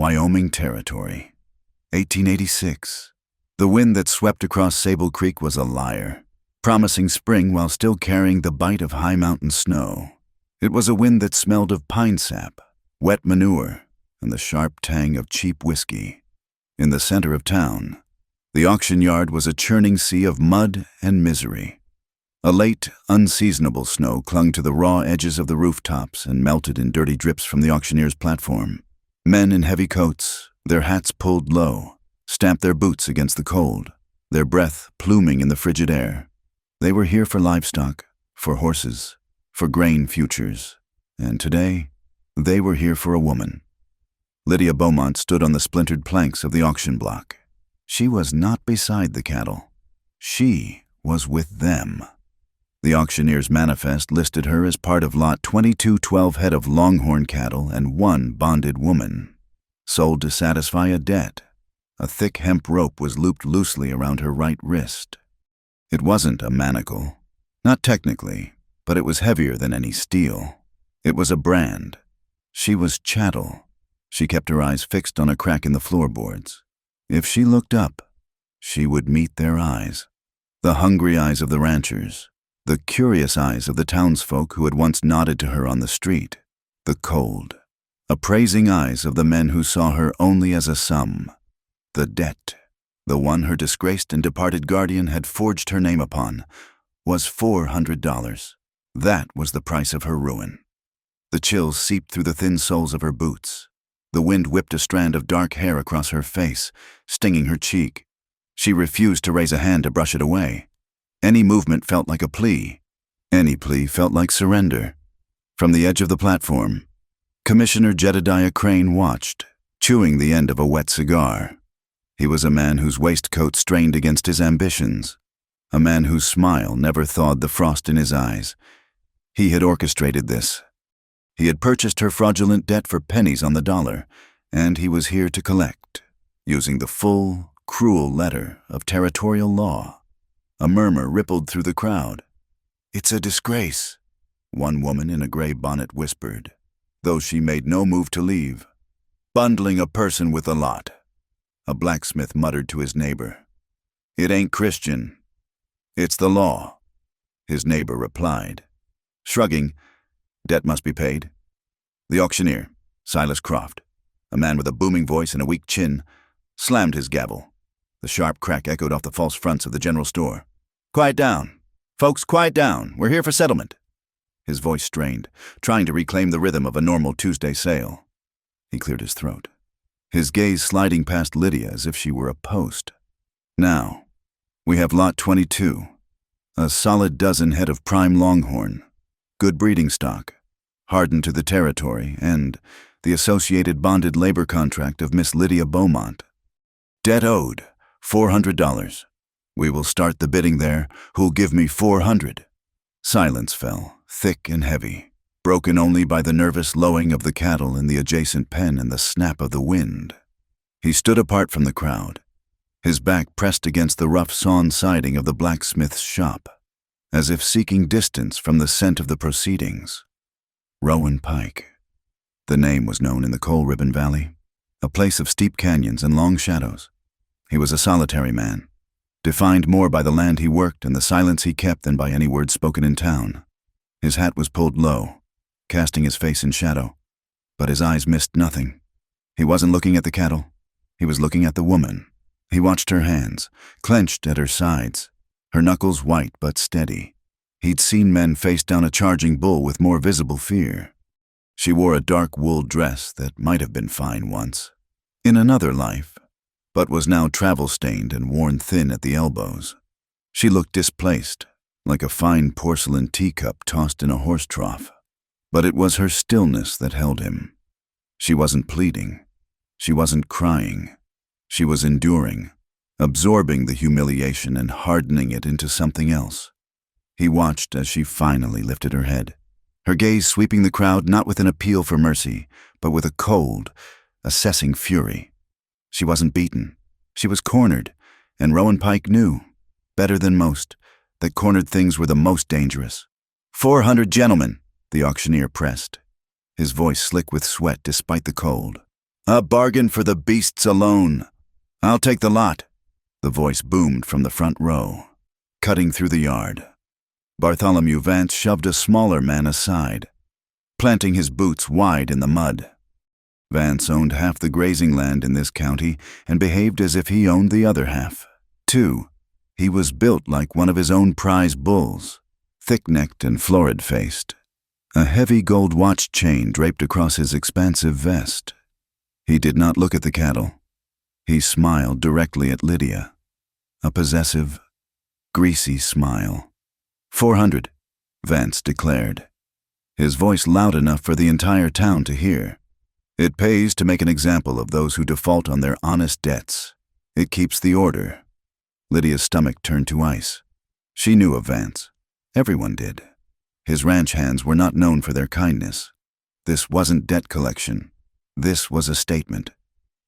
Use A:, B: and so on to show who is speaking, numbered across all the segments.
A: Wyoming Territory, 1886. The wind that swept across Sable Creek was a liar, promising spring while still carrying the bite of high mountain snow. It was a wind that smelled of pine sap, wet manure, and the sharp tang of cheap whiskey. In the center of town, the auction yard was a churning sea of mud and misery. A late, unseasonable snow clung to the raw edges of the rooftops and melted in dirty drips from the auctioneer's platform. Men in heavy coats, their hats pulled low, stamped their boots against the cold, their breath pluming in the frigid air. They were here for livestock, for horses, for grain futures, and today, they were here for a woman. Lydia Beaumont stood on the splintered planks of the auction block. She was not beside the cattle. She was with them. The auctioneer's manifest listed her as part of lot 2212 head of longhorn cattle and one bonded woman, sold to satisfy a debt. A thick hemp rope was looped loosely around her right wrist. It wasn't a manacle, not technically, but it was heavier than any steel. It was a brand. She was chattel. She kept her eyes fixed on a crack in the floorboards. If she looked up, she would meet their eyes. The hungry eyes of the ranchers, the curious eyes of the townsfolk who had once nodded to her on the street, the cold, appraising eyes of the men who saw her only as a sum, the debt, the one her disgraced and departed guardian had forged her name upon, was $400. That was the price of her ruin. The chills seeped through the thin soles of her boots. The wind whipped a strand of dark hair across her face, stinging her cheek. She refused to raise a hand to brush it away. Any movement felt like a plea. Any plea felt like surrender. From the edge of the platform, Commissioner Jedediah Crane watched, chewing the end of a wet cigar. He was a man whose waistcoat strained against his ambitions, a man whose smile never thawed the frost in his eyes. He had orchestrated this. He had purchased her fraudulent debt for pennies on the dollar, and he was here to collect, using the full, cruel letter of territorial law. A murmur rippled through the crowd. "It's a disgrace," one woman in a gray bonnet whispered, though she made no move to leave. "Bundling a person with a lot," a blacksmith muttered to his neighbor. "It ain't Christian. It's the law," his neighbor replied. Shrugging, "Debt must be paid." The auctioneer, Silas Croft, a man with a booming voice and a weak chin, slammed his gavel. The sharp crack echoed off the false fronts of the general store. "Quiet down. Folks, quiet down. We're here for settlement." His voice strained, trying to reclaim the rhythm of a normal Tuesday sale. He cleared his throat, his gaze sliding past Lydia as if she were a post. "Now, we have lot 22, a solid dozen head of prime longhorn, good breeding stock, hardened to the territory, and the associated bonded labor contract of Miss Lydia Beaumont. Debt owed, $400. We will start the bidding there. Who'll give me 400? Silence fell, thick and heavy, broken only by the nervous lowing of the cattle in the adjacent pen and the snap of the wind. He stood apart from the crowd, his back pressed against the rough sawn siding of the blacksmith's shop, as if seeking distance from the scent of the proceedings. Rowan Pike. The name was known in the Coal Ribbon Valley, a place of steep canyons and long shadows. He was a solitary man, defined more by the land he worked and the silence he kept than by any words spoken in town. His hat was pulled low, casting his face in shadow, but his eyes missed nothing. He wasn't looking at the cattle. He was looking at the woman. He watched her hands, clenched at her sides, her knuckles white but steady. He'd seen men face down a charging bull with more visible fear. She wore a dark wool dress that might have been fine once, in another life, but was now travel-stained and worn thin at the elbows. She looked displaced, like a fine porcelain teacup tossed in a horse trough. But it was her stillness that held him. She wasn't pleading. She wasn't crying. She was enduring, absorbing the humiliation and hardening it into something else. He watched as she finally lifted her head, her gaze sweeping the crowd not with an appeal for mercy, but with a cold, assessing fury. She wasn't beaten. She was cornered, and Rowan Pike knew, better than most, that cornered things were the most dangerous. 400 gentlemen, the auctioneer pressed, his voice slick with sweat despite the cold. A bargain for the beasts alone. I'll take the lot. The voice boomed from the front row, cutting through the yard. Bartholomew Vance shoved a smaller man aside, planting his boots wide in the mud. Vance owned half the grazing land in this county and behaved as if he owned the other half. 2. He was built like one of his own prize bulls, thick-necked and florid-faced. A heavy gold watch chain draped across his expansive vest. He did not look at the cattle. He smiled directly at Lydia, a possessive, greasy smile. 400, Vance declared, his voice loud enough for the entire town to hear. It pays to make an example of those who default on their honest debts. It keeps the order. Lydia's stomach turned to ice. She knew of Vance. Everyone did. His ranch hands were not known for their kindness. This wasn't debt collection. This was a statement.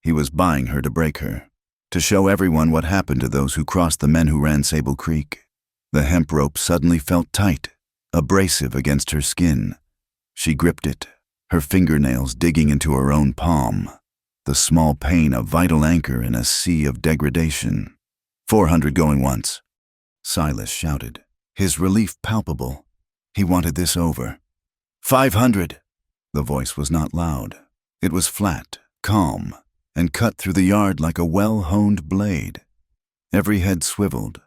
A: He was buying her to break her, to show everyone what happened to those who crossed the men who ran Sable Creek. The hemp rope suddenly felt tight, abrasive against her skin. She gripped it, her fingernails digging into her own palm, the small pain a vital anchor in a sea of degradation. 400 going once. Silas shouted, his relief palpable. He wanted this over. 500. The voice was not loud. It was flat, calm, and cut through the yard like a well-honed blade. Every head swiveled.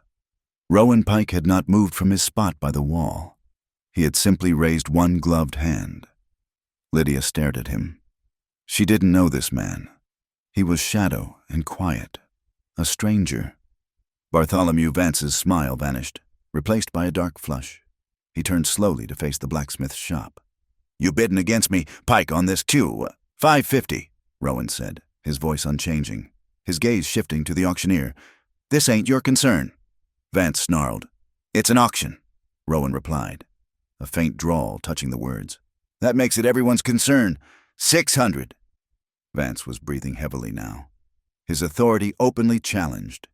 A: Rowan Pike had not moved from his spot by the wall. He had simply raised one gloved hand. Lydia stared at him. She didn't know this man. He was shadow and quiet, a stranger. Bartholomew Vance's smile vanished, replaced by a dark flush. He turned slowly to face the blacksmith's shop. You bidding against me, Pike, on this too? 550, Rowan said, his voice unchanging, his gaze shifting to the auctioneer. This ain't your concern. Vance snarled. It's an auction, Rowan replied, a faint drawl touching the words. That makes it everyone's concern. 600. Vance was breathing heavily now, his authority openly challenged.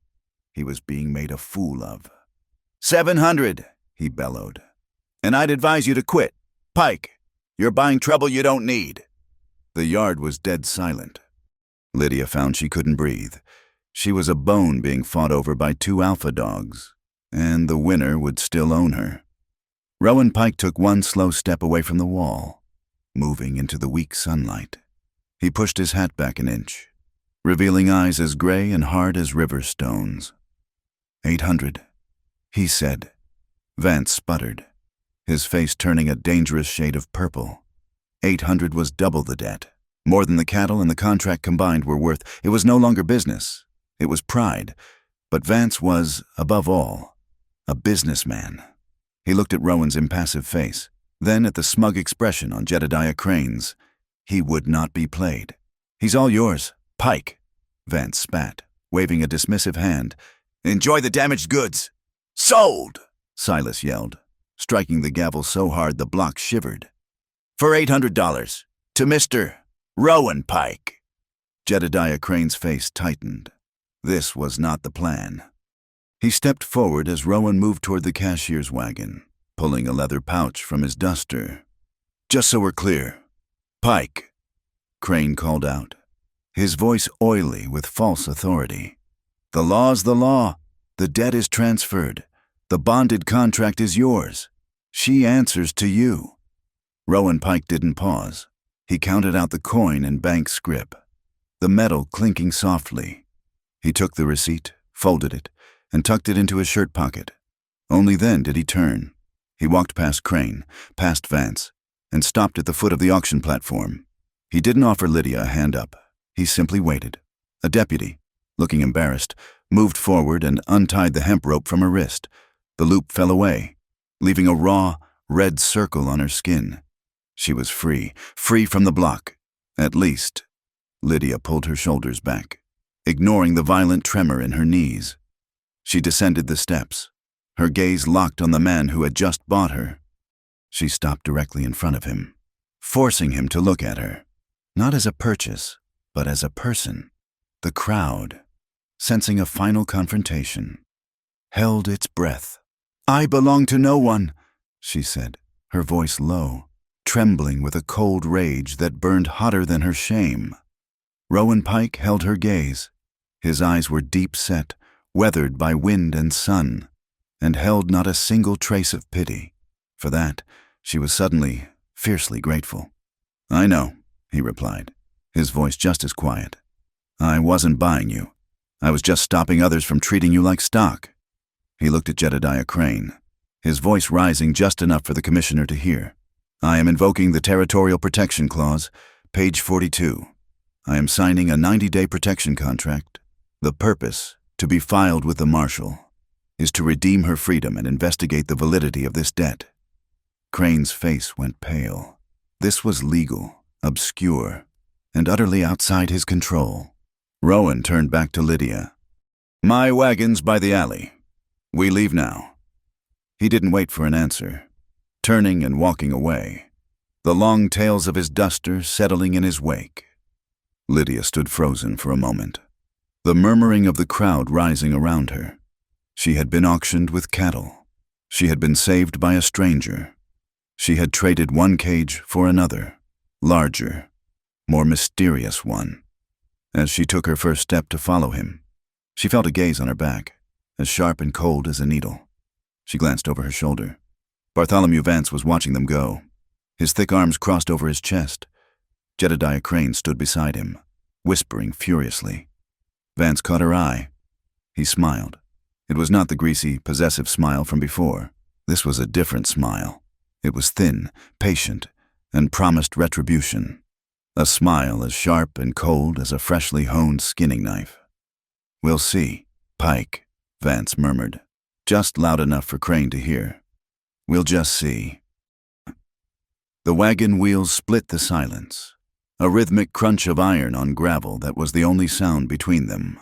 A: He was being made a fool of. 700, he bellowed. And I'd advise you to quit. Pike, you're buying trouble you don't need. The yard was dead silent. Lydia found she couldn't breathe. She was a bone being fought over by 2 alpha dogs, and the winner would still own her. Rowan Pike took one slow step away from the wall, moving into the weak sunlight. He pushed his hat back an inch, revealing eyes as gray and hard as river stones. 800, he said. Vance sputtered, his face turning a dangerous shade of purple. 800 was double the debt. More than the cattle and the contract combined were worth. It was no longer business. It was pride. But Vance was, above all, a businessman. He looked at Rowan's impassive face, then at the smug expression on Jedediah Crane's. He would not be played. He's all yours, Pike, Vance spat, waving a dismissive hand. Enjoy the damaged goods. Sold, Silas yelled, striking the gavel so hard the block shivered. For $800, to Mr. Rowan Pike. Jedediah Crane's face tightened. This was not the plan. He stepped forward as Rowan moved toward the cashier's wagon, pulling a leather pouch from his duster. Just so we're clear, Pike, Crane called out, his voice oily with false authority. The law's the law. The debt is transferred. The bonded contract is yours. She answers to you. Rowan Pike didn't pause. He counted out the coin in bank scrip, the metal clinking softly. He took the receipt, folded it, and tucked it into his shirt pocket. Only then did he turn. He walked past Crane, past Vance, and stopped at the foot of the auction platform. He didn't offer Lydia a hand up. He simply waited. A deputy, looking embarrassed, moved forward and untied the hemp rope from her wrist. The loop fell away, leaving a raw, red circle on her skin. She was free from the block. At least. Lydia pulled her shoulders back, ignoring the violent tremor in her knees. She descended the steps, her gaze locked on the man who had just bought her. She stopped directly in front of him, forcing him to look at her, not as a purchase, but as a person. The crowd, sensing a final confrontation, held its breath. I belong to no one, she said, her voice low, trembling with a cold rage that burned hotter than her shame. Rowan Pike held her gaze. His eyes were deep-set, weathered by wind and sun, and held not a single trace of pity. For that, she was suddenly, fiercely grateful. "I know," he replied, his voice just as quiet. "I wasn't buying you. I was just stopping others from treating you like stock." He looked at Jedediah Crane, his voice rising just enough for the commissioner to hear. "I am invoking the Territorial Protection Clause, page 42. I am signing a 90-day protection contract. The purpose, to be filed with the marshal, is to redeem her freedom and investigate the validity of this debt." Crane's face went pale. This was legal, obscure, and utterly outside his control. Rowan turned back to Lydia. "My wagon's by the alley. We leave now." He didn't wait for an answer, turning and walking away, the long tails of his duster settling in his wake. Lydia stood frozen for a moment, the murmuring of the crowd rising around her. She had been auctioned with cattle. She had been saved by a stranger. She had traded one cage for another, larger, more mysterious one. As she took her first step to follow him, she felt a gaze on her back, as sharp and cold as a needle. She glanced over her shoulder. Bartholomew Vance was watching them go. His thick arms crossed over his chest. Jedediah Crane stood beside him, whispering furiously. Vance caught her eye. He smiled. It was not the greasy, possessive smile from before. This was a different smile. It was thin, patient, and promised retribution. A smile as sharp and cold as a freshly honed skinning knife. "We'll see, Pike," Vance murmured, just loud enough for Crane to hear. "We'll just see." The wagon wheels split the silence, a rhythmic crunch of iron on gravel that was the only sound between them.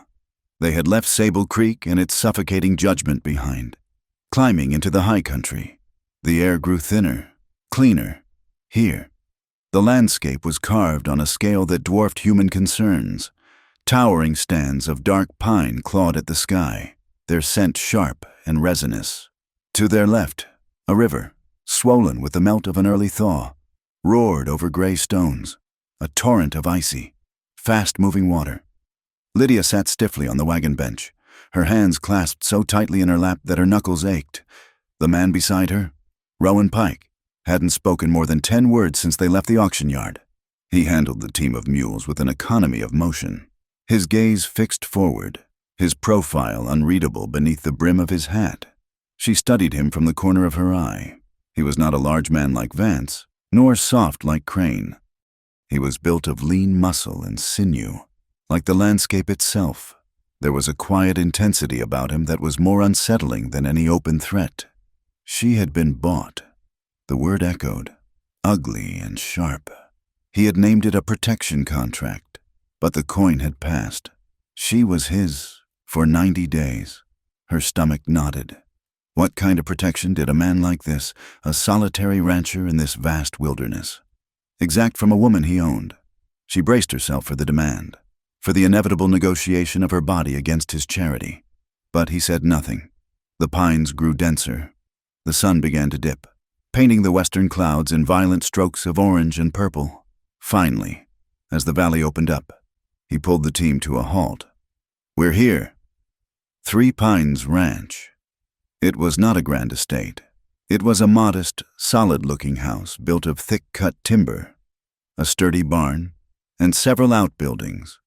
A: They had left Sable Creek and its suffocating judgment behind, climbing into the high country. The air grew thinner, cleaner. Here, the landscape was carved on a scale that dwarfed human concerns. Towering stands of dark pine clawed at the sky, their scent sharp and resinous. To their left, a river, swollen with the melt of an early thaw, roared over gray stones, a torrent of icy, fast-moving water. Lydia sat stiffly on the wagon bench, her hands clasped so tightly in her lap that her knuckles ached. The man beside her, Rowan Pike, hadn't spoken more than 10 words since they left the auction yard. He handled the team of mules with an economy of motion, his gaze fixed forward, his profile unreadable beneath the brim of his hat. She studied him from the corner of her eye. He was not a large man like Vance, nor soft like Crane. He was built of lean muscle and sinew, like the landscape itself. There was a quiet intensity about him that was more unsettling than any open threat. She had been bought. The word echoed, ugly and sharp. He had named it a protection contract, but the coin had passed. She was his for 90 days. Her stomach nodded. What kind of protection did a man like this, a solitary rancher in this vast wilderness, exact from a woman he owned? She braced herself for the demand, for the inevitable negotiation of her body against his charity. But he said nothing. The pines grew denser. The sun began to dip, painting the western clouds in violent strokes of orange and purple. Finally, as the valley opened up, he pulled the team to a halt. "We're here." 3 Pines Ranch. It was not a grand estate. It was a modest, solid-looking house built of thick-cut timber, a sturdy barn, and several outbuildings,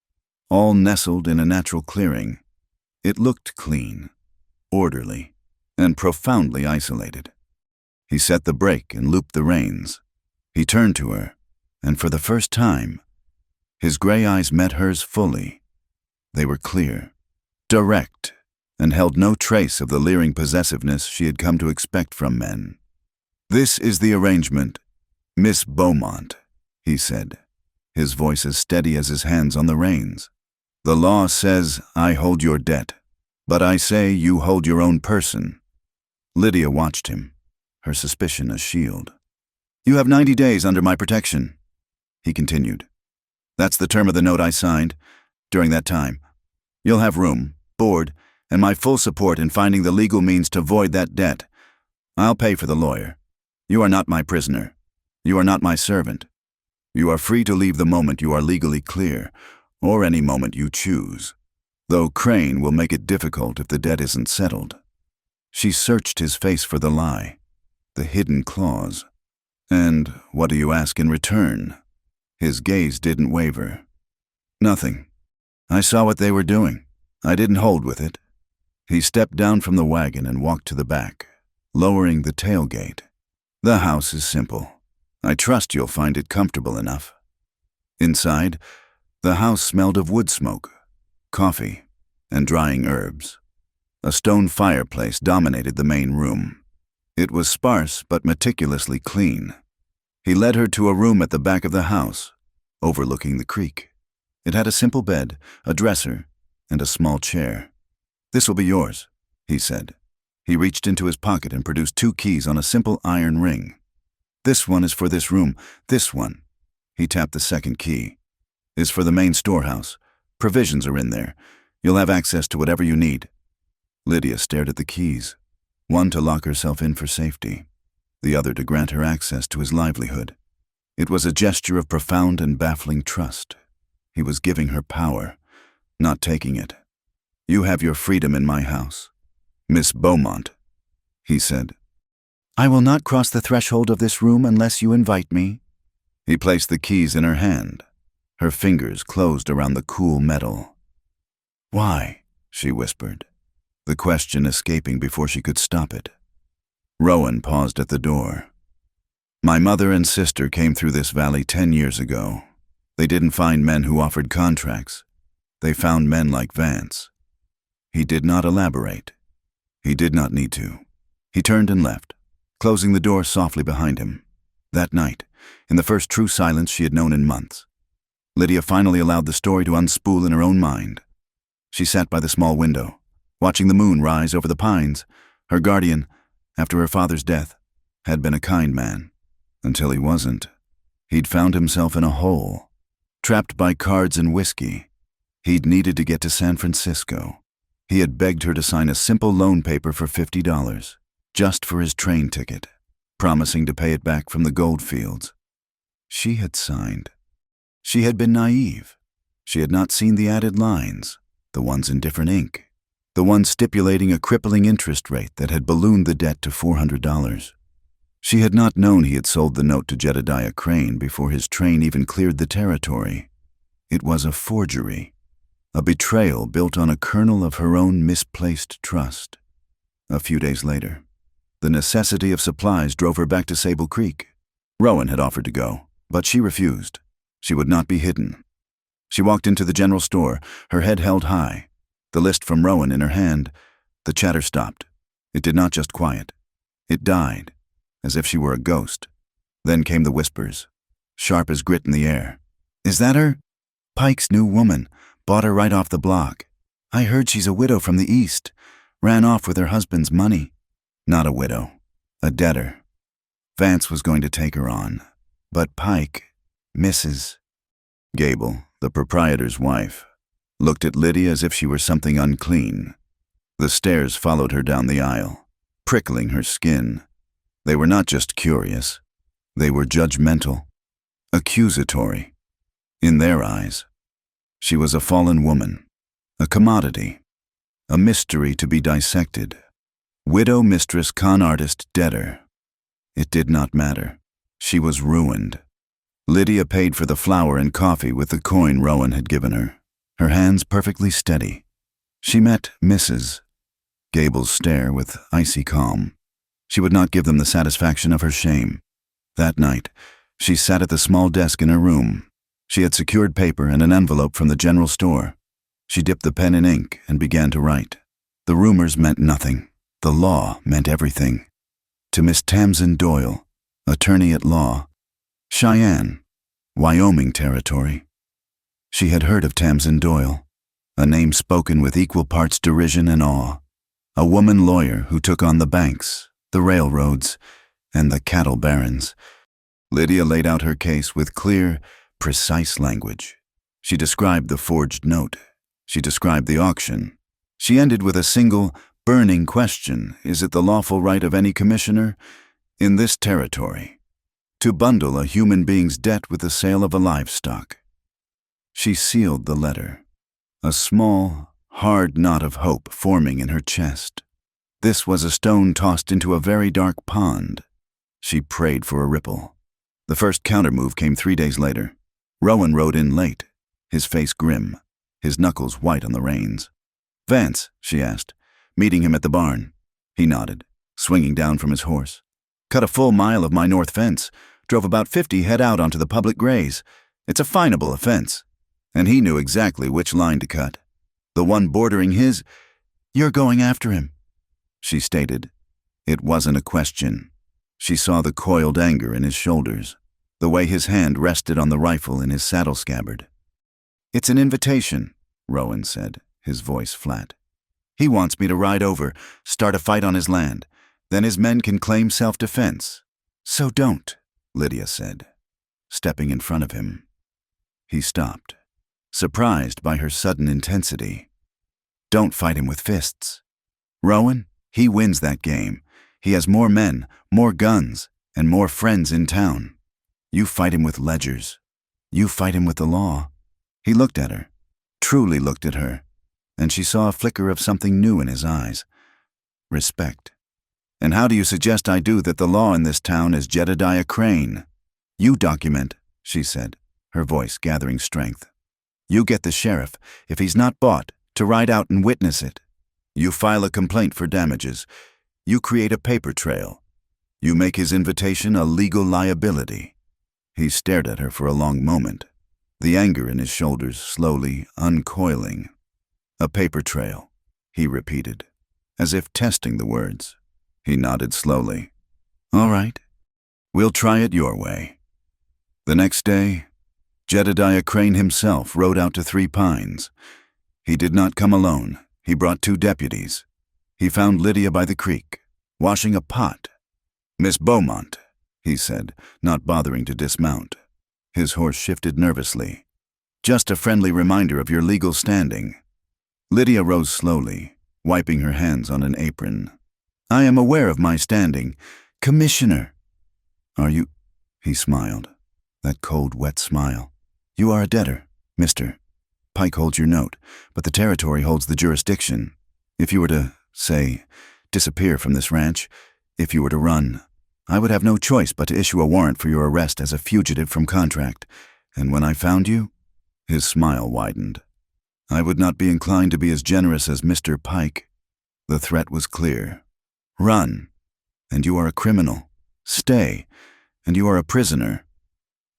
A: all nestled in a natural clearing. It looked clean, orderly, and profoundly isolated. He set the brake and looped the reins. He turned to her, and for the first time, his gray eyes met hers fully. They were clear, direct, and held no trace of the leering possessiveness she had come to expect from men. "This is the arrangement, Miss Beaumont," he said, his voice as steady as his hands on the reins. "The law says I hold your debt, but I say you hold your own person." Lydia watched him, her suspicion a shield. "You have 90 days under my protection," he continued. "That's the term of the note I signed. During that time, you'll have room, board, and my full support in finding the legal means to void that debt. I'll pay for the lawyer. You are not my prisoner. You are not my servant. You are free to leave the moment you are legally clear, or any moment you choose, though Crane will make it difficult if the debt isn't settled. She searched his face for the lie, the hidden clause. And what do you ask in return? His gaze didn't waver. Nothing. I saw what they were doing. I didn't hold with it. He stepped down from the wagon and walked to the back, lowering the tailgate. The house is simple. I trust you'll find it comfortable enough. Inside, the house smelled of wood smoke, coffee, and drying herbs. A stone fireplace dominated the main room. It was sparse but meticulously clean. He led her to a room at the back of the house, overlooking the creek. It had a simple bed, a dresser, and a small chair. "This will be yours," he said. He reached into his pocket and produced 2 keys on a simple iron ring. "This one is for this room. This one," he tapped the second key, "is for the main storehouse. Provisions are in there. You'll have access to whatever you need." Lydia stared at the keys, one to lock herself in for safety, the other to grant her access to his livelihood. It was a gesture of profound and baffling trust. He was giving her power, not taking it. "You have your freedom in my house, Miss Beaumont," he said. "I will not cross the threshold of this room unless you invite me." He placed the keys in her hand. Her fingers closed around the cool metal. "Why?" she whispered, the question escaping before she could stop it. Rowan paused at the door. "My mother and sister came through this valley 10 years ago. They didn't find men who offered contracts. They found men like Vance." He did not elaborate. He did not need to. He turned and left, closing the door softly behind him. That night, in the first true silence she had known in months, Lydia finally allowed the story to unspool in her own mind. She sat by the small window, watching the moon rise over the pines. Her guardian, after her father's death, had been a kind man, until he wasn't. He'd found himself in a hole, trapped by cards and whiskey. He'd needed to get to San Francisco. He had begged her to sign a simple loan paper for $50, just for his train ticket, promising to pay it back from the gold fields. She had signed. She had been naive. She had not seen the added lines, the ones in different ink, the ones stipulating a crippling interest rate that had ballooned the debt to $400. She had not known he had sold the note to Jedediah Crane before his train even cleared the territory. It was a forgery, a betrayal built on a kernel of her own misplaced trust. A few days later, the necessity of supplies drove her back to Sable Creek. Rowan had offered to go, but she refused. She would not be hidden. She walked into the general store, her head held high, the list from Rowan in her hand. The chatter stopped. It did not just quiet. It died, as if she were a ghost. Then came the whispers, sharp as grit in the air. "Is that her? Pike's new woman. Bought her right off the block. I heard she's a widow from the East. Ran off with her husband's money." Not a widow, a debtor. Vance was going to take her on. But Pike, Mrs. Gable, the proprietor's wife, looked at Lydia as if she were something unclean. The stares followed her down the aisle, prickling her skin. They were not just curious. They were judgmental, accusatory. In their eyes, she was a fallen woman, a commodity, a mystery to be dissected. Widow, mistress, con artist, debtor. It did not matter. She was ruined. Lydia paid for the flour and coffee with the coin Rowan had given her, her hands perfectly steady. She met Mrs. Gable's stare with icy calm. She would not give them the satisfaction of her shame. That night, she sat at the small desk in her room. She had secured paper and an envelope from the general store. She dipped the pen in ink and began to write. The rumors meant nothing. The law meant everything. To Miss Tamsin Doyle, attorney at law, Cheyenne, Wyoming territory. She had heard of Tamsin Doyle, a name spoken with equal parts derision and awe. A woman lawyer who took on the banks, the railroads, and the cattle barons. Lydia laid out her case with clear, precise language. She described the forged note. She described the auction. She ended with a single, burning question: is it the lawful right of any commissioner in this territory to bundle a human being's debt with the sale of a livestock? She sealed the letter, a small, hard knot of hope forming in her chest. This was a stone tossed into a very dark pond. She prayed for a ripple. The first countermove came 3 days later. Rowan rode in late, his face grim, his knuckles white on the reins. "Vance," she asked, meeting him at the barn. He nodded, swinging down from his horse. "Cut a full mile of my north fence, drove about 50 head out onto the public graze. It's a finable offense." And he knew exactly which line to cut. The one bordering his. "You're going after him," she stated. It wasn't a question. She saw the coiled anger in his shoulders, the way his hand rested on the rifle in his saddle scabbard. "It's an invitation," Rowan said, his voice flat. "He wants me to ride over, start a fight on his land. Then his men can claim self-defense." "So don't," Lydia said, stepping in front of him. He stopped, surprised by her sudden intensity. "Don't fight him with fists. Rowan, he wins that game. He has more men, more guns, and more friends in town. You fight him with ledgers. You fight him with the law." He looked at her, truly looked at her, and she saw a flicker of something new in his eyes. Respect. "And how do you suggest I do that the law in this town is Jedediah Crane?" "You document," she said, her voice gathering strength. "You get the sheriff, if he's not bought, to ride out and witness it. You file a complaint for damages. You create a paper trail. You make his invitation a legal liability." He stared at her for a long moment, the anger in his shoulders slowly uncoiling. "A paper trail," he repeated, as if testing the words. He nodded slowly. "All right. We'll try it your way." The next day, Jedediah Crane himself rode out to Three Pines. He did not come alone. He brought 2 deputies. He found Lydia by the creek, washing a pot. "Miss Beaumont," he said, not bothering to dismount. His horse shifted nervously. "Just a friendly reminder of your legal standing." Lydia rose slowly, wiping her hands on an apron. "I am aware of my standing. Commissioner." "Are you?" He smiled, that cold, wet smile. "You are a debtor, Mr. Pike holds your note, but the territory holds the jurisdiction. If you were to, say, disappear from this ranch, if you were to run, I would have no choice but to issue a warrant for your arrest as a fugitive from contract. And when I found you," his smile widened, "I would not be inclined to be as generous as Mr. Pike." The threat was clear. "Run, and you are a criminal. Stay, and you are a prisoner."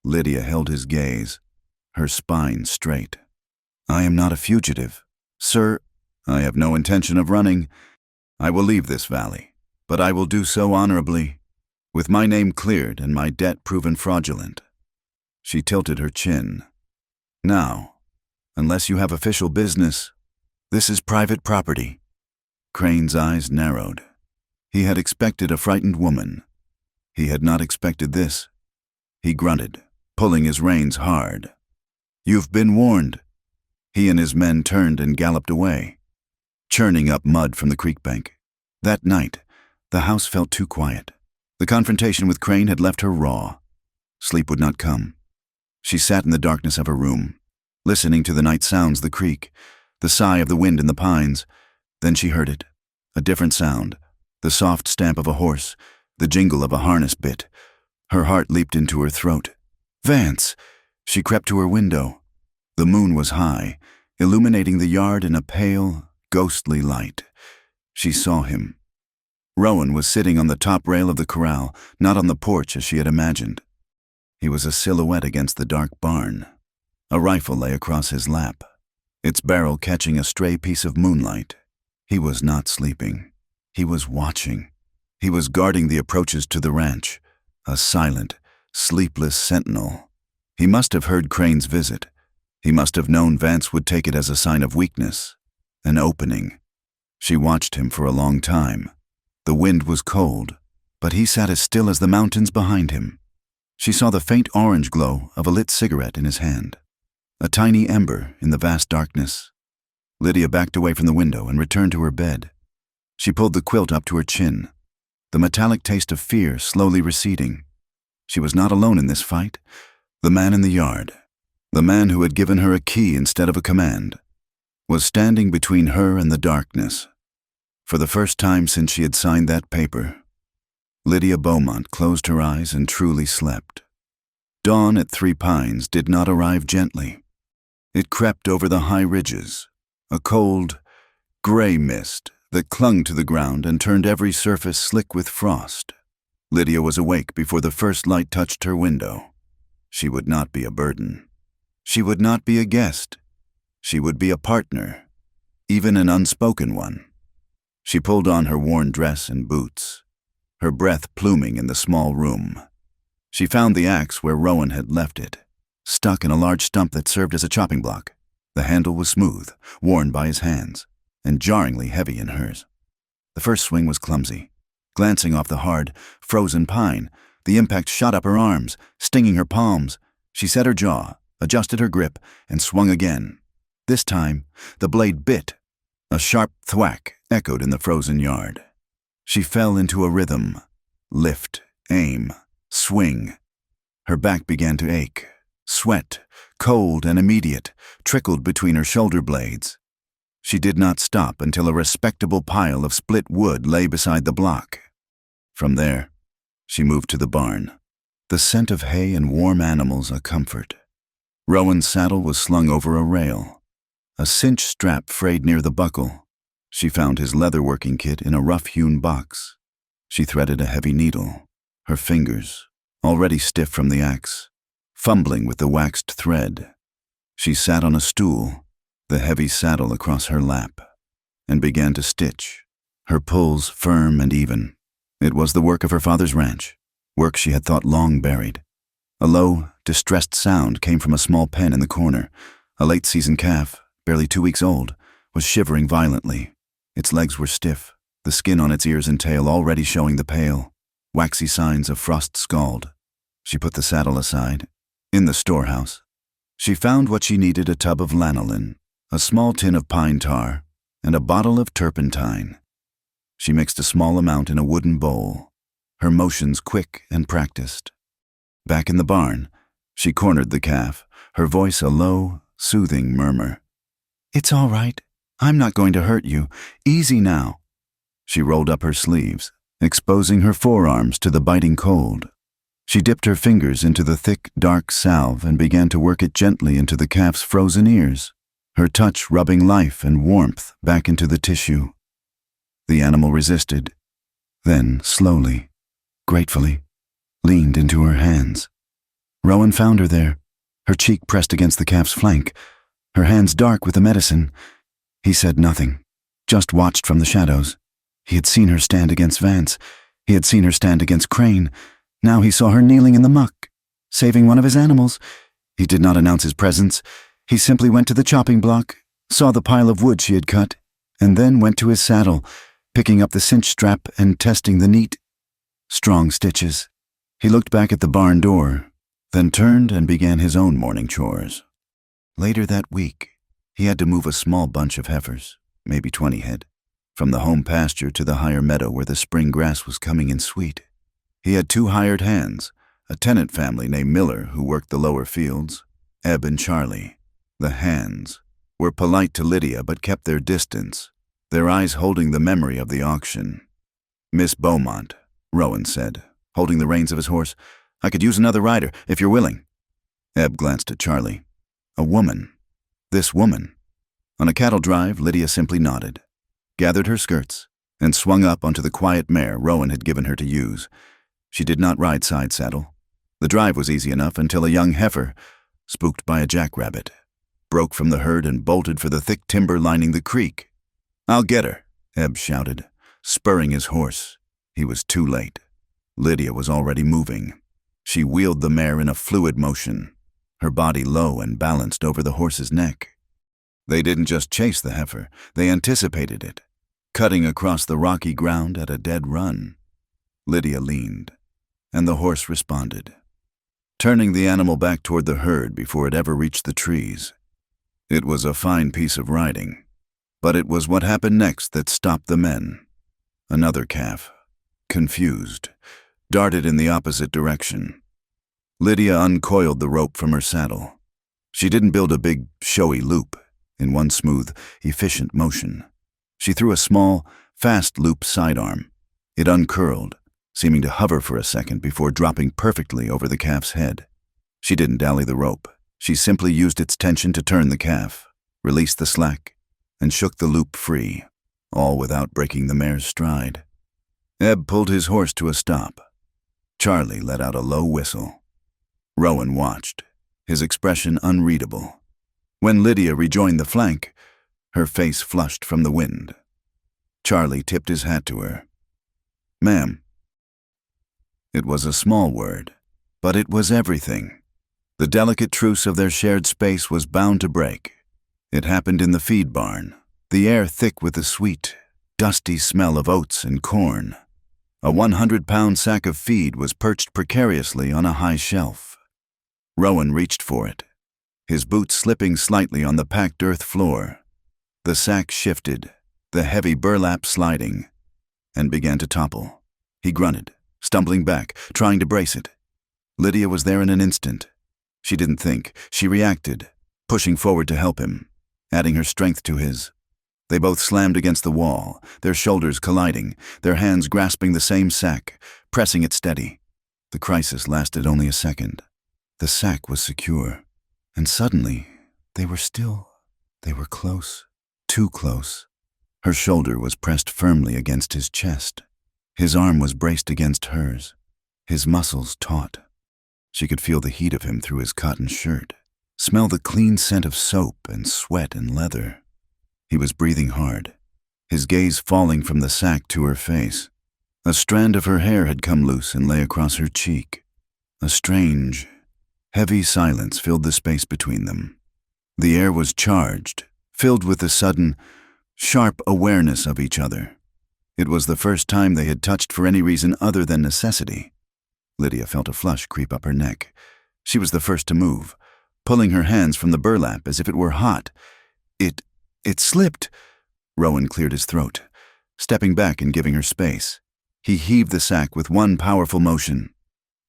A: Lydia held his gaze, her spine straight. "I am not a fugitive. Sir, I have no intention of running. I will leave this valley, but I will do so honorably, with my name cleared and my debt proven fraudulent." She tilted her chin. "Now, unless you have official business, this is private property." Crane's eyes narrowed. He had expected a frightened woman. He had not expected this. He grunted, pulling his reins hard. "You've been warned." He and his men turned and galloped away, churning up mud from the creek bank. That night, the house felt too quiet. The confrontation with Crane had left her raw. Sleep would not come. She sat in the darkness of her room, listening to the night sounds, the creek, the sigh of the wind in the pines. Then she heard it, a different sound, the soft stamp of a horse, the jingle of a harness bit. Her heart leaped into her throat. "Vance!" She crept to her window. The moon was high, illuminating the yard in a pale, ghostly light. She saw him. Rowan was sitting on the top rail of the corral, not on the porch as she had imagined. He was a silhouette against the dark barn. A rifle lay across his lap, its barrel catching a stray piece of moonlight. He was not sleeping. He was watching. He was guarding the approaches to the ranch, a silent, sleepless sentinel. He must have heard Crane's visit. He must have known Vance would take it as a sign of weakness, an opening. She watched him for a long time. The wind was cold, but he sat as still as the mountains behind him. She saw the faint orange glow of a lit cigarette in his hand, a tiny ember in the vast darkness. Lydia backed away from the window and returned to her bed. She pulled the quilt up to her chin, the metallic taste of fear slowly receding. She was not alone in this fight. The man in the yard, The man who had given her a key instead of a command was standing between her and the darkness. For the first time since she had signed that paper, Lydia Beaumont closed her eyes and truly slept. Dawn at Three Pines did not arrive gently. It crept over the high ridges, a cold, gray mist that clung to the ground and turned every surface slick with frost. Lydia was awake before the first light touched her window. She would not be a burden. She would not be a guest. She would be a partner, even an unspoken one. She pulled on her worn dress and boots, her breath pluming in the small room. She found the axe where Rowan had left it, stuck in a large stump that served as a chopping block. The handle was smooth, worn by his hands, and jarringly heavy in hers. The first swing was clumsy. Glancing off the hard, frozen pine, the impact shot up her arms, stinging her palms. She set her jaw, adjusted her grip, and swung again. This time, the blade bit. A sharp thwack echoed in the frozen yard. She fell into a rhythm. Lift, aim, swing. Her back began to ache. Sweat, cold and immediate, trickled between her shoulder blades. She did not stop until a respectable pile of split wood lay beside the block. From there, she moved to the barn, the scent of hay and warm animals a comfort. Rowan's saddle was slung over a rail. A cinch strap frayed near the buckle. She found his leather-working kit in a rough-hewn box. She threaded a heavy needle, her fingers, already stiff from the axe, fumbling with the waxed thread. She sat on a stool, the heavy saddle across her lap, and began to stitch, her pulls firm and even. It was the work of her father's ranch, work she had thought long buried. A low, distressed sound came from a small pen in the corner. A late-season calf, barely 2 weeks old, was shivering violently. Its legs were stiff, the skin on its ears and tail already showing the pale, waxy signs of frost scald. She put the saddle aside. In the storehouse, she found what she needed: a tub of lanolin, a small tin of pine tar, and a bottle of turpentine. She mixed a small amount in a wooden bowl, her motions quick and practiced. Back in the barn, she cornered the calf, her voice a low, soothing murmur. "It's all right. I'm not going to hurt you. Easy now." She rolled up her sleeves, exposing her forearms to the biting cold. She dipped her fingers into the thick, dark salve and began to work it gently into the calf's frozen ears, her touch rubbing life and warmth back into the tissue. The animal resisted, then slowly, gratefully, leaned into her hands. Rowan found her there, her cheek pressed against the calf's flank, her hands dark with the medicine. He said nothing, just watched from the shadows. He had seen her stand against Vance. He had seen her stand against Crane. Now he saw her kneeling in the muck, saving one of his animals. He did not announce his presence. He simply went to the chopping block, saw the pile of wood she had cut, and then went to his saddle, picking up the cinch strap and testing the neat, strong stitches. He looked back at the barn door, then turned and began his own morning chores. Later that week, he had to move a small bunch of heifers, maybe 20 head, from the home pasture to the higher meadow where the spring grass was coming in sweet. He had 2 hired hands, a tenant family named Miller who worked the lower fields, Ebb and Charlie. The hands were polite to Lydia but kept their distance, their eyes holding the memory of the auction. "Miss Beaumont," Rowan said, holding the reins of his horse, "I could use another rider, if you're willing." Ebb glanced at Charlie. A woman. This woman. On a cattle drive, Lydia simply nodded, gathered her skirts, and swung up onto the quiet mare Rowan had given her to use. She did not ride side saddle. The drive was easy enough until a young heifer, spooked by a jackrabbit, broke from the herd and bolted for the thick timber lining the creek. "I'll get her," Ebb shouted, spurring his horse. He was too late. Lydia was already moving. She wheeled the mare in a fluid motion, her body low and balanced over the horse's neck. They didn't just chase the heifer, they anticipated it, cutting across the rocky ground at a dead run. Lydia leaned, and the horse responded, turning the animal back toward the herd before it ever reached the trees. It was a fine piece of riding, but it was what happened next that stopped the men. Another calf, confused, darted in the opposite direction. Lydia uncoiled the rope from her saddle. She didn't build a big, showy loop in one smooth, efficient motion. She threw a small, fast loop sidearm. It uncurled, seeming to hover for a second before dropping perfectly over the calf's head. She didn't dally the rope. She simply used its tension to turn the calf, released the slack, and shook the loop free, all without breaking the mare's stride. Ebb pulled his horse to a stop. Charlie let out a low whistle. Rowan watched, his expression unreadable. When Lydia rejoined the flank, her face flushed from the wind. Charlie tipped his hat to her. "Ma'am." It was a small word, but it was everything. The delicate truce of their shared space was bound to break. It happened in the feed barn, the air thick with the sweet, dusty smell of oats and corn. A 100-pound sack of feed was perched precariously on a high shelf. Rowan reached for it, his boots slipping slightly on the packed earth floor. The sack shifted, the heavy burlap sliding, and began to topple. He grunted, stumbling back, trying to brace it. Lydia was there in an instant. She didn't think, she reacted, pushing forward to help him, adding her strength to his. They both slammed against the wall, their shoulders colliding, their hands grasping the same sack, pressing it steady. The crisis lasted only a second. The sack was secure, and suddenly, they were still. They were close, too close. Her shoulder was pressed firmly against his chest. His arm was braced against hers, his muscles taut. She could feel the heat of him through his cotton shirt, smell the clean scent of soap and sweat and leather. He was breathing hard, his gaze falling from the sack to her face. A strand of her hair had come loose and lay across her cheek. A strange, heavy silence filled the space between them. The air was charged, filled with the sudden, sharp awareness of each other. It was the first time they had touched for any reason other than necessity. Lydia felt a flush creep up her neck. She was the first to move, pulling her hands from the burlap as if it were hot. It slipped. Rowan cleared his throat, stepping back and giving her space. He heaved the sack with one powerful motion,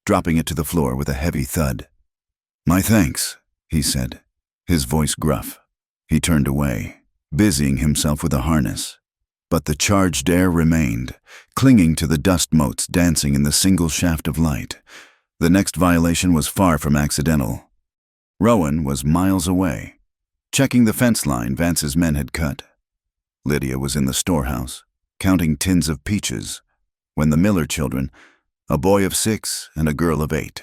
A: dropping it to the floor with a heavy thud. "My thanks," he said, his voice gruff. He turned away, busying himself with a harness. But the charged air remained, clinging to the dust motes dancing in the single shaft of light. The next violation was far from accidental. Rowan was miles away, checking the fence line Vance's men had cut. Lydia was in the storehouse, counting tins of peaches, when the Miller children, a boy of 6 and a girl of 8,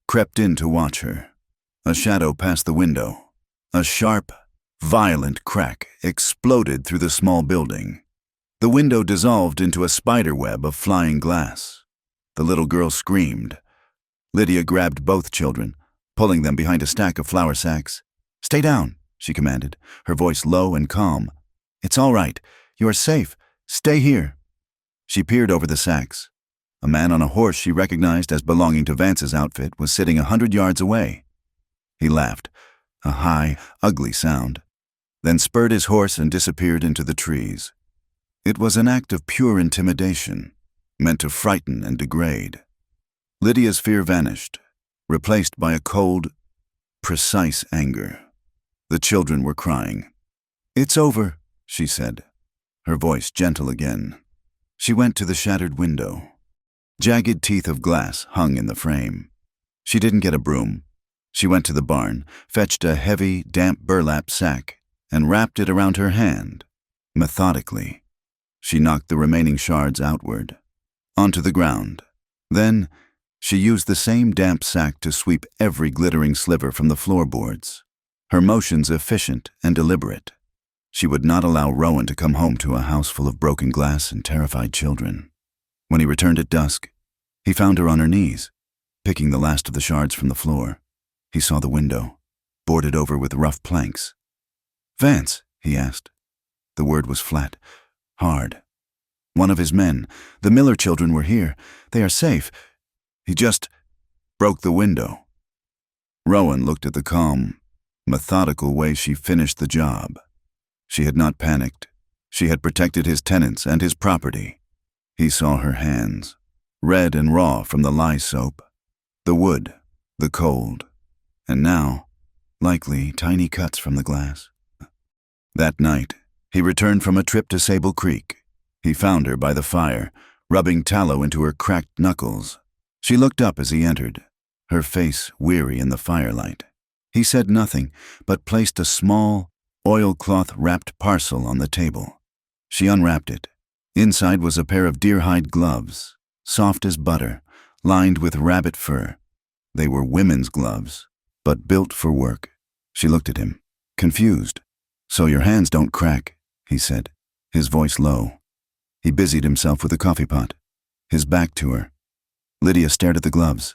A: crept in to watch her. A shadow passed the window. A sharp, violent crack exploded through the small building. The window dissolved into a spider web of flying glass. The little girl screamed. Lydia grabbed both children, pulling them behind a stack of flour sacks. "Stay down," she commanded, her voice low and calm. "It's all right. You are safe. Stay here." She peered over the sacks. A man on a horse she recognized as belonging to Vance's outfit was sitting 100 yards away. He laughed, a high, ugly sound, then spurred his horse and disappeared into the trees. It was an act of pure intimidation, meant to frighten and degrade. Lydia's fear vanished, replaced by a cold, precise anger. The children were crying. "It's over," she said, her voice gentle again. She went to the shattered window. Jagged teeth of glass hung in the frame. She didn't get a broom. She went to the barn, fetched a heavy, damp burlap sack, and wrapped it around her hand, methodically. She knocked the remaining shards outward, onto the ground. Then, she used the same damp sack to sweep every glittering sliver from the floorboards, her motions efficient and deliberate. She would not allow Rowan to come home to a house full of broken glass and terrified children. When he returned at dusk, he found her on her knees, picking the last of the shards from the floor. He saw the window, boarded over with rough planks. "Vance?" he asked. The word was flat, hard. "One of his men. The Miller children were here. They are safe. He just broke the window." Rowan looked at the calm, methodical way she finished the job. She had not panicked. She had protected his tenants and his property. He saw her hands, red and raw from the lye soap, the wood, the cold, and now likely tiny cuts from the glass. That night, he returned from a trip to Sable Creek. He found her by the fire, rubbing tallow into her cracked knuckles. She looked up as he entered, her face weary in the firelight. He said nothing, but placed a small, oilcloth-wrapped parcel on the table. She unwrapped it. Inside was a pair of deer-hide gloves, soft as butter, lined with rabbit fur. They were women's gloves, but built for work. She looked at him, confused. "So your hands don't crack," he said, his voice low. He busied himself with a coffee pot, his back to her. Lydia stared at the gloves.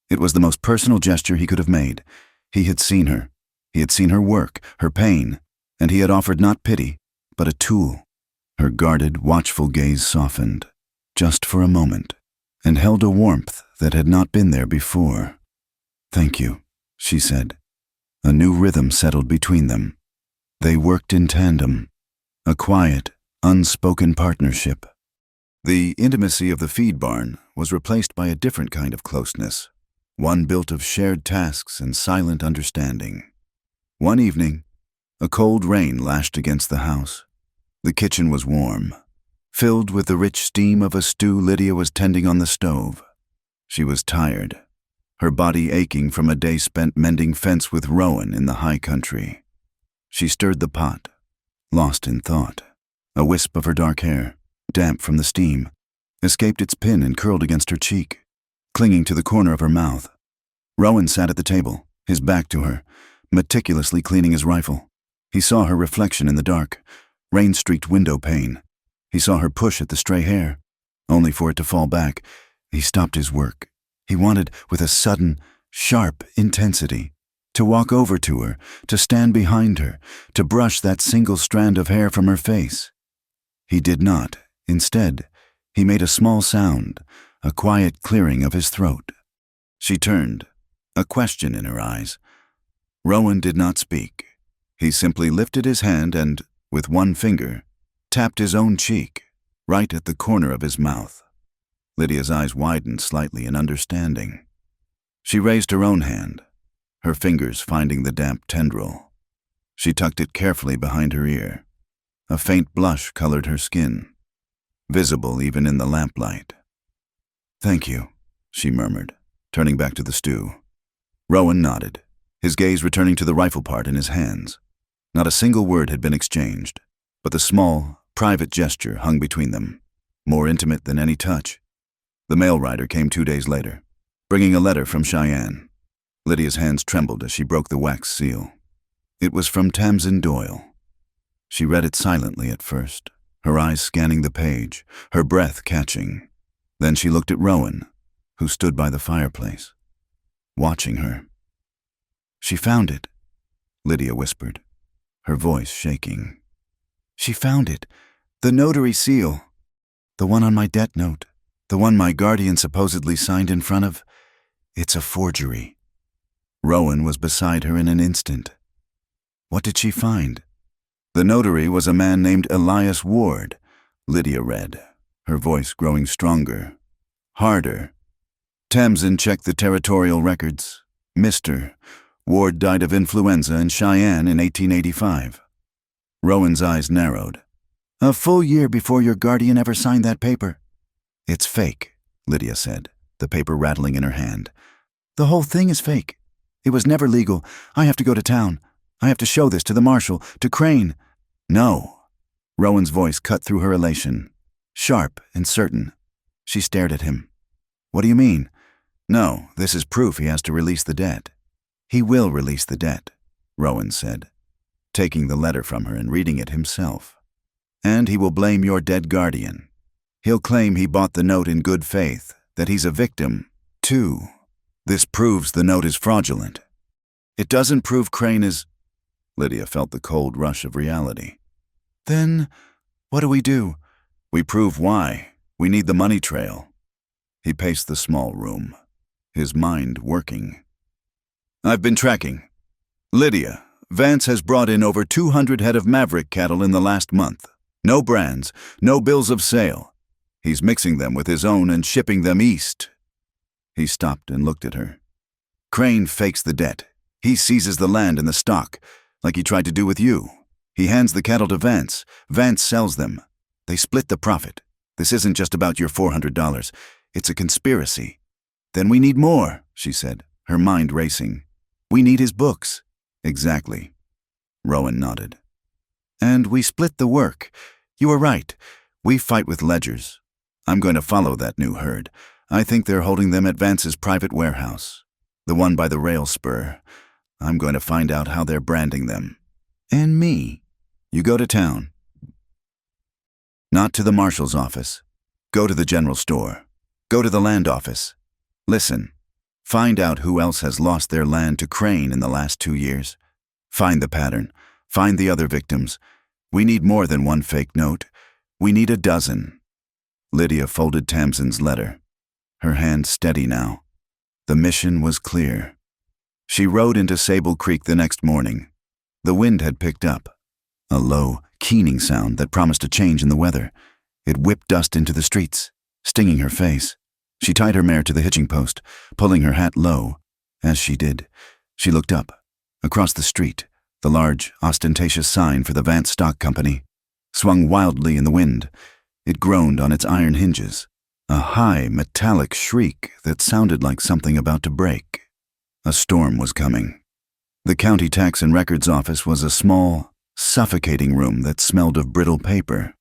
A: It was the most personal gesture he could have made. He had seen her. He had seen her work, her pain, and he had offered not pity, but a tool. Her guarded, watchful gaze softened, just for a moment, and held a warmth that had not been there before. "Thank you," she said. A new rhythm settled between them. They worked in tandem, a quiet, unspoken partnership. The intimacy of the feed barn was replaced by a different kind of closeness, one built of shared tasks and silent understanding. One evening, a cold rain lashed against the house. The kitchen was warm, filled with the rich steam of a stew Lydia was tending on the stove. She was tired, her body aching from a day spent mending fence with Rowan in the high country. She stirred the pot, lost in thought. A wisp of her dark hair, damp from the steam, escaped its pin and curled against her cheek, clinging to the corner of her mouth. Rowan sat at the table, his back to her, meticulously cleaning his rifle. He saw her reflection in the dark, rain-streaked window pane. He saw her push at the stray hair, only for it to fall back. He stopped his work. He wanted, with a sudden, sharp intensity, to walk over to her, to stand behind her, to brush that single strand of hair from her face. He did not. Instead, he made a small sound, a quiet clearing of his throat. She turned, a question in her eyes. Rowan did not speak. He simply lifted his hand and, with one finger, tapped his own cheek, right at the corner of his mouth. Lydia's eyes widened slightly in understanding. She raised her own hand, her fingers finding the damp tendril. She tucked it carefully behind her ear. A faint blush colored her skin, visible even in the lamplight. "Thank you," she murmured, turning back to the stew. Rowan nodded, his gaze returning to the rifle part in his hands. Not a single word had been exchanged, but the small, private gesture hung between them, more intimate than any touch. The mail rider came 2 days later, bringing a letter from Cheyenne. Lydia's hands trembled as she broke the wax seal. It was from Tamsin Doyle. She read it silently at first, her eyes scanning the page, her breath catching. Then she looked at Rowan, who stood by the fireplace, watching her. "She found it," Lydia whispered, her voice shaking. "She found it. The notary seal. The one on my debt note. The one my guardian supposedly signed in front of. It's a forgery." Rowan was beside her in an instant. "What did she find?" "The notary was a man named Elias Ward," Lydia read, her voice growing stronger, harder. "Tamsin checked the territorial records. Mr. Ward died of influenza in Cheyenne in 1885. Rowan's eyes narrowed. "A full year before your guardian ever signed that paper." "It's fake," Lydia said, the paper rattling in her hand. "The whole thing is fake. It was never legal. I have to go to town. I have to show this to the marshal, to Crane." "No." Rowan's voice cut through her elation, sharp and certain. She stared at him. "What do you mean?" "No, this is proof he has to release the debt." "He will release the debt," Rowan said, taking the letter from her and reading it himself. "And he will blame your dead guardian. He'll claim he bought the note in good faith, that he's a victim, too. This proves the note is fraudulent." "It doesn't prove Crane is—" Lydia felt the cold rush of reality. "Then, what do we do?" "We prove why. We need the money trail." He paced the small room, his mind working. "I've been tracking. Lydia, Vance has brought in over 200 head of Maverick cattle in the last month. No brands, no bills of sale. He's mixing them with his own and shipping them east." He stopped and looked at her. "Crane fakes the debt. He seizes the land and the stock, like he tried to do with you. He hands the cattle to Vance. Vance sells them. They split the profit. This isn't just about your $400. It's a conspiracy. Then we need more, she said, her mind racing. We need his books. Exactly. Rowan nodded. And we split the work. You were right. We fight with ledgers. I'm going to follow that new herd. I think they're holding them at Vance's private warehouse. The one by the rail spur. I'm going to find out how they're branding them. And me. You go to town. Not to the marshal's office. Go to the general store. Go to the land office. Listen. Find out who else has lost their land to Crane in the last 2 years. Find the pattern. Find the other victims. We need more than one fake note. We need a dozen. Lydia folded Tamsin's letter. Her hand steady now. The mission was clear. She rode into Sable Creek the next morning. The wind had picked up. A low, keening sound that promised a change in the weather. It whipped dust into the streets, stinging her face. She tied her mare to the hitching post, pulling her hat low. As she did, she looked up. Across the street, the large, ostentatious sign for the Vance Stock Company swung wildly in the wind. It groaned on its iron hinges, a high, metallic shriek that sounded like something about to break. A storm was coming. The county tax and records office was a small, suffocating room that smelled of brittle paper,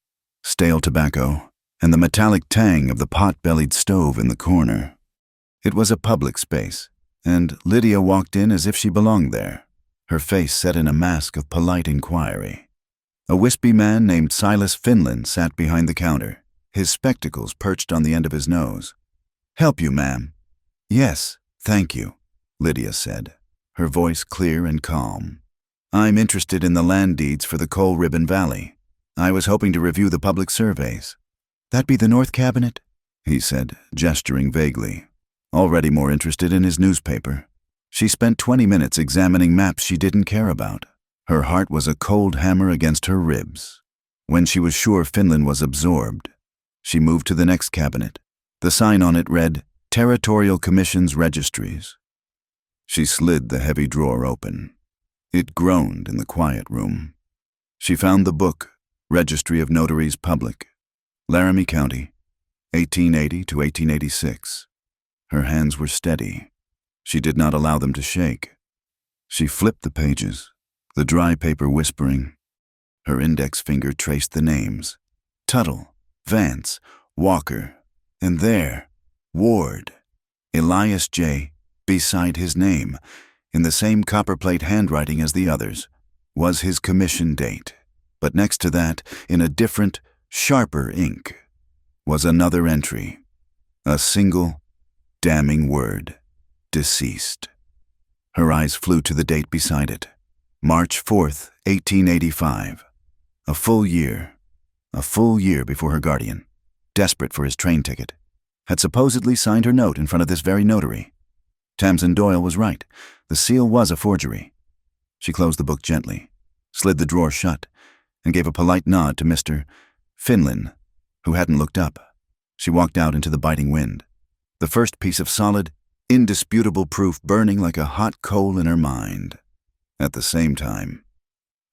A: stale tobacco, and the metallic tang of the pot-bellied stove in the corner. It was a public space, and Lydia walked in as if she belonged there, her face set in a mask of polite inquiry. A wispy man named Silas Finlan sat behind the counter, his spectacles perched on the end of his nose. "Help you, ma'am." "Yes, thank you," Lydia said, her voice clear and calm. "I'm interested in the land deeds for the Coal Ribbon Valley. I was hoping to review the public surveys." "That be the North Cabinet?" he said, gesturing vaguely, already more interested in his newspaper. She spent 20 minutes examining maps she didn't care about. Her heart was a cold hammer against her ribs. When she was sure Finland was absorbed, she moved to the next cabinet. The sign on it read, Territorial Commission's Registries. She slid the heavy drawer open. It groaned in the quiet room. She found the book, Registry of Notaries Public, Laramie County, 1880 to 1886. Her hands were steady. She did not allow them to shake. She flipped the pages, the dry paper whispering. Her index finger traced the names. Tuttle, Vance, Walker, and there, Ward, Elias J., beside his name, in the same copperplate handwriting as the others, was his commission date. But next to that, in a different, sharper ink, was another entry. A single, damning word. Deceased. Her eyes flew to the date beside it. March 4th, 1885. A full year before her guardian, desperate for his train ticket, had supposedly signed her note in front of this very notary. Tamsin Doyle was right. The seal was a forgery. She closed the book gently, slid the drawer shut, and gave a polite nod to Mr. Finlan, who hadn't looked up. She walked out into the biting wind, the first piece of solid, indisputable proof burning like a hot coal in her mind. At the same time,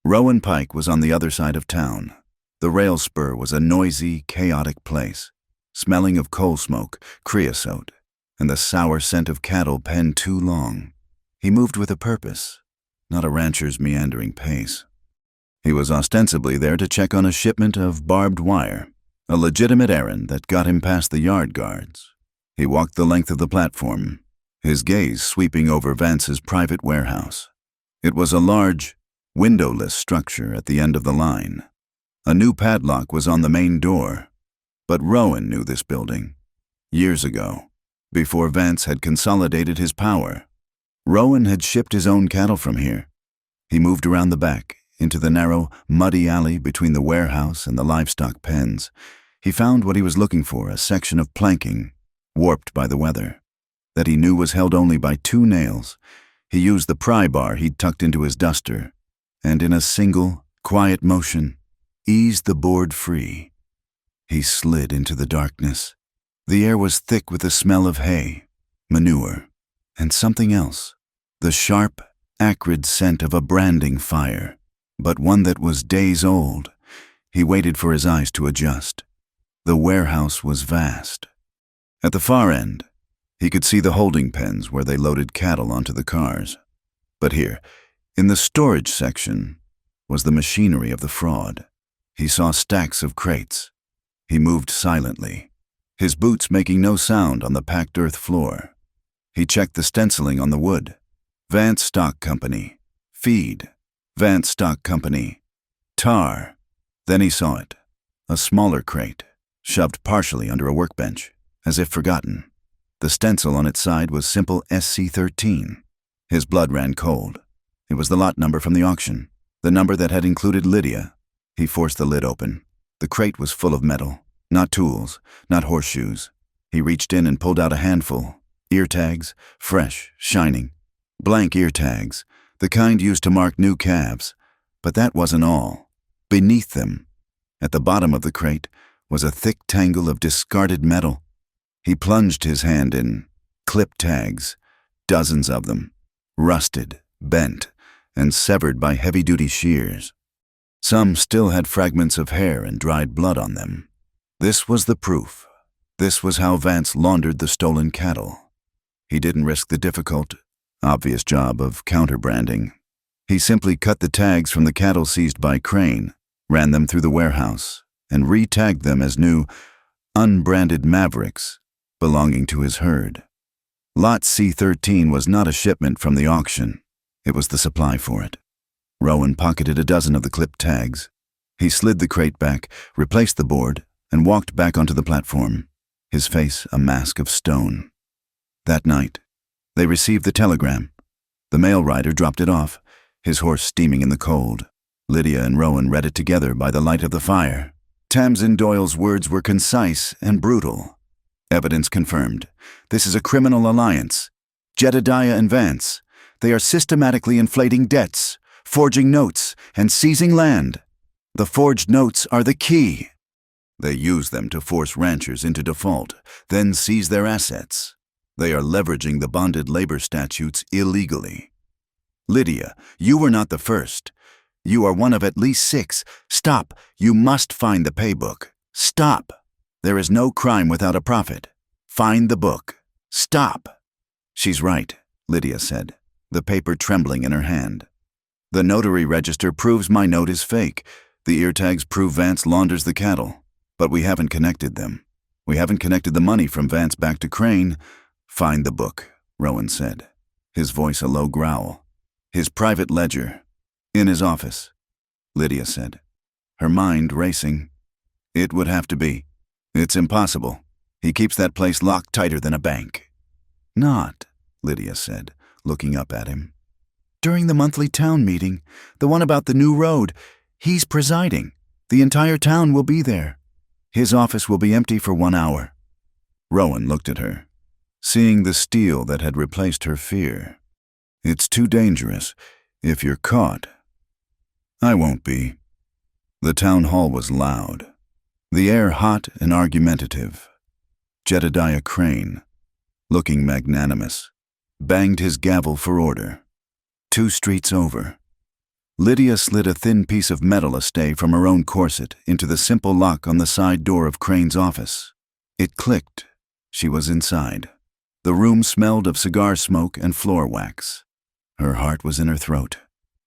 A: Rowan Pike was on the other side of town. The rail spur was a noisy, chaotic place, smelling of coal smoke, creosote, and the sour scent of cattle penned too long. He moved with a purpose, not a rancher's meandering pace. He was ostensibly there to check on a shipment of barbed wire, a legitimate errand that got him past the yard guards. He walked the length of the platform, his gaze sweeping over Vance's private warehouse. It was a large, windowless structure at the end of the line. A new padlock was on the main door, but Rowan knew this building. Years ago, before Vance had consolidated his power, Rowan had shipped his own cattle from here. He moved around the back, into the narrow, muddy alley between the warehouse and the livestock pens. He found what he was looking for, a section of planking, warped by the weather, that he knew was held only by 2 nails. He used the pry bar he'd tucked into his duster, and in a single, quiet motion, eased the board free. He slid into the darkness. The air was thick with the smell of hay, manure, and something else, the sharp, acrid scent of a branding fire, but one that was days old. He waited for his eyes to adjust. The warehouse was vast. At the far end, he could see the holding pens where they loaded cattle onto the cars. But here, in the storage section, was the machinery of the fraud. He saw stacks of crates. He moved silently, his boots making no sound on the packed earth floor. He checked the stenciling on the wood. Vance Stock Company. Feed. Vance Stock Company. Tar. Then he saw it. A smaller crate, shoved partially under a workbench, as if forgotten. The stencil on its side was simple SC13. His blood ran cold. It was the lot number from the auction, the number that had included Lydia. He forced the lid open. The crate was full of metal, not tools, not horseshoes. He reached in and pulled out a handful. Ear tags, fresh, shining. Blank ear tags, the kind used to mark new calves. But that wasn't all. Beneath them, at the bottom of the crate, was a thick tangle of discarded metal. He plunged his hand in. Clip tags, dozens of them, rusted, bent, and severed by heavy-duty shears. Some still had fragments of hair and dried blood on them. This was the proof. This was how Vance laundered the stolen cattle. He didn't risk the difficult, obvious job of counter-branding. He simply cut the tags from the cattle seized by Crane, ran them through the warehouse, and re-tagged them as new, unbranded mavericks belonging to his herd. Lot C13 was not a shipment from the auction. It was the supply for it. Rowan pocketed a dozen of the clipped tags. He slid the crate back, replaced the board, and walked back onto the platform, his face a mask of stone. That night, they received the telegram. The mail rider dropped it off, his horse steaming in the cold. Lydia and Rowan read it together by the light of the fire. Tamsin Doyle's words were concise and brutal. Evidence confirmed. This is a criminal alliance. Jedediah and Vance. They are systematically inflating debts, forging notes, and seizing land. The forged notes are the key. They use them to force ranchers into default, then seize their assets. They are leveraging the bonded labor statutes illegally. Lydia, you were not the first. You are one of at least 6. Stop. You must find the paybook. Stop. There is no crime without a profit. Find the book. Stop. She's right, Lydia said, the paper trembling in her hand. The notary register proves my note is fake. The ear tags prove Vance launders the cattle. But we haven't connected them. We haven't connected the money from Vance back to Crane. Find the book, Rowan said, his voice a low growl. His private ledger. In his office, Lydia said, her mind racing. It would have to be. It's impossible. He keeps that place locked tighter than a bank. Not, Lydia said, looking up at him. During the monthly town meeting, the one about the new road, he's presiding. The entire town will be there. His office will be empty for 1 hour. Rowan looked at her, seeing the steel that had replaced her fear. It's too dangerous. If you're caught. I won't be. The town hall was loud, the air hot and argumentative. Jedediah Crane, looking magnanimous, banged his gavel for order. 2 streets over. Lydia slid a thin piece of metal astay from her own corset into the simple lock on the side door of Crane's office. It clicked. She was inside. The room smelled of cigar smoke and floor wax. Her heart was in her throat.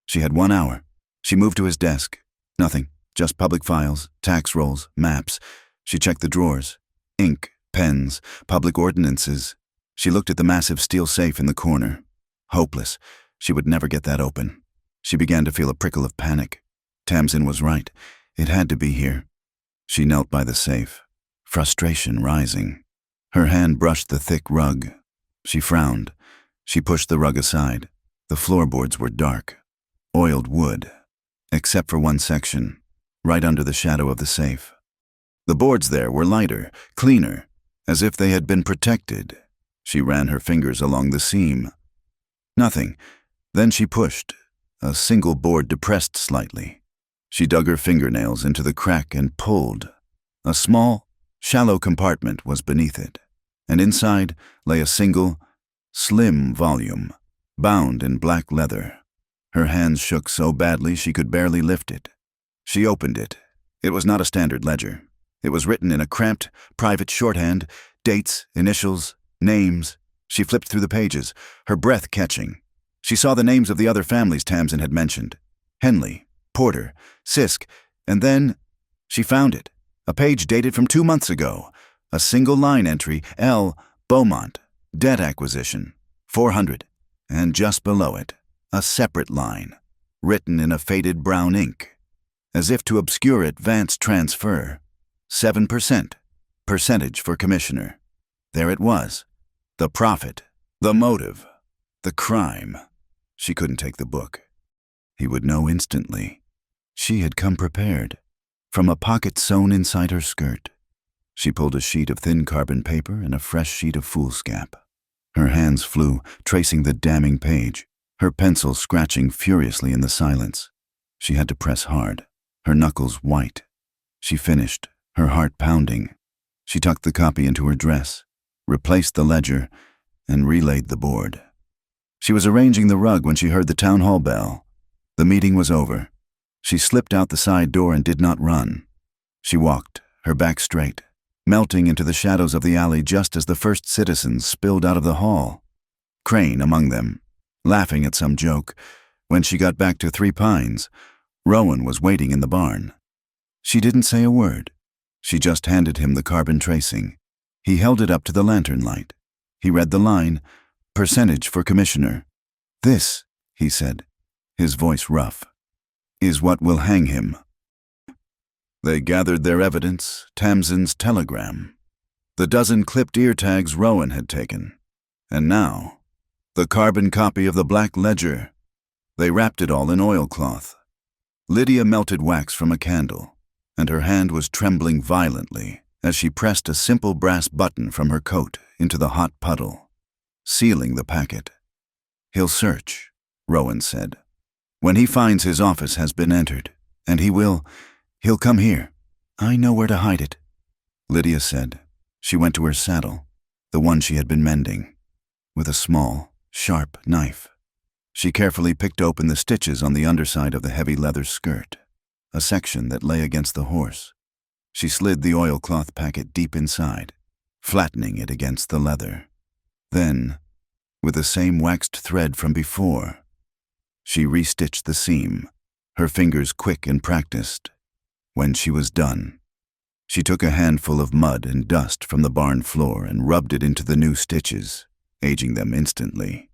A: She had 1 hour. She moved to his desk. Nothing, just public files, tax rolls, maps. She checked the drawers. Ink, pens, public ordinances. She looked at the massive steel safe in the corner. Hopeless. She would never get that open. She began to feel a prickle of panic. Tamsin was right. It had to be here. She knelt by the safe, frustration rising. Her hand brushed the thick rug. She frowned. She pushed the rug aside. The floorboards were dark, oiled wood, except for one section, right under the shadow of the safe. The boards there were lighter, cleaner, as if they had been protected. She ran her fingers along the seam. Nothing. Then she pushed. A single board depressed slightly. She dug her fingernails into the crack and pulled. A small, shallow compartment was beneath it, and inside lay a single, slim volume, bound in black leather. Her hands shook so badly she could barely lift it. She opened it. It was not a standard ledger. It was written in a cramped, private shorthand, dates, initials, names. She flipped through the pages, her breath catching. She saw the names of the other families Tamsin had mentioned. Henley, Porter, Sisk, and then she found it. A page dated from 2 months ago. A single line entry, L. Beaumont, debt acquisition, 400. And just below it, a separate line, written in a faded brown ink. As if to obscure it, Vance transfer. 7%. Percentage for commissioner. There it was. The profit. The motive. The crime. She couldn't take the book. He would know instantly. She had come prepared. From a pocket sewn inside her skirt. She pulled a sheet of thin carbon paper and a fresh sheet of foolscap. Her hands flew, tracing the damning page, her pencil scratching furiously in the silence. She had to press hard, her knuckles white. She finished, her heart pounding. She tucked the copy into her dress, replaced the ledger, and relayed the board. She was arranging the rug when she heard the town hall bell. The meeting was over. She slipped out the side door and did not run. She walked, her back straight, melting into the shadows of the alley just as the first citizens spilled out of the hall. Crane among them, laughing at some joke. When she got back to Three Pines, Rowan was waiting in the barn. She didn't say a word. She just handed him the carbon tracing. He held it up to the lantern light. He read the line, percentage for commissioner. This, he said, his voice rough, is what will hang him. They gathered their evidence, Tamsin's telegram, the dozen clipped ear tags Rowan had taken, and now, the carbon copy of the black ledger. They wrapped it all in oilcloth. Lydia melted wax from a candle, and her hand was trembling violently as she pressed a simple brass button from her coat into the hot puddle, sealing the packet. He'll search, Rowan said. When he finds his office has been entered, and he'll come here. I know where to hide it, Lydia said. She went to her saddle, the one she had been mending, with a small, sharp knife. She carefully picked open the stitches on the underside of the heavy leather skirt, a section that lay against the horse. She slid the oilcloth packet deep inside, flattening it against the leather. Then, with the same waxed thread from before, she restitched the seam, her fingers quick and practiced. When she was done, she took a handful of mud and dust from the barn floor and rubbed it into the new stitches, aging them instantly.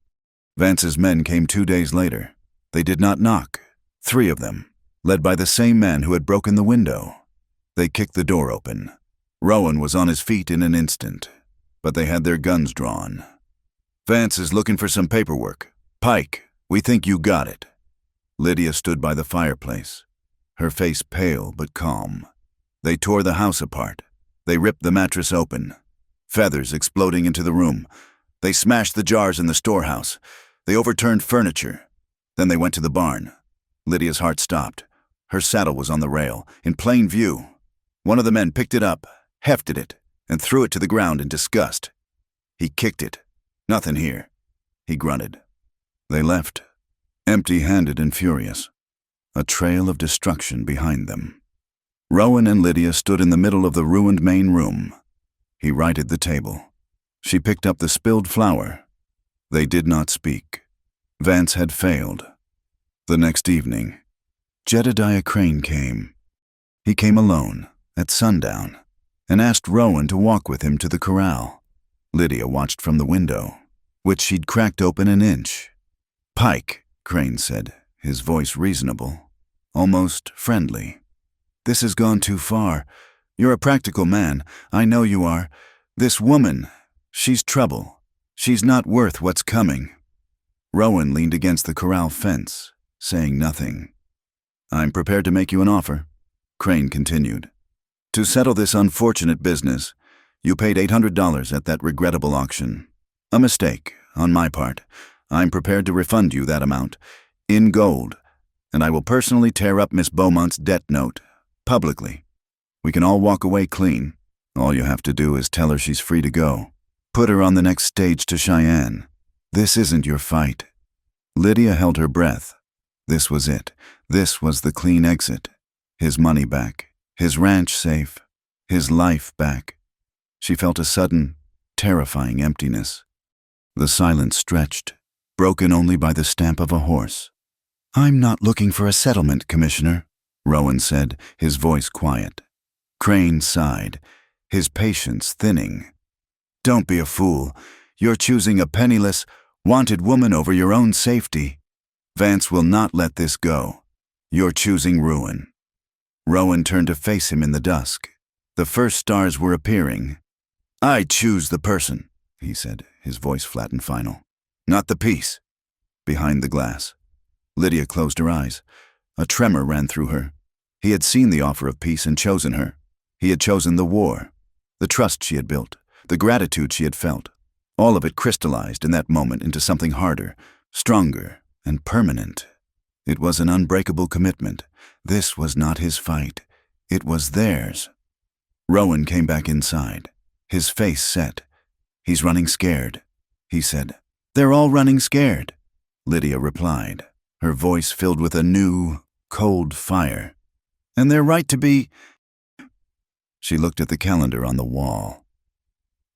A: Vance's men came 2 days later. They did not knock. 3 of them, led by the same man who had broken the window. They kicked the door open. Rowan was on his feet in an instant, but they had their guns drawn. Vance is looking for some paperwork. Pike, we think you got it. Lydia stood by the fireplace, her face pale but calm. They tore the house apart. They ripped the mattress open, feathers exploding into the room. They smashed the jars in the storehouse. They overturned furniture. Then they went to the barn. Lydia's heart stopped. Her saddle was on the rail, in plain view. One of the men picked it up, hefted it, and threw it to the ground in disgust. He kicked it. Nothing here, he grunted. They left, empty-handed and furious, a trail of destruction behind them. Rowan and Lydia stood in the middle of the ruined main room. He righted the table. She picked up the spilled flour. They did not speak. Vance had failed. The next evening, Jedediah Crane came. He came alone, at sundown, and asked Rowan to walk with him to the corral. Lydia watched from the window, which she'd cracked open an inch. Pike, Crane said, his voice reasonable, almost friendly. This has gone too far. You're a practical man. I know you are. This woman, she's trouble. She's not worth what's coming. Rowan leaned against the corral fence, saying nothing. I'm prepared to make you an offer, Crane continued. To settle this unfortunate business, you paid $800 at that regrettable auction. A mistake, on my part. I'm prepared to refund you that amount, in gold, and I will personally tear up Miss Beaumont's debt note, publicly. We can all walk away clean. All you have to do is tell her she's free to go. Put her on the next stage to Cheyenne. This isn't your fight. Lydia held her breath. This was it. This was the clean exit. His money back. His ranch safe. His life back. She felt a sudden, terrifying emptiness. The silence stretched, broken only by the stamp of a horse. "I'm not looking for a settlement, Commissioner," Rowan said, his voice quiet. Crane sighed, his patience thinning. "Don't be a fool. You're choosing a penniless, wanted woman over your own safety. Vance will not let this go. You're choosing ruin." Rowan turned to face him in the dusk. The first stars were appearing. "I choose the person," he said, his voice flat and final. "Not the piece." Behind the glass, Lydia closed her eyes. A tremor ran through her. He had seen the offer of peace and chosen her. He had chosen the war, the trust she had built, the gratitude she had felt. All of it crystallized in that moment into something harder, stronger, and permanent. It was an unbreakable commitment. This was not his fight. It was theirs. Rowan came back inside, his face set. "He's running scared," he said. "They're all running scared," Lydia replied, her voice filled with a new, cold fire. "And they're right to be—" She looked at the calendar on the wall.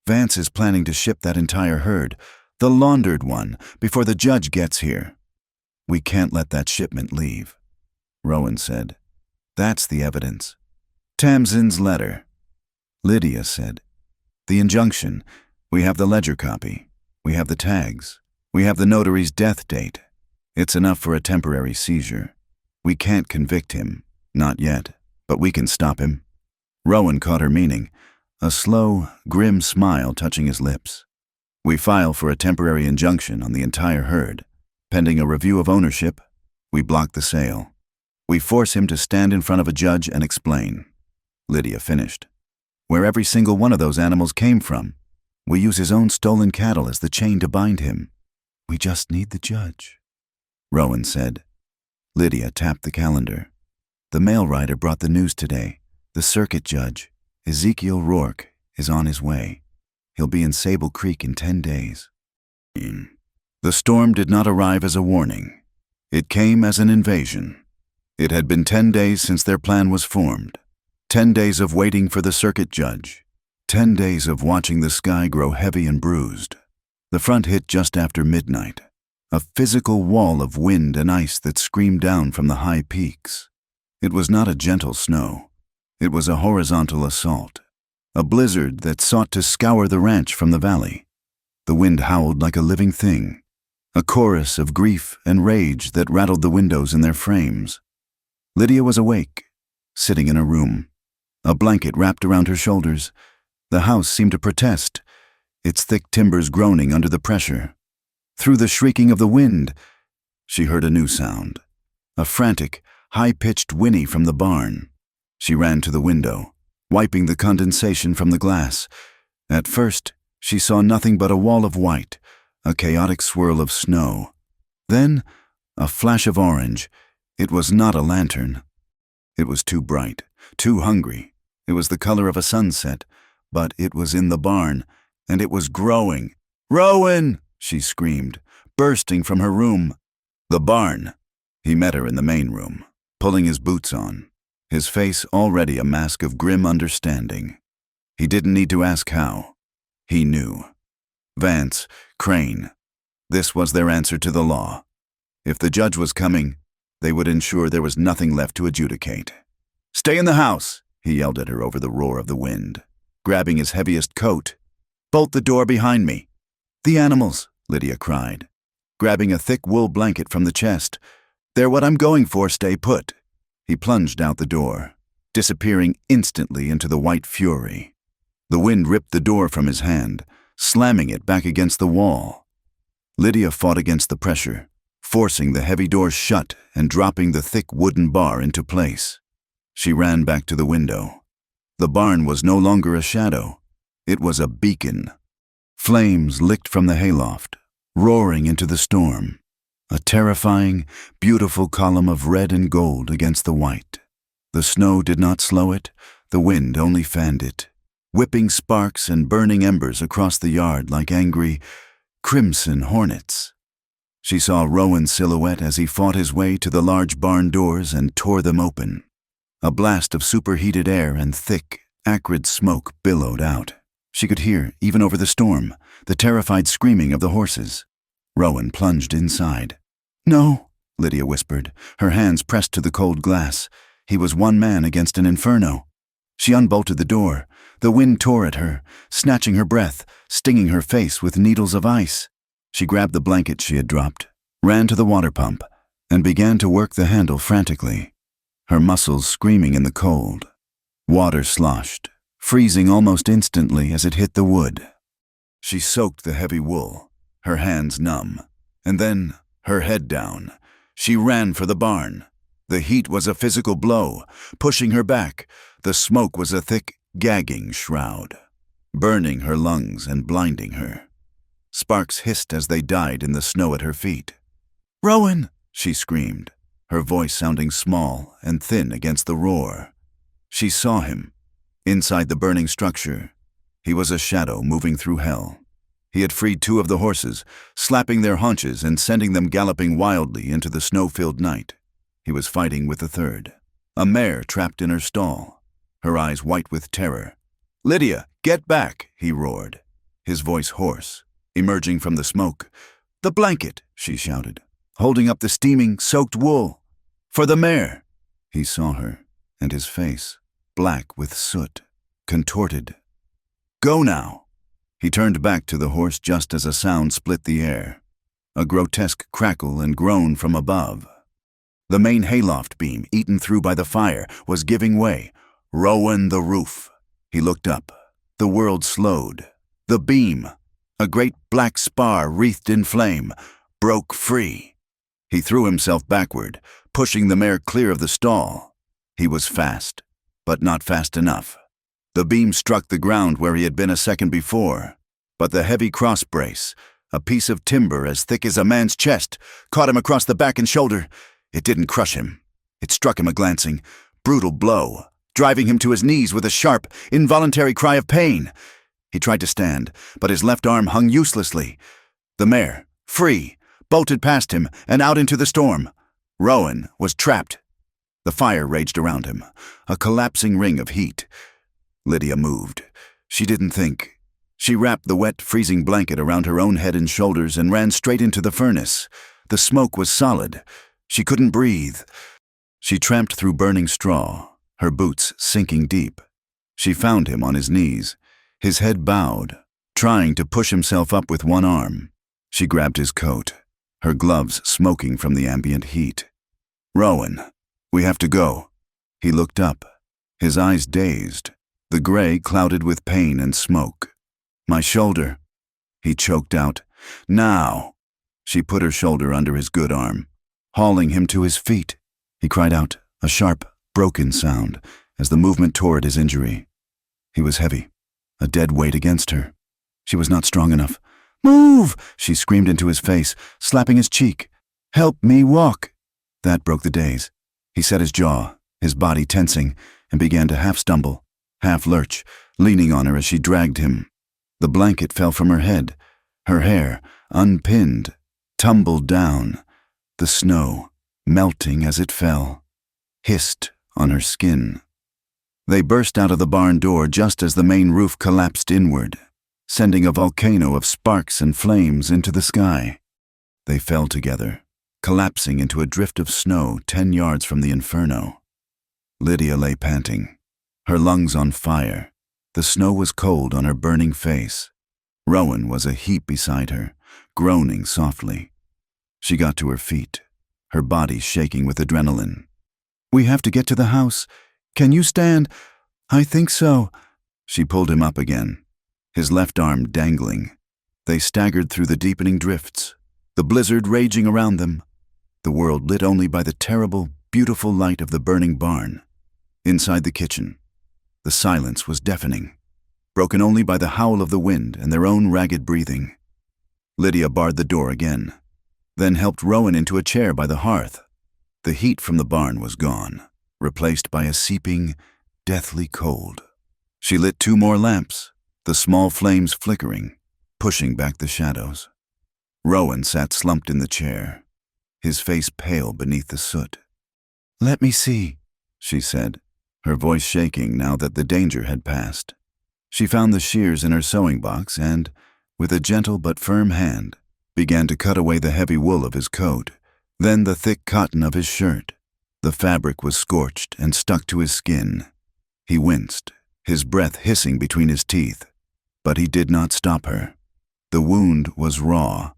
A: "Vance is planning to ship that entire herd, the laundered one, before the judge gets here. We can't let that shipment leave," Rowan said. "That's the evidence. Tamsin's letter." Lydia said, "The injunction. We have the ledger copy. We have the tags. We have the notary's death date. It's enough for a temporary seizure. We can't convict him. Not yet. But we can stop him." Rowan caught her meaning, a slow, grim smile touching his lips. "We file for a temporary injunction on the entire herd. Pending a review of ownership, we block the sale. We force him to stand in front of a judge and explain." Lydia finished. "Where every single one of those animals came from. We use his own stolen cattle as the chain to bind him. We just need the judge," Rowan said. Lydia tapped the calendar. "The mail rider brought the news today. The circuit judge, Ezekiel Rourke, is on his way. He'll be in Sable Creek in 10 days. The storm did not arrive as a warning. It came as an invasion. It had been 10 days since their plan was formed. 10 days of waiting for the circuit judge. 10 days of watching the sky grow heavy and bruised. The front hit just after midnight, a physical wall of wind and ice that screamed down from the high peaks. It was not a gentle snow. It was a horizontal assault, a blizzard that sought to scour the ranch from the valley. The wind howled like a living thing, a chorus of grief and rage that rattled the windows in their frames. Lydia was awake, sitting in her room, a blanket wrapped around her shoulders. The house seemed to protest, its thick timbers groaning under the pressure. Through the shrieking of the wind, she heard a new sound, a frantic, high-pitched whinny from the barn. She ran to the window, wiping the condensation from the glass. At first, she saw nothing but a wall of white, a chaotic swirl of snow. Then, a flash of orange. It was not a lantern. It was too bright, too hungry. It was the color of a sunset, but it was in the barn, and it was growing. "Rowan!" she screamed, bursting from her room. The barn. He met her in the main room, pulling his boots on, his face already a mask of grim understanding. He didn't need to ask how. He knew. Vance, Crane. This was their answer to the law. If the judge was coming, they would ensure there was nothing left to adjudicate. "Stay in the house," he yelled at her over the roar of the wind, grabbing his heaviest coat. "Bolt the door behind me." "The animals," Lydia cried, grabbing a thick wool blanket from the chest. "They're what I'm going for, stay put." He plunged out the door, disappearing instantly into the white fury. The wind ripped the door from his hand, slamming it back against the wall. Lydia fought against the pressure, forcing the heavy door shut and dropping the thick wooden bar into place. She ran back to the window. The barn was no longer a shadow. It was a beacon. Flames licked from the hayloft, roaring into the storm. A terrifying, beautiful column of red and gold against the white. The snow did not slow it, the wind only fanned it, whipping sparks and burning embers across the yard like angry, crimson hornets. She saw Rowan's silhouette as he fought his way to the large barn doors and tore them open. A blast of superheated air and thick, acrid smoke billowed out. She could hear, even over the storm, the terrified screaming of the horses. Rowan plunged inside. "No," Lydia whispered, her hands pressed to the cold glass. He was one man against an inferno. She unbolted the door. The wind tore at her, snatching her breath, stinging her face with needles of ice. She grabbed the blanket she had dropped, ran to the water pump, and began to work the handle frantically, her muscles screaming in the cold. Water sloshed, freezing almost instantly as it hit the wood. She soaked the heavy wool, her hands numb, and then, her head down, she ran for the barn. The heat was a physical blow, pushing her back. The smoke was a thick, gagging shroud, burning her lungs and blinding her. Sparks hissed as they died in the snow at her feet. "Rowan!" she screamed, her voice sounding small and thin against the roar. She saw him. Inside the burning structure, he was a shadow moving through hell. He had freed 2 of the horses, slapping their haunches and sending them galloping wildly into the snow-filled night. He was fighting with the 3rd, a mare trapped in her stall, her eyes white with terror. "Lydia, get back!" he roared, his voice hoarse, emerging from the smoke. "The blanket!" she shouted, holding up the steaming, soaked wool. "For the mare!" He saw her, and his face, black with soot, contorted. "Go now!" He turned back to the horse just as a sound split the air, a grotesque crackle and groan from above. The main hayloft beam, eaten through by the fire, was giving way. Rowan the roof. He looked up. The world slowed. The beam, a great black spar wreathed in flame, broke free. He threw himself backward, pushing the mare clear of the stall. He was fast, but not fast enough. The beam struck the ground where he had been a second before, but the heavy cross brace, a piece of timber as thick as a man's chest, caught him across the back and shoulder. It didn't crush him. It struck him a glancing, brutal blow, driving him to his knees with a sharp, involuntary cry of pain. He tried to stand, but his left arm hung uselessly. The mare, free, bolted past him and out into the storm. Rowan was trapped. The fire raged around him, a collapsing ring of heat. Lydia moved. She didn't think. She wrapped the wet, freezing blanket around her own head and shoulders and ran straight into the furnace. The smoke was solid. She couldn't breathe. She tramped through burning straw, her boots sinking deep. She found him on his knees, his head bowed, trying to push himself up with one arm. She grabbed his coat, her gloves smoking from the ambient heat. "Rowan, we have to go." He looked up, his eyes dazed, the gray clouded with pain and smoke. "My shoulder," he choked out. "Now." She put her shoulder under his good arm, hauling him to his feet. He cried out, a sharp, broken sound, as the movement tore at his injury. He was heavy, a dead weight against her. She was not strong enough. "Move!" she screamed into his face, slapping his cheek. "Help me walk." That broke the daze. He set his jaw, his body tensing, and began to half stumble, half lurch, leaning on her as she dragged him. The blanket fell from her head. Her hair, unpinned, tumbled down. The snow, melting as it fell, hissed on her skin. They burst out of the barn door just as the main roof collapsed inward, sending a volcano of sparks and flames into the sky. They fell together, collapsing into a drift of snow 10 yards from the inferno. Lydia lay panting, her lungs on fire. The snow was cold on her burning face. Rowan was a heap beside her, groaning softly. She got to her feet, her body shaking with adrenaline. "We have to get to the house. Can you stand?" "I think so." She pulled him up again, his left arm dangling. They staggered through the deepening drifts, the blizzard raging around them, the world lit only by the terrible, beautiful light of the burning barn. Inside the kitchen, the silence was deafening, broken only by the howl of the wind and their own ragged breathing. Lydia barred the door again, then helped Rowan into a chair by the hearth. The heat from the barn was gone, replaced by a seeping, deathly cold. She lit 2 more lamps, the small flames flickering, pushing back the shadows. Rowan sat slumped in the chair, his face pale beneath the soot. "Let me see," she said, her voice shaking now that the danger had passed. She found the shears in her sewing box and, with a gentle but firm hand, began to cut away the heavy wool of his coat, then the thick cotton of his shirt. The fabric was scorched and stuck to his skin. He winced, his breath hissing between his teeth, but he did not stop her. The wound was raw.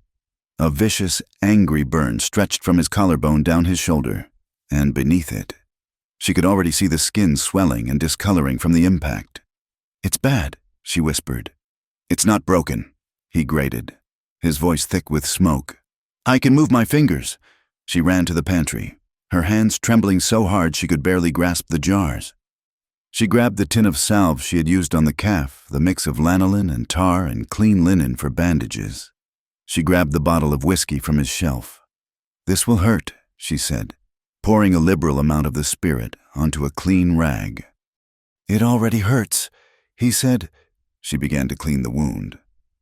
A: A vicious, angry burn stretched from his collarbone down his shoulder, and beneath it, she could already see the skin swelling and discoloring from the impact. "It's bad," she whispered. "It's not broken," he grated, his voice thick with smoke. "I can move my fingers." She ran to the pantry, her hands trembling so hard she could barely grasp the jars. She grabbed the tin of salve she had used on the calf, the mix of lanolin and tar and clean linen for bandages. She grabbed the bottle of whiskey from his shelf. "This will hurt," she said, pouring a liberal amount of the spirit onto a clean rag. "It already hurts," he said. She began to clean the wound.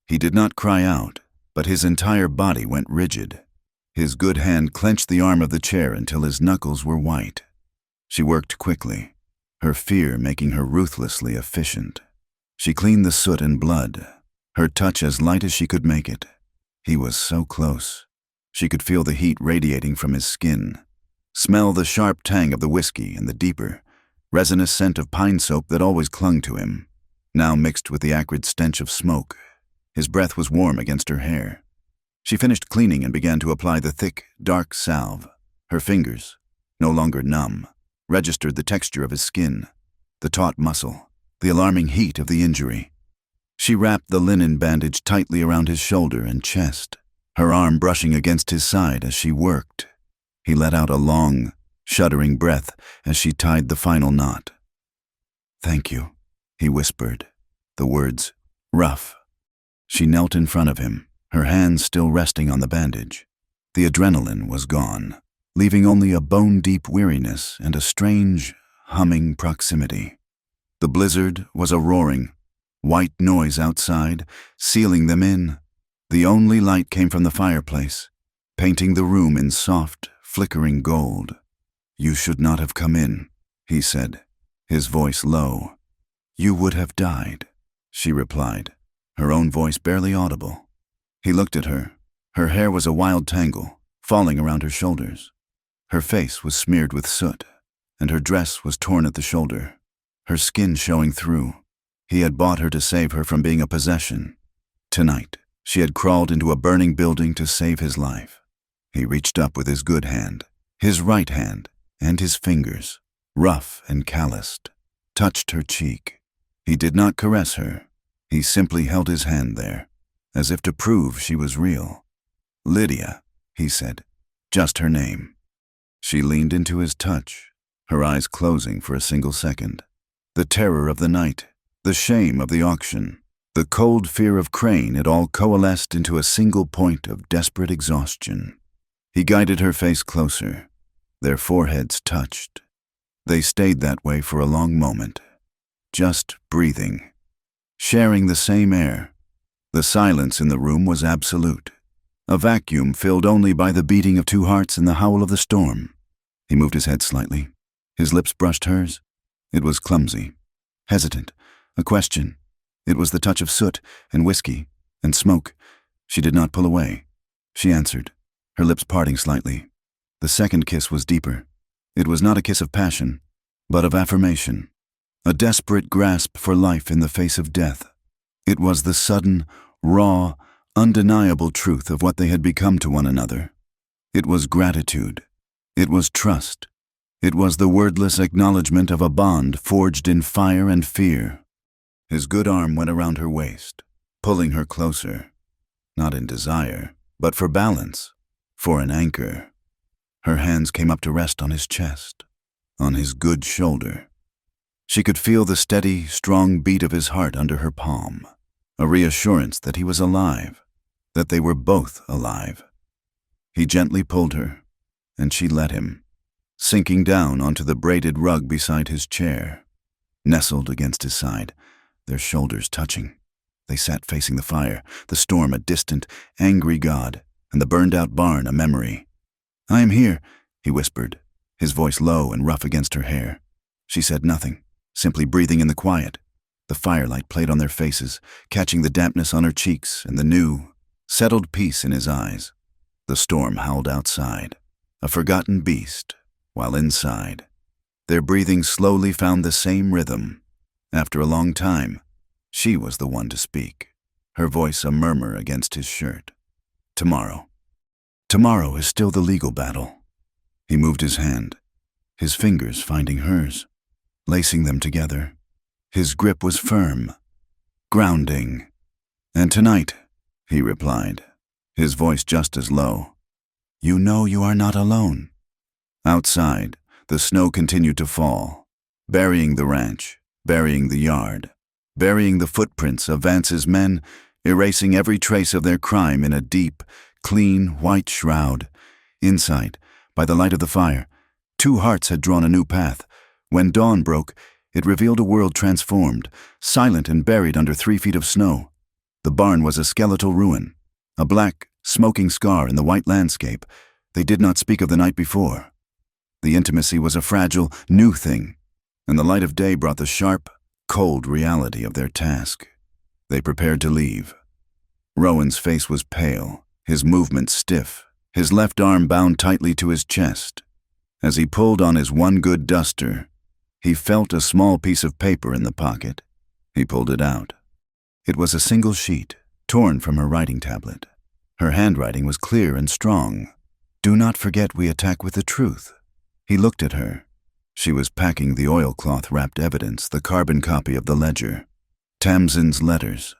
A: He did not cry out, but his entire body went rigid. His good hand clenched the arm of the chair until his knuckles were white. She worked quickly, her fear making her ruthlessly efficient. She cleaned the soot and blood, her touch as light as she could make it. He was so close. She could feel the heat radiating from his skin, smell the sharp tang of the whiskey and the deeper, resinous scent of pine soap that always clung to him, now mixed with the acrid stench of smoke. His breath was warm against her hair. She finished cleaning and began to apply the thick, dark salve. Her fingers, no longer numb, registered the texture of his skin, the taut muscle, the alarming heat of the injury. She wrapped the linen bandage tightly around his shoulder and chest, her arm brushing against his side as she worked. He let out a long, shuddering breath as she tied the final knot. "Thank you," he whispered, the words rough. She knelt in front of him, her hands still resting on the bandage. The adrenaline was gone, leaving only a bone-deep weariness and a strange, humming proximity. The blizzard was a roaring, white noise outside, sealing them in. The only light came from the fireplace, painting the room in soft, flickering gold. "You should not have come in," he said, his voice low. "You would have died," she replied, her own voice barely audible. He looked at her. Her hair was a wild tangle, falling around her shoulders. Her face was smeared with soot, and her dress was torn at the shoulder, her skin showing through. He had bought her to save her from being a possession. Tonight, she had crawled into a burning building to save his life. He reached up with his good hand, his right hand, and his fingers, rough and calloused, touched her cheek. He did not caress her. He simply held his hand there, as if to prove she was real. "Lydia," he said, just her name. She leaned into his touch, her eyes closing for a single second. The terror of the night, the shame of the auction, the cold fear of Crane had all coalesced into a single point of desperate exhaustion. He guided her face closer. Their foreheads touched. They stayed that way for a long moment, just breathing, sharing the same air. The silence in the room was absolute, a vacuum filled only by the beating of two hearts and the howl of the storm. He moved his head slightly. His lips brushed hers. It was clumsy, hesitant, a question. It was the touch of soot and whiskey and smoke. She did not pull away. She answered, her lips parting slightly. The second kiss was deeper. It was not a kiss of passion, but of affirmation, a desperate grasp for life in the face of death. It was the sudden, raw, undeniable truth of what they had become to one another. It was gratitude. It was trust. It was the wordless acknowledgement of a bond forged in fire and fear. His good arm went around her waist, pulling her closer, not in desire, but for balance, for an anchor. Her hands came up to rest on his chest, on his good shoulder. She could feel the steady, strong beat of his heart under her palm, a reassurance that he was alive, that they were both alive. He gently pulled her, and she let him, sinking down onto the braided rug beside his chair, nestled against his side, their shoulders touching. They sat facing the fire, the storm a distant, angry god, and the burned-out barn a memory. "I am here," he whispered, his voice low and rough against her hair. She said nothing, simply breathing in the quiet. The firelight played on their faces, catching the dampness on her cheeks and the new, settled peace in his eyes. The storm howled outside, a forgotten beast, while inside, their breathing slowly found the same rhythm. After a long time, she was the one to speak, her voice a murmur against his shirt. "Tomorrow. Tomorrow is still the legal battle." He moved his hand, his fingers finding hers, lacing them together. His grip was firm, grounding. "And tonight," he replied, his voice just as low, "you know you are not alone." Outside, the snow continued to fall, burying the ranch, burying the yard, burying the footprints of Vance's men, erasing every trace of their crime in a deep, clean, white shroud. Inside, by the light of the fire, two hearts had drawn a new path. When dawn broke, it revealed a world transformed, silent and buried under 3 feet of snow. The barn was a skeletal ruin, a black, smoking scar in the white landscape. They did not speak of the night before. The intimacy was a fragile, new thing, and the light of day brought the sharp, cold reality of their task. They prepared to leave. Rowan's face was pale, his movement stiff, his left arm bound tightly to his chest. As he pulled on his one good duster, he felt a small piece of paper in the pocket. He pulled it out. It was a single sheet, torn from her writing tablet. Her handwriting was clear and strong. "Do not forget we attack with the truth." He looked at her. She was packing the oilcloth-wrapped evidence, the carbon copy of the ledger, Tamsin's letters,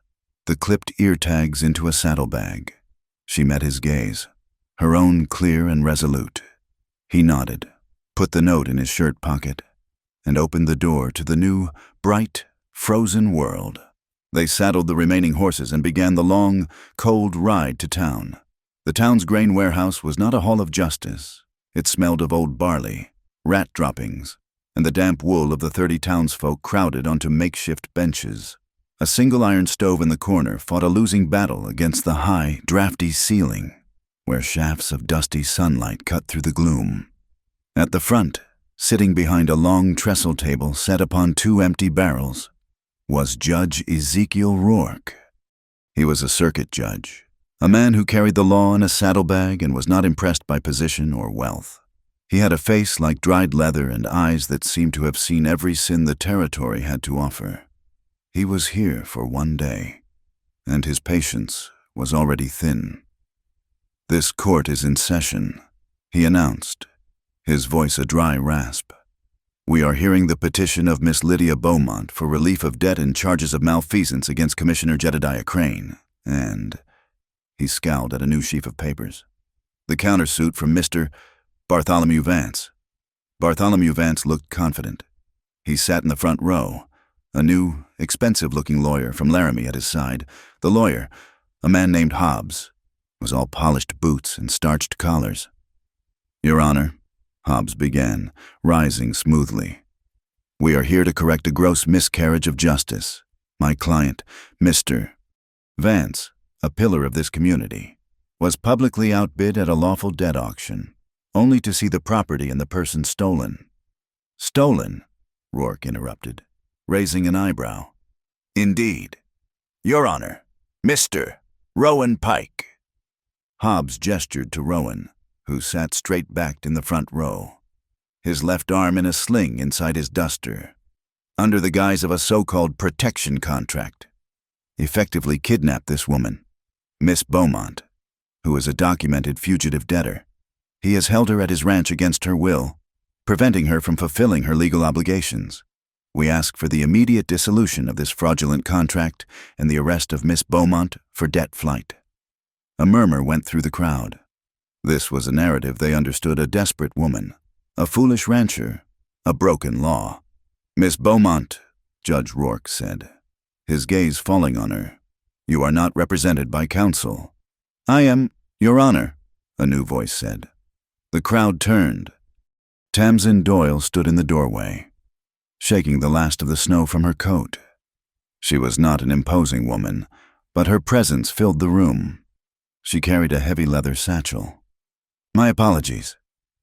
A: the clipped ear tags into a saddlebag. She met his gaze, her own clear and resolute. He nodded, put the note in his shirt pocket, and opened the door to the new, bright, frozen world. They saddled the remaining horses and began the long, cold ride to town. The town's grain warehouse was not a hall of justice. It smelled of old barley, rat droppings, and the damp wool of the 30 townsfolk crowded onto makeshift benches. A single iron stove in the corner fought a losing battle against the high, drafty ceiling, where shafts of dusty sunlight cut through the gloom. At the front, sitting behind a long trestle table set upon 2 empty barrels, was Judge Ezekiel Rourke. He was a circuit judge, a man who carried the law in a saddlebag and was not impressed by position or wealth. He had a face like dried leather and eyes that seemed to have seen every sin the territory had to offer. He was here for one day, and his patience was already thin. "This court is in session," he announced, his voice a dry rasp. "We are hearing the petition of Miss Lydia Beaumont for relief of debt and charges of malfeasance against Commissioner Jedediah Crane, and—" he scowled at a new sheaf of papers. "The countersuit from Mr. Bartholomew Vance." Bartholomew Vance looked confident. He sat in the front row, a new, expensive-looking lawyer from Laramie at his side. The lawyer, a man named Hobbs, was all polished boots and starched collars. "Your Honor," Hobbs began, rising smoothly, "we are here to correct a gross miscarriage of justice. My client, Mr. Vance, a pillar of this community, was publicly outbid at a lawful debt auction, only to see the property and the person stolen." "Stolen?" Rourke interrupted, raising an eyebrow. "Indeed. Your Honor, Mr. Rowan Pike." Hobbs gestured to Rowan, who sat straight-backed in the front row, his left arm in a sling inside his duster, under the guise of a so-called protection contract. Effectively kidnapped this woman, Miss Beaumont, who is a documented fugitive debtor. He has held her at his ranch against her will, preventing her from fulfilling her legal obligations. We ask for the immediate dissolution of this fraudulent contract and the arrest of Miss Beaumont for debt flight. A murmur went through the crowd. This was a narrative they understood: a desperate woman, a foolish rancher, a broken law. "Miss Beaumont," Judge Rourke said, his gaze falling on her, "you are not represented by counsel." "I am, Your Honor," a new voice said. The crowd turned. Tamsin Doyle stood in the doorway, shaking the last of the snow from her coat. She was not an imposing woman, but her presence filled the room. She carried a heavy leather satchel. "My apologies.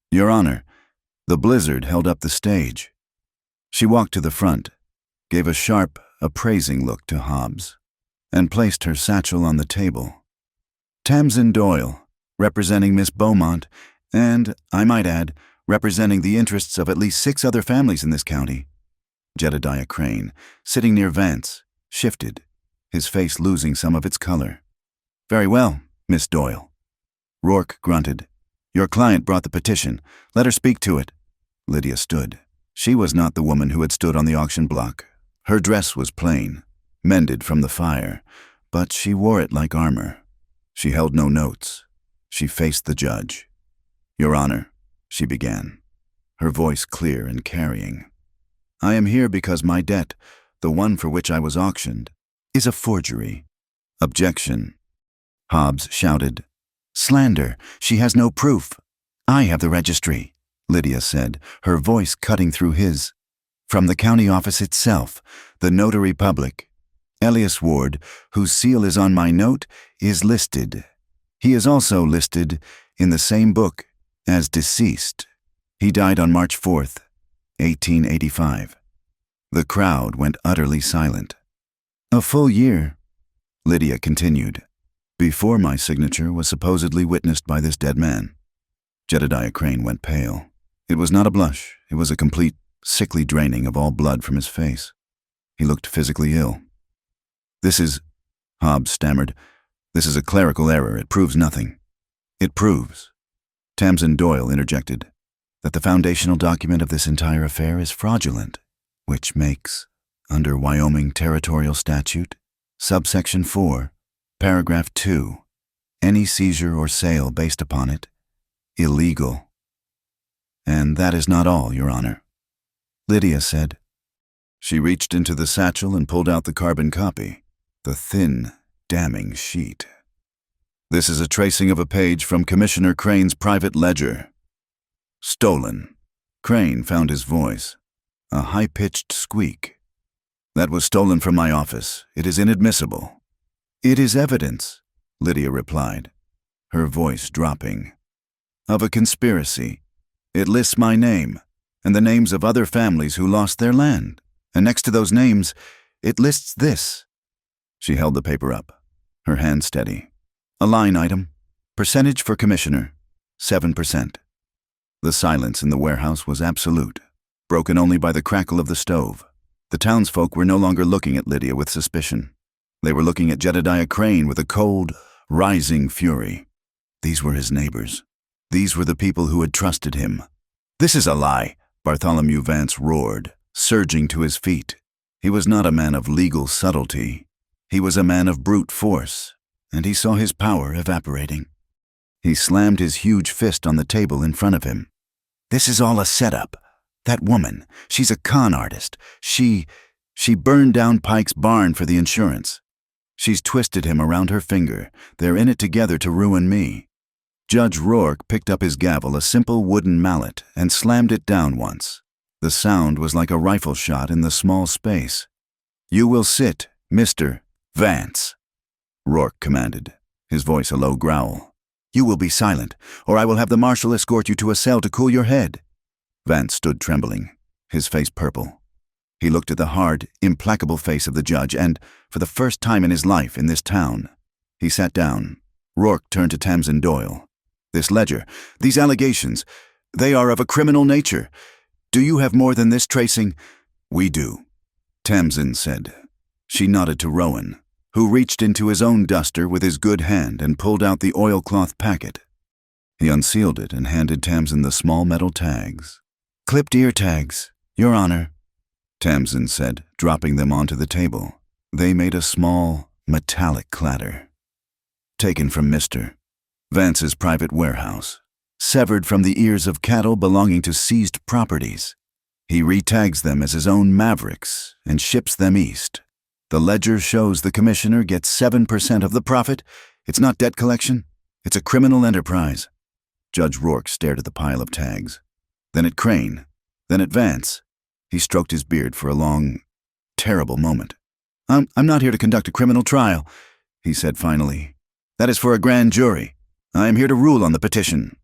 A: Your Honor, the blizzard held up the stage." She walked to the front, gave a sharp, appraising look to Hobbs, and placed her satchel on the table. "Tamsin Doyle, representing Miss Beaumont, and, I might add, representing the interests of at least 6 other families in this county." Jedediah Crane, sitting near Vance, shifted, his face losing some of its color. "Very well, Miss Doyle." Rourke grunted. "Your client brought the petition. Let her speak to it." Lydia stood. She was not the woman who had stood on the auction block. Her dress was plain, mended from the fire, but she wore it like armor. She held no notes. She faced the judge. "Your Honor," she began, her voice clear and carrying, "I am here because my debt, the one for which I was auctioned, is a forgery." "Objection." Hobbs shouted. "Slander. She has no proof." "I have the registry," Lydia said, her voice cutting through his. "From the county office itself, the notary public. Elias Ward, whose seal is on my note, is listed. He is also listed in the same book as deceased. He died on March 4th, 1885. The crowd went utterly silent. "A full year," Lydia continued, "before my signature was supposedly witnessed by this dead man." Jedediah Crane went pale. It was not a blush. It was a complete, sickly draining of all blood from his face. He looked physically ill. "This is," Hobbs stammered, "this is a clerical error. It proves nothing." "It proves," Tamsin Doyle interjected, "that the foundational document of this entire affair is fraudulent, which makes, under Wyoming Territorial Statute, subsection 4, paragraph 2, any seizure or sale based upon it illegal." "And that is not all, Your Honor," Lydia said. She reached into the satchel and pulled out the carbon copy, the thin, damning sheet. "This is a tracing of a page from Commissioner Crane's private ledger. Stolen." Crane found his voice, a high-pitched squeak. "That was stolen from my office. It is inadmissible." "It is evidence," Lydia replied, her voice dropping, "of a conspiracy. It lists my name and the names of other families who lost their land. And next to those names, it lists this." She held the paper up, her hand steady. "A line item. Percentage for Commissioner, 7%. The silence in the warehouse was absolute, broken only by the crackle of the stove. The townsfolk were no longer looking at Lydia with suspicion. They were looking at Jedediah Crane with a cold, rising fury. These were his neighbors. These were the people who had trusted him. "This is a lie," Bartholomew Vance roared, surging to his feet. He was not a man of legal subtlety. He was a man of brute force, and he saw his power evaporating. He slammed his huge fist on the table in front of him. "This is all a setup. That woman, she's a con artist. She burned down Pike's barn for the insurance. She's twisted him around her finger. They're in it together to ruin me." Judge Rourke picked up his gavel, a simple wooden mallet, and slammed it down once. The sound was like a rifle shot in the small space. "You will sit, Mr. Vance," Rourke commanded, his voice a low growl. "You will be silent, or I will have the marshal escort you to a cell to cool your head." Vance stood trembling, his face purple. He looked at the hard, implacable face of the judge and, for the first time in his life in this town, he sat down. Rourke turned to Tamsin Doyle. "This ledger, these allegations, they are of a criminal nature. Do you have more than this tracing?" "We do," Tamsin said. She nodded to Rowan, who reached into his own duster with his good hand and pulled out the oilcloth packet. He unsealed it and handed Tamsin the small metal tags. "Clipped ear tags, Your Honor," Tamsin said, dropping them onto the table. They made a small, metallic clatter. "Taken from Mr. Vance's private warehouse, severed from the ears of cattle belonging to seized properties. He retags them as his own mavericks and ships them east. The ledger shows the commissioner gets 7% of the profit. It's not debt collection. It's a criminal enterprise." Judge Rourke stared at the pile of tags, then at Crane, then at Vance. He stroked his beard for a long, terrible moment. I'm not here to conduct a criminal trial," he said finally. That is for a grand jury. I am here to rule on the petition."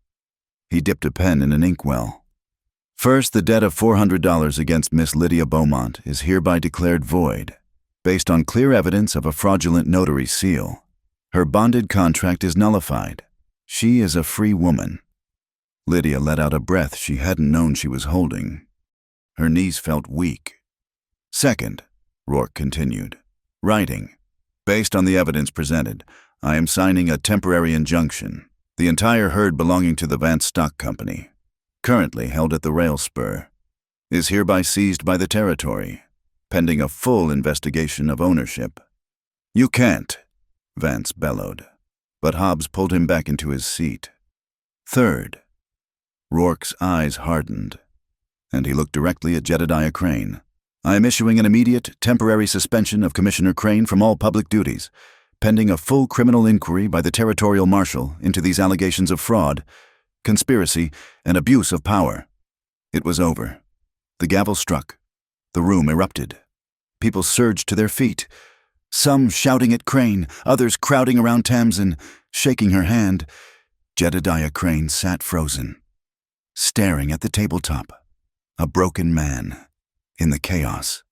A: He dipped a pen in an inkwell. "First, the debt of $400 against Miss Lydia Beaumont is hereby declared void, based on clear evidence of a fraudulent notary seal. Her bonded contract is nullified. She is a free woman." Lydia let out a breath she hadn't known she was holding. Her knees felt weak. "Second," Rourke continued, "writing. Based on the evidence presented, I am signing a temporary injunction. The entire herd belonging to the Vance Stock Company, currently held at the rail spur, is hereby seized by the territory, pending a full investigation of ownership." "You can't," Vance bellowed, but Hobbs pulled him back into his seat. "Third," Rourke's eyes hardened, and he looked directly at Jedediah Crane. "I am issuing an immediate, temporary suspension of Commissioner Crane from all public duties, pending a full criminal inquiry by the Territorial Marshal into these allegations of fraud, conspiracy, and abuse of power." It was over. The gavel struck. The room erupted. People surged to their feet, some shouting at Crane, others crowding around Tamsin, shaking her hand. Jedediah Crane sat frozen, staring at the tabletop, a broken man in the chaos.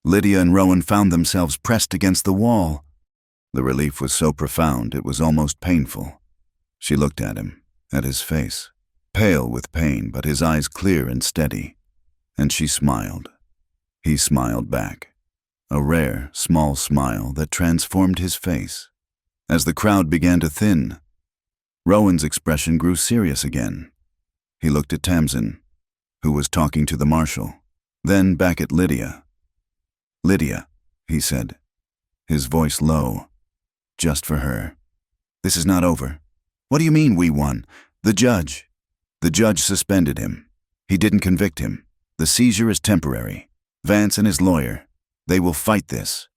A: Lydia and Rowan found themselves pressed against the wall. The relief was so profound it was almost painful. She looked at him, at his face, pale with pain but his eyes clear and steady, and she smiled. He smiled back, a rare, small smile that transformed his face. As the crowd began to thin, Rowan's expression grew serious again. He looked at Tamsin, who was talking to the marshal, then back at Lydia. "Lydia," he said, his voice low, "just for her. This is not over." "What do you mean, we won?" The judge suspended him. He didn't convict him. The seizure is temporary. Vance and his lawyer, they will fight this."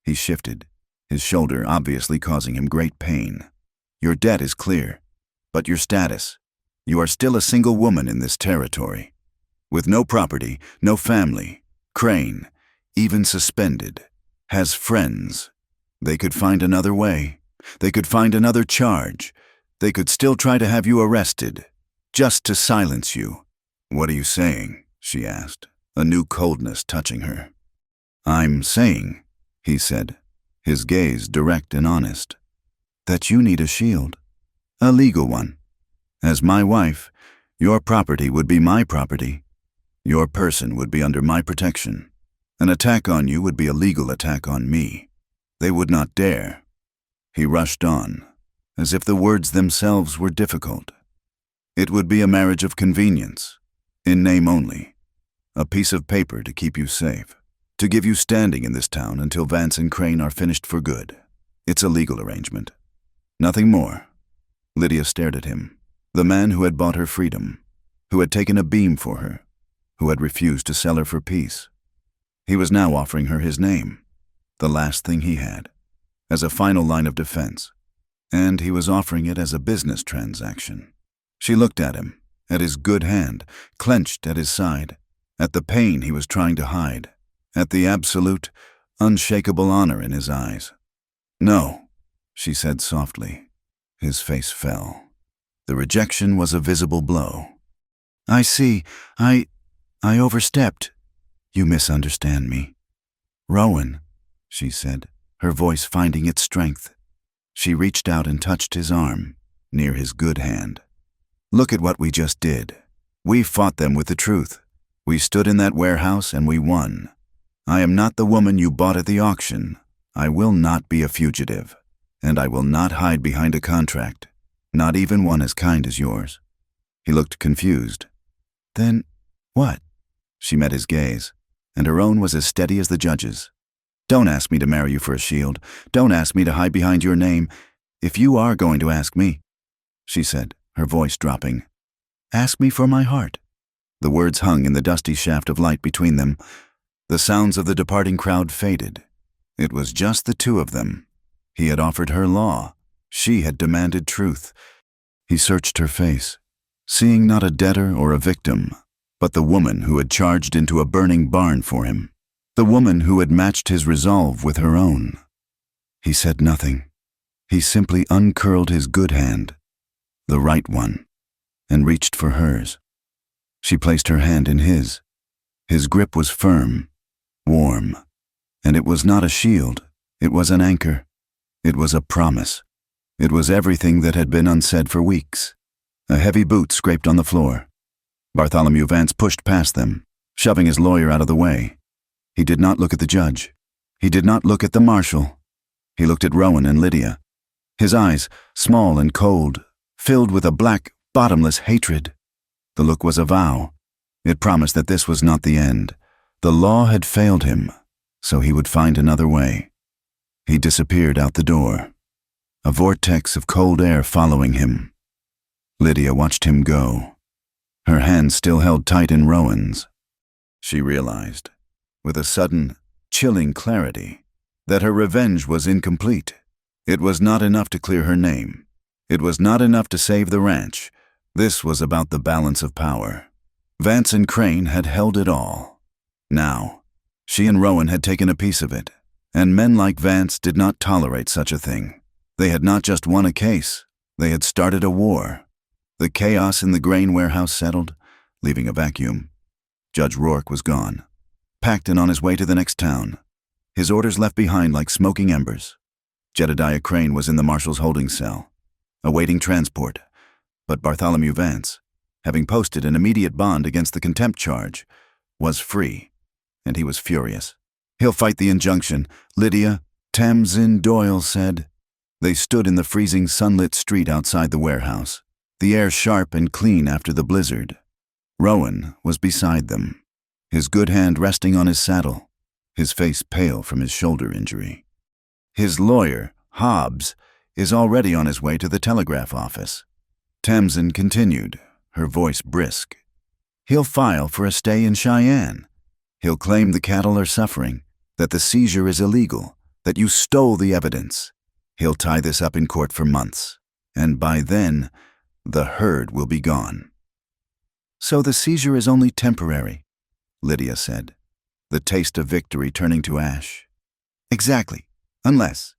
A: He shifted, his shoulder obviously causing him great pain. "Your debt is clear, but your status. You are still a single woman in this territory, with no property, no family. Crane, even suspended, has friends. They could find another way. They could find another charge. They could still try to have you arrested, just to silence you." "What are you saying?" she asked, a new coldness touching her. "I'm saying," he said, his gaze direct and honest, "that you need a shield, a legal one. As my wife, your property would be my property. Your person would be under my protection. An attack on you would be a legal attack on me. They would not dare." He rushed on, as if the words themselves were difficult. "It would be a marriage of convenience, in name only. A piece of paper to keep you safe, to give you standing in this town until Vance and Crane are finished for good. It's a legal arrangement. Nothing more." Lydia stared at him, the man who had bought her freedom, who had taken a beam for her, who had refused to sell her for peace. He was now offering her his name, the last thing he had, as a final line of defense, and he was offering it as a business transaction. She looked at him, at his good hand, clenched at his side, at the pain he was trying to hide, at the absolute, unshakable honor in his eyes. "No," she said softly. His face fell. The rejection was a visible blow. "I see. I overstepped. You misunderstand me." "Rowan," she said, her voice finding its strength. She reached out and touched his arm, near his good hand. "Look at what we just did. We fought them with the truth. We stood in that warehouse and we won. I am not the woman you bought at the auction. I will not be a fugitive, and I will not hide behind a contract, not even one as kind as yours." He looked confused. "Then what?" She met his gaze, and her own was as steady as the judge's. "Don't ask me to marry you for a shield. Don't ask me to hide behind your name. If you are going to ask me," she said, her voice dropping, "ask me for my heart." The words hung in the dusty shaft of light between them. The sounds of the departing crowd faded. It was just the two of them. He had offered her law. She had demanded truth. He searched her face, seeing not a debtor or a victim, but the woman who had charged into a burning barn for him, the woman who had matched his resolve with her own. He said nothing. He simply uncurled his good hand, the right one, and reached for hers. She placed her hand in his. His grip was firm, warm, and it was not a shield, it was an anchor. It was a promise. It was everything that had been unsaid for weeks. A heavy boot scraped on the floor. Bartholomew Vance pushed past them, shoving his lawyer out of the way. He did not look at the judge. He did not look at the marshal. He looked at Rowan and Lydia. His eyes, small and cold, filled with a black, bottomless hatred. The look was a vow. It promised that this was not the end. The law had failed him, so he would find another way. He disappeared out the door, a vortex of cold air following him. Lydia watched him go, her hand still held tight in Rowan's. She realized, with a sudden, chilling clarity, that her revenge was incomplete. It was not enough to clear her name. It was not enough to save the ranch. This was about the balance of power. Vance and Crane had held it all. Now, she and Rowan had taken a piece of it, and men like Vance did not tolerate such a thing. They had not just won a case, they had started a war. The chaos in the grain warehouse settled, leaving a vacuum. Judge Rourke was gone, packed and on his way to the next town, his orders left behind like smoking embers. Jedediah Crane was in the marshal's holding cell, awaiting transport, but Bartholomew Vance, having posted an immediate bond against the contempt charge, was free, and he was furious. He'll fight the injunction, Lydia, Tamsin Doyle said. They stood in the freezing sunlit street outside the warehouse, the air sharp and clean after the blizzard. Rowan was beside them, his good hand resting on his saddle, his face pale from his shoulder injury. His lawyer, Hobbs, is already on his way to the telegraph office. Tamsin continued, her voice brisk. He'll file for a stay in Cheyenne. He'll claim the cattle are suffering, that the seizure is illegal, that you stole the evidence. He'll tie this up in court for months, and by then, the herd will be gone. So the seizure is only temporary, Lydia said, the taste of victory turning to ash. Exactly, unless,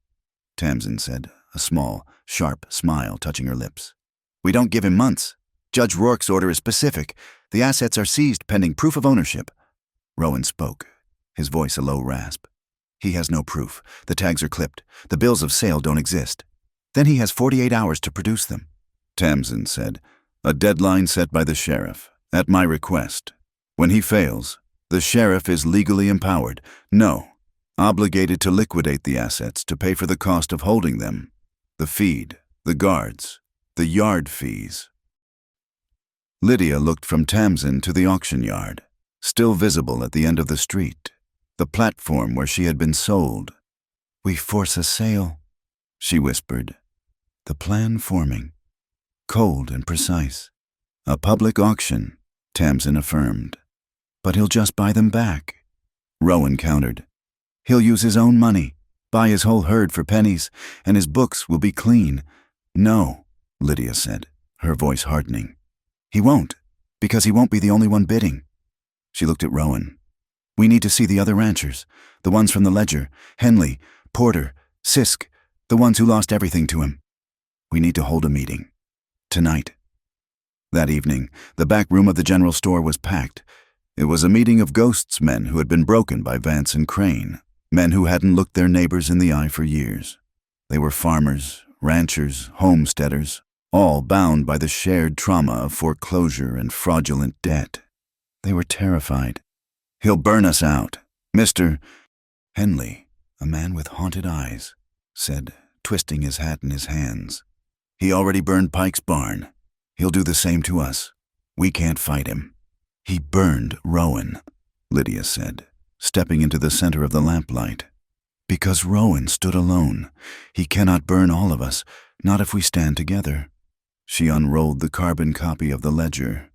A: Tamsin said, a small, sharp smile touching her lips. We don't give him months. Judge Rourke's order is specific. The assets are seized pending proof of ownership. Rowan spoke, his voice a low rasp. He has no proof. The tags are clipped. The bills of sale don't exist. Then he has 48 hours to produce them. Tamsin said, a deadline set by the sheriff, at my request. When he fails, the sheriff is legally empowered, obligated to liquidate the assets to pay for the cost of holding them, the feed, the guards, the yard fees. Lydia looked from Tamsin to the auction yard, still visible at the end of the street, the platform where she had been sold. We force a sale, she whispered, the plan forming, cold and precise. A public auction, Tamsin affirmed. But he'll just buy them back, Rowan countered. He'll use his own money, buy his whole herd for pennies, and his books will be clean. No, Lydia said, her voice hardening. He won't, because he won't be the only one bidding. She looked at Rowan. We need to see the other ranchers, the ones from the Ledger, Henley, Porter, Sisk, the ones who lost everything to him. We need to hold a meeting. Tonight. That evening, the back room of the general store was packed. It was a meeting of ghosts men who had been broken by Vance and Crane, men who hadn't looked their neighbors in the eye for years. They were farmers, ranchers, homesteaders, all bound by the shared trauma of foreclosure and fraudulent debt. They were terrified. He'll burn us out, Mr. Henley, a man with haunted eyes, said, twisting his hat in his hands. He already burned Pike's barn. He'll do the same to us. We can't fight him. He burned Rowan, Lydia said, stepping into the center of the lamplight. Because Rowan stood alone. He cannot burn all of us, not if we stand together. She unrolled the carbon copy of the ledger.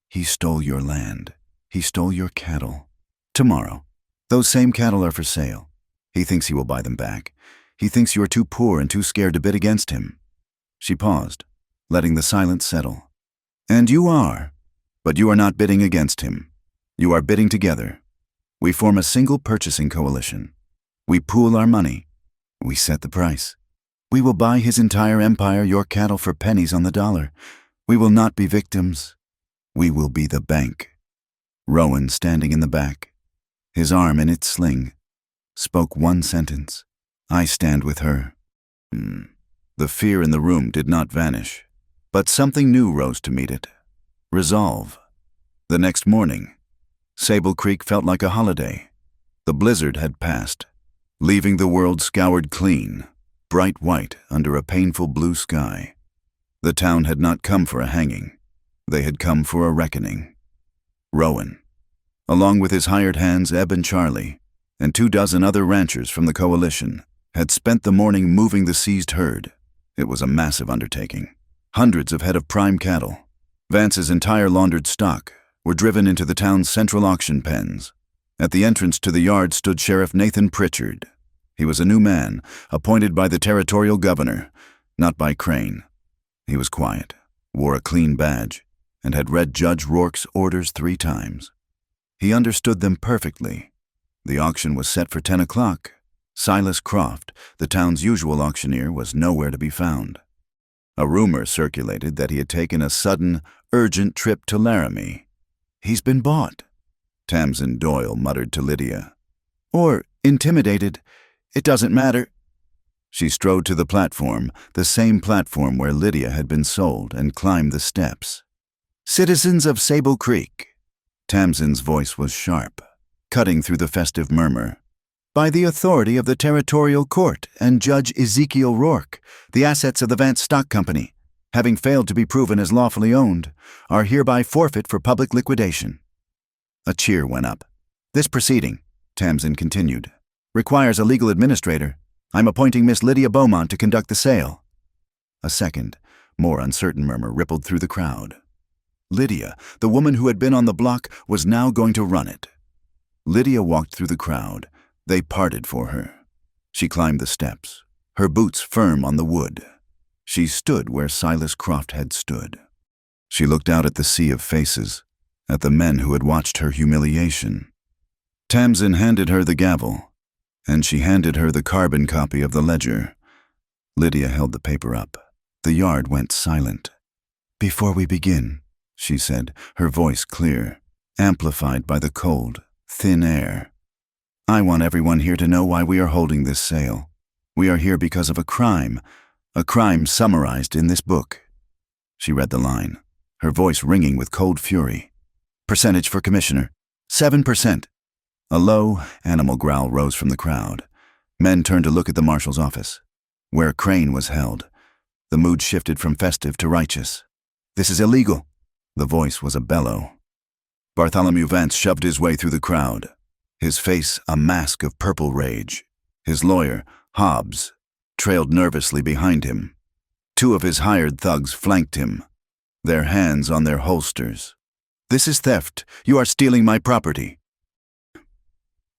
A: He stole your land. He stole your cattle. Tomorrow, those same cattle are for sale. He thinks he will buy them back. He thinks you are too poor and too scared to bid against him. She paused, letting the silence settle. And you are, but you are not bidding against him. You are bidding together. We form a single purchasing coalition. We pool our money. We set the price. We will buy his entire empire, your cattle, for pennies on the dollar. We will not be victims. We will be the bank. Rowan, standing in the back, his arm in its sling, spoke one sentence. I stand with her. The fear in the room did not vanish, but something new rose to meet it. Resolve. The next morning, Sable Creek felt like a holiday. The blizzard had passed, leaving the world scoured clean, bright white under a painful blue sky. The town had not come for a hanging. They had come for a reckoning. Rowan, along with his hired hands Ebb and Charlie, and 24 other ranchers from the coalition, had spent the morning moving the seized herd. It was a massive undertaking. Hundreds of head of prime cattle, Vance's entire laundered stock, were driven into the town's central auction pens. At the entrance to the yard stood Sheriff Nathan Pritchard. He was a new man, appointed by the territorial governor, not by Crane. He was quiet, wore a clean badge, and had read Judge Rourke's orders 3 times. He understood them perfectly. The auction was set for 10 o'clock. Silas Croft, the town's usual auctioneer, was nowhere to be found. A rumor circulated that he had taken a sudden, urgent trip to Laramie. He's been bought, Tamsin Doyle muttered to Lydia. Or intimidated. It doesn't matter. She strode to the platform, the same platform where Lydia had been sold, and climbed the steps. Citizens of Sable Creek. Tamsin's voice was sharp, cutting through the festive murmur. By the authority of the Territorial Court and Judge Ezekiel Rourke, the assets of the Vance Stock Company, having failed to be proven as lawfully owned, are hereby forfeit for public liquidation. A cheer went up. This proceeding, Tamsin continued, requires a legal administrator. I'm appointing Miss Lydia Beaumont to conduct the sale. A second, more uncertain murmur rippled through the crowd. Lydia, the woman who had been on the block, was now going to run it. Lydia walked through the crowd. They parted for her. She climbed the steps, her boots firm on the wood. She stood where Silas Croft had stood. She looked out at the sea of faces, at the men who had watched her humiliation. Tamsin handed her the gavel, and she handed her the carbon copy of the ledger. Lydia held the paper up. The yard went silent. Before we begin, she said, her voice clear, amplified by the cold, thin air, I want everyone here to know why we are holding this sale. We are here because of a crime summarized in this book. She read the line, her voice ringing with cold fury. Percentage for Commissioner, 7%. A low, animal growl rose from the crowd. Men turned to look at the marshal's office, where Crane was held. The mood shifted from festive to righteous. This is illegal. The voice was a bellow. Bartholomew Vance shoved his way through the crowd, his face a mask of purple rage. His lawyer, Hobbs, trailed nervously behind him. 2 of his hired thugs flanked him, their hands on their holsters. This is theft. You are stealing my property.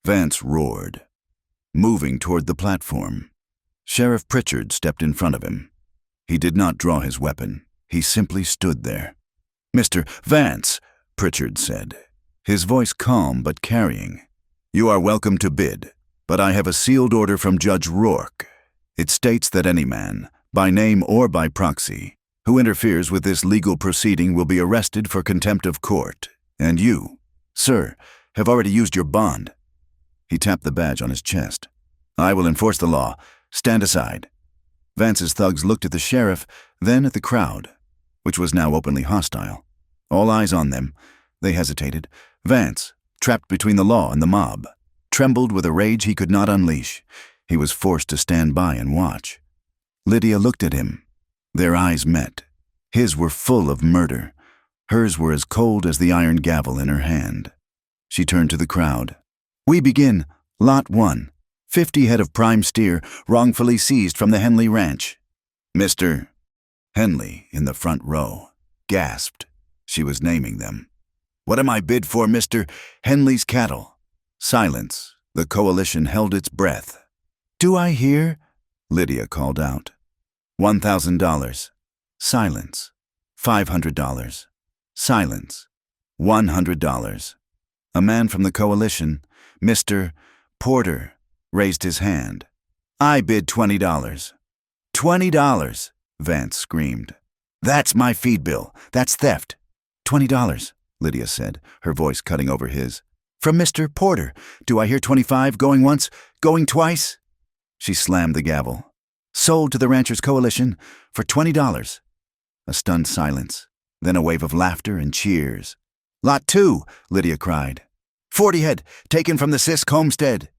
A: Vance roared, moving toward the platform. Sheriff Pritchard stepped in front of him. He did not draw his weapon. He simply stood there. Mr. Vance, Pritchard said, his voice calm but carrying. You are welcome to bid, but I have a sealed order from Judge Rourke. It states that any man, by name or by proxy, who interferes with this legal proceeding will be arrested for contempt of court. And you, sir, have already used your bond. He tapped the badge on his chest. I will enforce the law. Stand aside. Vance's thugs looked at the sheriff, then at the crowd, which was now openly hostile. All eyes on them. They hesitated. Vance, trapped between the law and the mob, trembled with a rage he could not unleash. He was forced to stand by and watch. Lydia looked at him. Their eyes met. His were full of murder. Hers were as cold as the iron gavel in her hand. She turned to the crowd. We begin. Lot 1. 50 head of prime steer, wrongfully seized from the Henley Ranch. Mr. Henley, in the front row, gasped. She was naming them. What am I bid for, Mr. Henley's cattle? Silence. The coalition held its breath. Do I hear? Lydia called out. $1,000. Silence. $500. Silence. $100. A man from the coalition, Mr. Porter, raised his hand. I bid $20. $20, Vance screamed. That's my feed bill. That's theft. $20, Lydia said, her voice cutting over his. From Mr. Porter. Do I hear 25 going once, going twice? She slammed the gavel. Sold to the Ranchers Coalition for $20. A stunned silence, then a wave of laughter and cheers. Lot 2, Lydia cried. 40 head, taken from the Sisk homestead.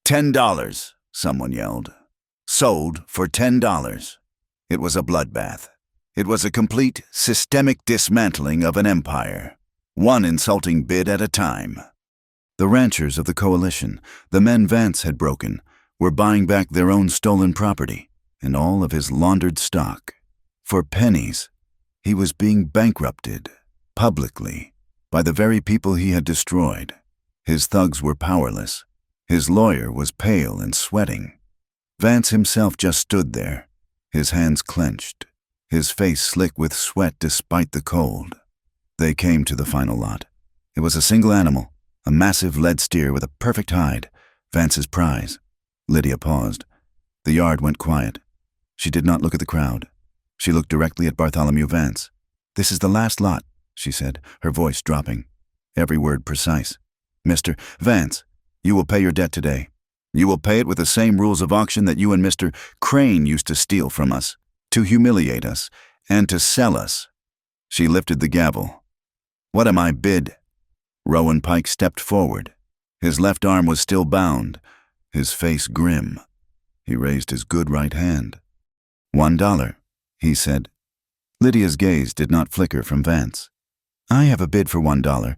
A: $10, someone yelled. Sold for $10. It was a bloodbath. It was a complete, systemic dismantling of an empire, one insulting bid at a time. The ranchers of the coalition, the men Vance had broken, were buying back their own stolen property and all of his laundered stock. For pennies, he was being bankrupted, publicly, by the very people he had destroyed. His thugs were powerless. His lawyer was pale and sweating. Vance himself just stood there, his hands clenched, his face slick with sweat despite the cold. They came to the final lot. It was a single animal, a massive lead steer with a perfect hide, Vance's prize. Lydia paused. The yard went quiet. She did not look at the crowd. She looked directly at Bartholomew Vance. This is the last lot, she said, her voice dropping, every word precise. Mr. Vance, you will pay your debt today. You will pay it with the same rules of auction that you and Mr. Crane used to steal from us, to humiliate us, and to sell us. She lifted the gavel. What am I bid? Rowan Pike stepped forward. His left arm was still bound, his face grim. He raised his good right hand. $1, he said. Lydia's gaze did not flicker from Vance. I have a bid for $1.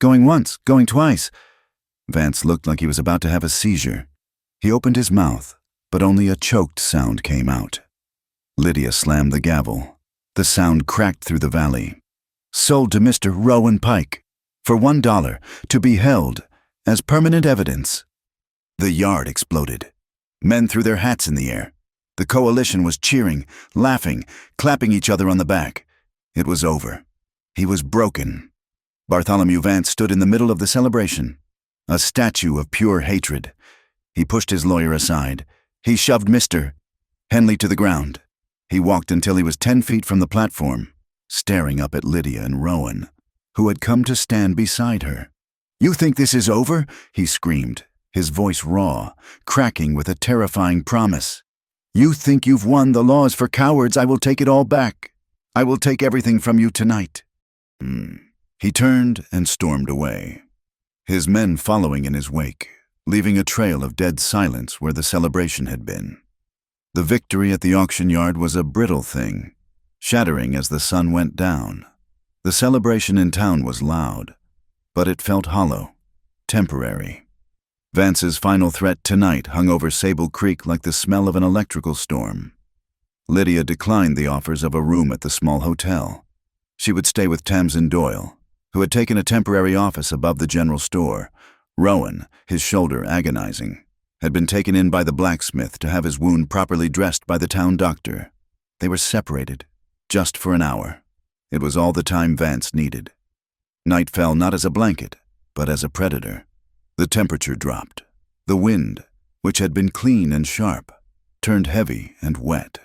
A: Going once, going twice. Vance looked like he was about to have a seizure. He opened his mouth, but only a choked sound came out. Lydia slammed the gavel. The sound cracked through the valley. Sold to Mr. Rowan Pike for $1 to be held as permanent evidence. The yard exploded. Men threw their hats in the air. The coalition was cheering, laughing, clapping each other on the back. It was over. He was broken. Bartholomew Vance stood in the middle of the celebration, a statue of pure hatred. He pushed his lawyer aside. He shoved Mr. Henley to the ground. He walked until he was 10 feet from the platform, staring up at Lydia and Rowan, who had come to stand beside her. You think this is over? He screamed, his voice raw, cracking with a terrifying promise. You think you've won the laws for cowards? I will take it all back. I will take everything from you tonight. He turned and stormed away, his men following in his wake, leaving a trail of dead silence where the celebration had been. The victory at the auction yard was a brittle thing, shattering as the sun went down. The celebration in town was loud, but it felt hollow, temporary. Vance's final threat tonight hung over Sable Creek like the smell of an electrical storm. Lydia declined the offers of a room at the small hotel. She would stay with Tamsin Doyle, who had taken a temporary office above the general store. Rowan, his shoulder agonizing, had been taken in by the blacksmith to have his wound properly dressed by the town doctor. They were separated, just for an hour. It was all the time Vance needed. Night fell not as a blanket, but as a predator. The temperature dropped. The wind, which had been clean and sharp, turned heavy and wet.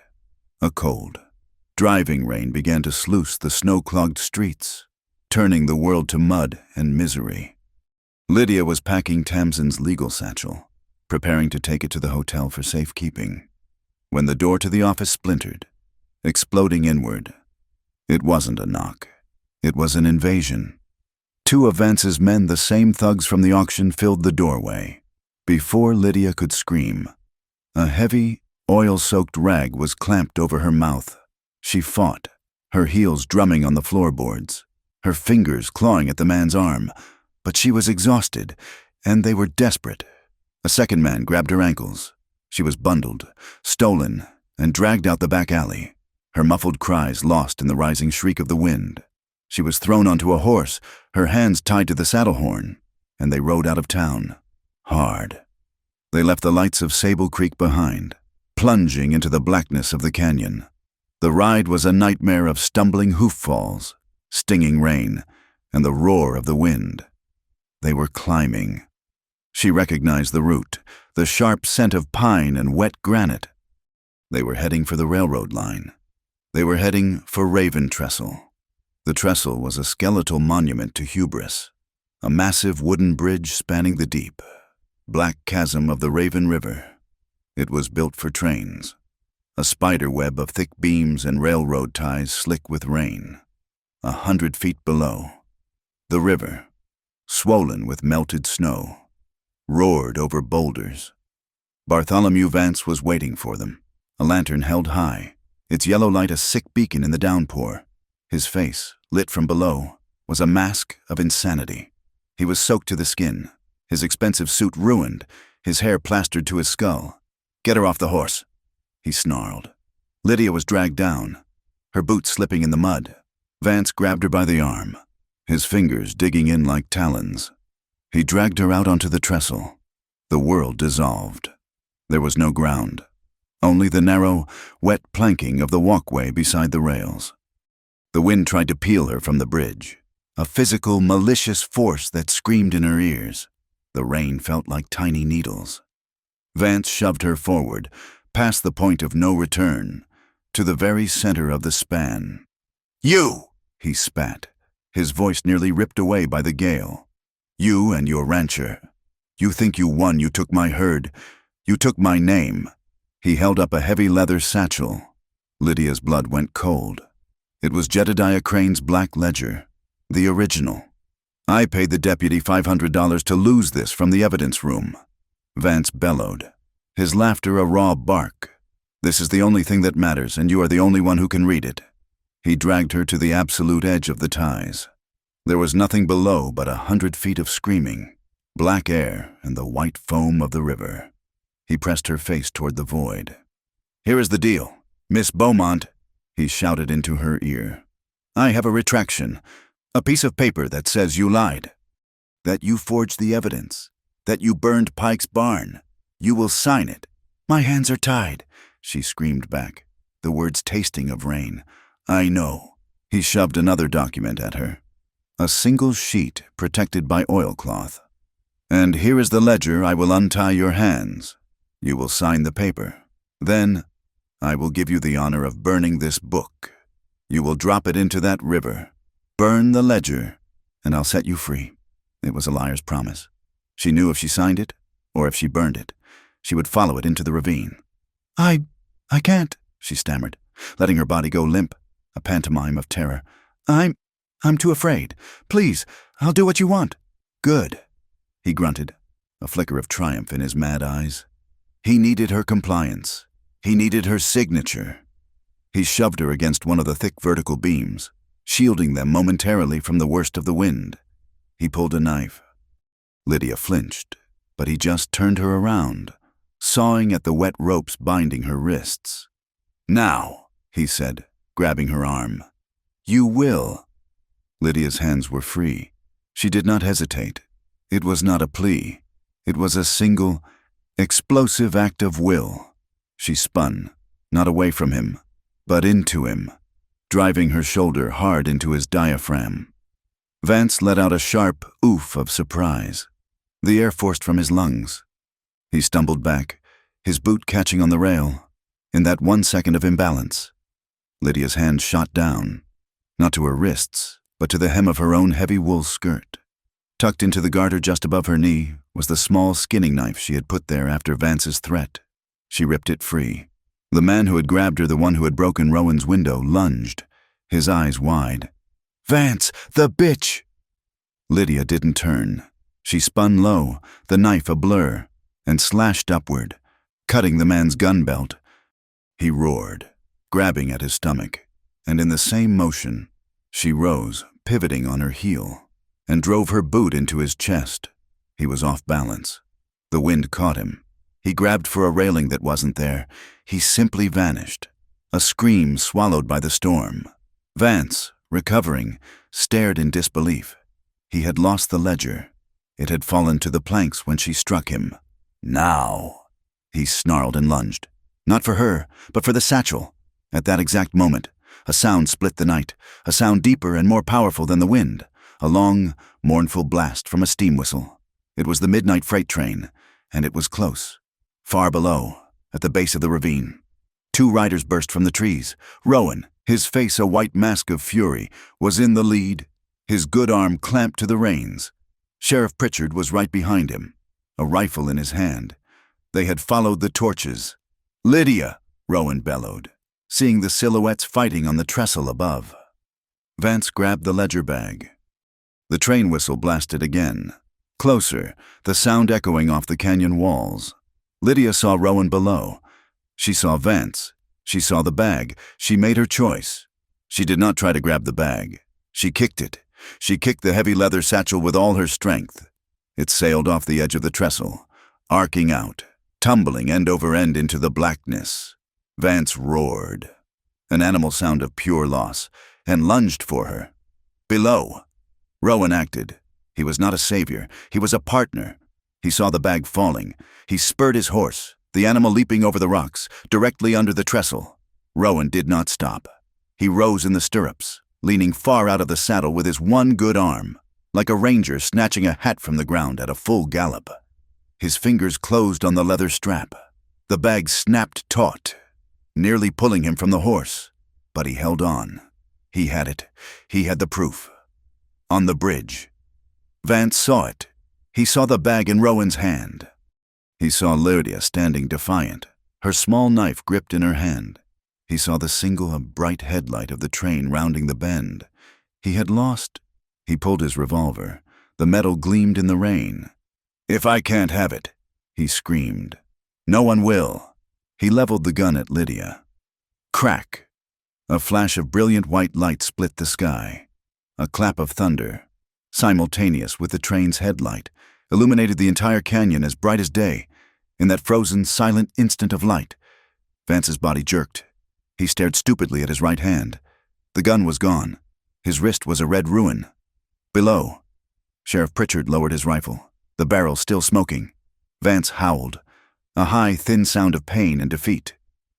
A: A cold, driving rain began to sluice the snow-clogged streets, turning the world to mud and misery. Lydia was packing Tamsin's legal satchel, preparing to take it to the hotel for safekeeping, when the door to the office splintered, exploding inward. It wasn't a knock. It was an invasion. Two of Vance's men, the same thugs from the auction, filled the doorway. Before Lydia could scream, a heavy, oil-soaked rag was clamped over her mouth. She fought, her heels drumming on the floorboards, her fingers clawing at the man's arm, but she was exhausted, and they were desperate. A second man grabbed her ankles. She was bundled, stolen, and dragged out the back alley, her muffled cries lost in the rising shriek of the wind. She was thrown onto a horse, her hands tied to the saddle horn, and they rode out of town, hard. They left the lights of Sable Creek behind, plunging into the blackness of the canyon. The ride was a nightmare of stumbling hoof falls, stinging rain, and the roar of the wind. They were climbing. She recognized the route, the sharp scent of pine and wet granite. They were heading for the railroad line. They were heading for Raven Trestle. The trestle was a skeletal monument to hubris, a massive wooden bridge spanning the deep, black chasm of the Raven River. It was built for trains, a spider web of thick beams and railroad ties slick with rain. 100 feet below, the river, swollen with melted snow, roared over boulders. Bartholomew Vance was waiting for them, a lantern held high, its yellow light a sick beacon in the downpour. His face, lit from below, was a mask of insanity. He was soaked to the skin, his expensive suit ruined, his hair plastered to his skull. "Get her off the horse," he snarled. Lydia was dragged down, her boots slipping in the mud. Vance grabbed her by the arm, his fingers digging in like talons. He dragged her out onto the trestle. The world dissolved. There was no ground, only the narrow, wet planking of the walkway beside the rails. The wind tried to peel her from the bridge, a physical, malicious force that screamed in her ears. The rain felt like tiny needles. Vance shoved her forward, past the point of no return, to the very center of the span. "You!" he spat, his voice nearly ripped away by the gale. "You and your rancher. You think you won, you took my herd. You took my name." He held up a heavy leather satchel. Lydia's blood went cold. It was Jedediah Crane's black ledger, the original. "I paid the deputy $500 to lose this from the evidence room," Vance bellowed, his laughter a raw bark. "This is the only thing that matters, and you are the only one who can read it." He dragged her to the absolute edge of the ties. There was nothing below but 100 feet of screaming, black air and the white foam of the river. He pressed her face toward the void. "Here is the deal, Miss Beaumont," he shouted into her ear. "I have a retraction, a piece of paper that says you lied, that you forged the evidence, that you burned Pike's barn. You will sign it." "My hands are tied," she screamed back, the words tasting of rain. "I know." He shoved another document at her, a single sheet protected by oilcloth. "And here is the ledger. I will untie your hands. You will sign the paper. Then I will give you the honor of burning this book. You will drop it into that river. Burn the ledger, and I'll set you free." It was a liar's promise. She knew if she signed it, or if she burned it, she would follow it into the ravine. I can't," she stammered, letting her body go limp, a pantomime of terror. I'm too afraid. Please, I'll do what you want." "Good," he grunted, a flicker of triumph in his mad eyes. He needed her compliance. He needed her signature. He shoved her against one of the thick vertical beams, shielding them momentarily from the worst of the wind. He pulled a knife. Lydia flinched, but he just turned her around, sawing at the wet ropes binding her wrists. "Now," he said, grabbing her arm. "You will." Lydia's hands were free. She did not hesitate. It was not a plea. It was a single, explosive act of will. She spun, not away from him, but into him, driving her shoulder hard into his diaphragm. Vance let out a sharp oof of surprise, the air forced from his lungs. He stumbled back, his boot catching on the rail. In that 1 second of imbalance, Lydia's hand shot down, not to her wrists, but to the hem of her own heavy wool skirt. Tucked into the garter just above her knee was the small skinning knife she had put there after Vance's threat. She ripped it free. The man who had grabbed her, the one who had broken Rowan's window, lunged, his eyes wide. "Vance, the bitch!" Lydia didn't turn. She spun low, the knife a blur, and slashed upward, cutting the man's gun belt. He roared, grabbing at his stomach, and in the same motion, she rose, pivoting on her heel, and drove her boot into his chest. He was off balance. The wind caught him. He grabbed for a railing that wasn't there. He simply vanished, a scream swallowed by the storm. Vance, recovering, stared in disbelief. He had lost the ledger. It had fallen to the planks when she struck him. "Now!" He snarled and lunged. Not for her, but for the satchel. At that exact moment, a sound split the night, a sound deeper and more powerful than the wind, a long, mournful blast from a steam whistle. It was the midnight freight train, and it was close, far below, at the base of the ravine. 2 riders burst from the trees. Rowan, his face a white mask of fury, was in the lead, his good arm clamped to the reins. Sheriff Pritchard was right behind him, a rifle in his hand. They had followed the torches. "Lydia!" Rowan bellowed, seeing the silhouettes fighting on the trestle above. Vance grabbed the ledger bag. The train whistle blasted again. Closer, the sound echoing off the canyon walls. Lydia saw Rowan below. She saw Vance. She saw the bag. She made her choice. She did not try to grab the bag. She kicked it. She kicked the heavy leather satchel with all her strength. It sailed off the edge of the trestle, arcing out, tumbling end over end into the blackness. Vance roared, an animal sound of pure loss, and lunged for her. Below, Rowan acted. He was not a savior. He was a partner. He saw the bag falling. He spurred his horse, the animal leaping over the rocks, directly under the trestle. Rowan did not stop. He rose in the stirrups, leaning far out of the saddle with his one good arm, like a ranger snatching a hat from the ground at a full gallop. His fingers closed on the leather strap. The bag snapped taut, nearly pulling him from the horse. But he held on. He had it. He had the proof. On the bridge. Vance saw it. He saw the bag in Rowan's hand. He saw Lydia standing defiant, her small knife gripped in her hand. He saw the single bright headlight of the train rounding the bend. He had lost. He pulled his revolver. The metal gleamed in the rain. "If I can't have it," he screamed. "No one will." He leveled the gun at Lydia. Crack! A flash of brilliant white light split the sky. A clap of thunder, simultaneous with the train's headlight, illuminated the entire canyon as bright as day. In that frozen, silent instant of light, Vance's body jerked. He stared stupidly at his right hand. The gun was gone. His wrist was a red ruin. Below, Sheriff Pritchard lowered his rifle, the barrel still smoking. Vance howled, a high, thin sound of pain and defeat.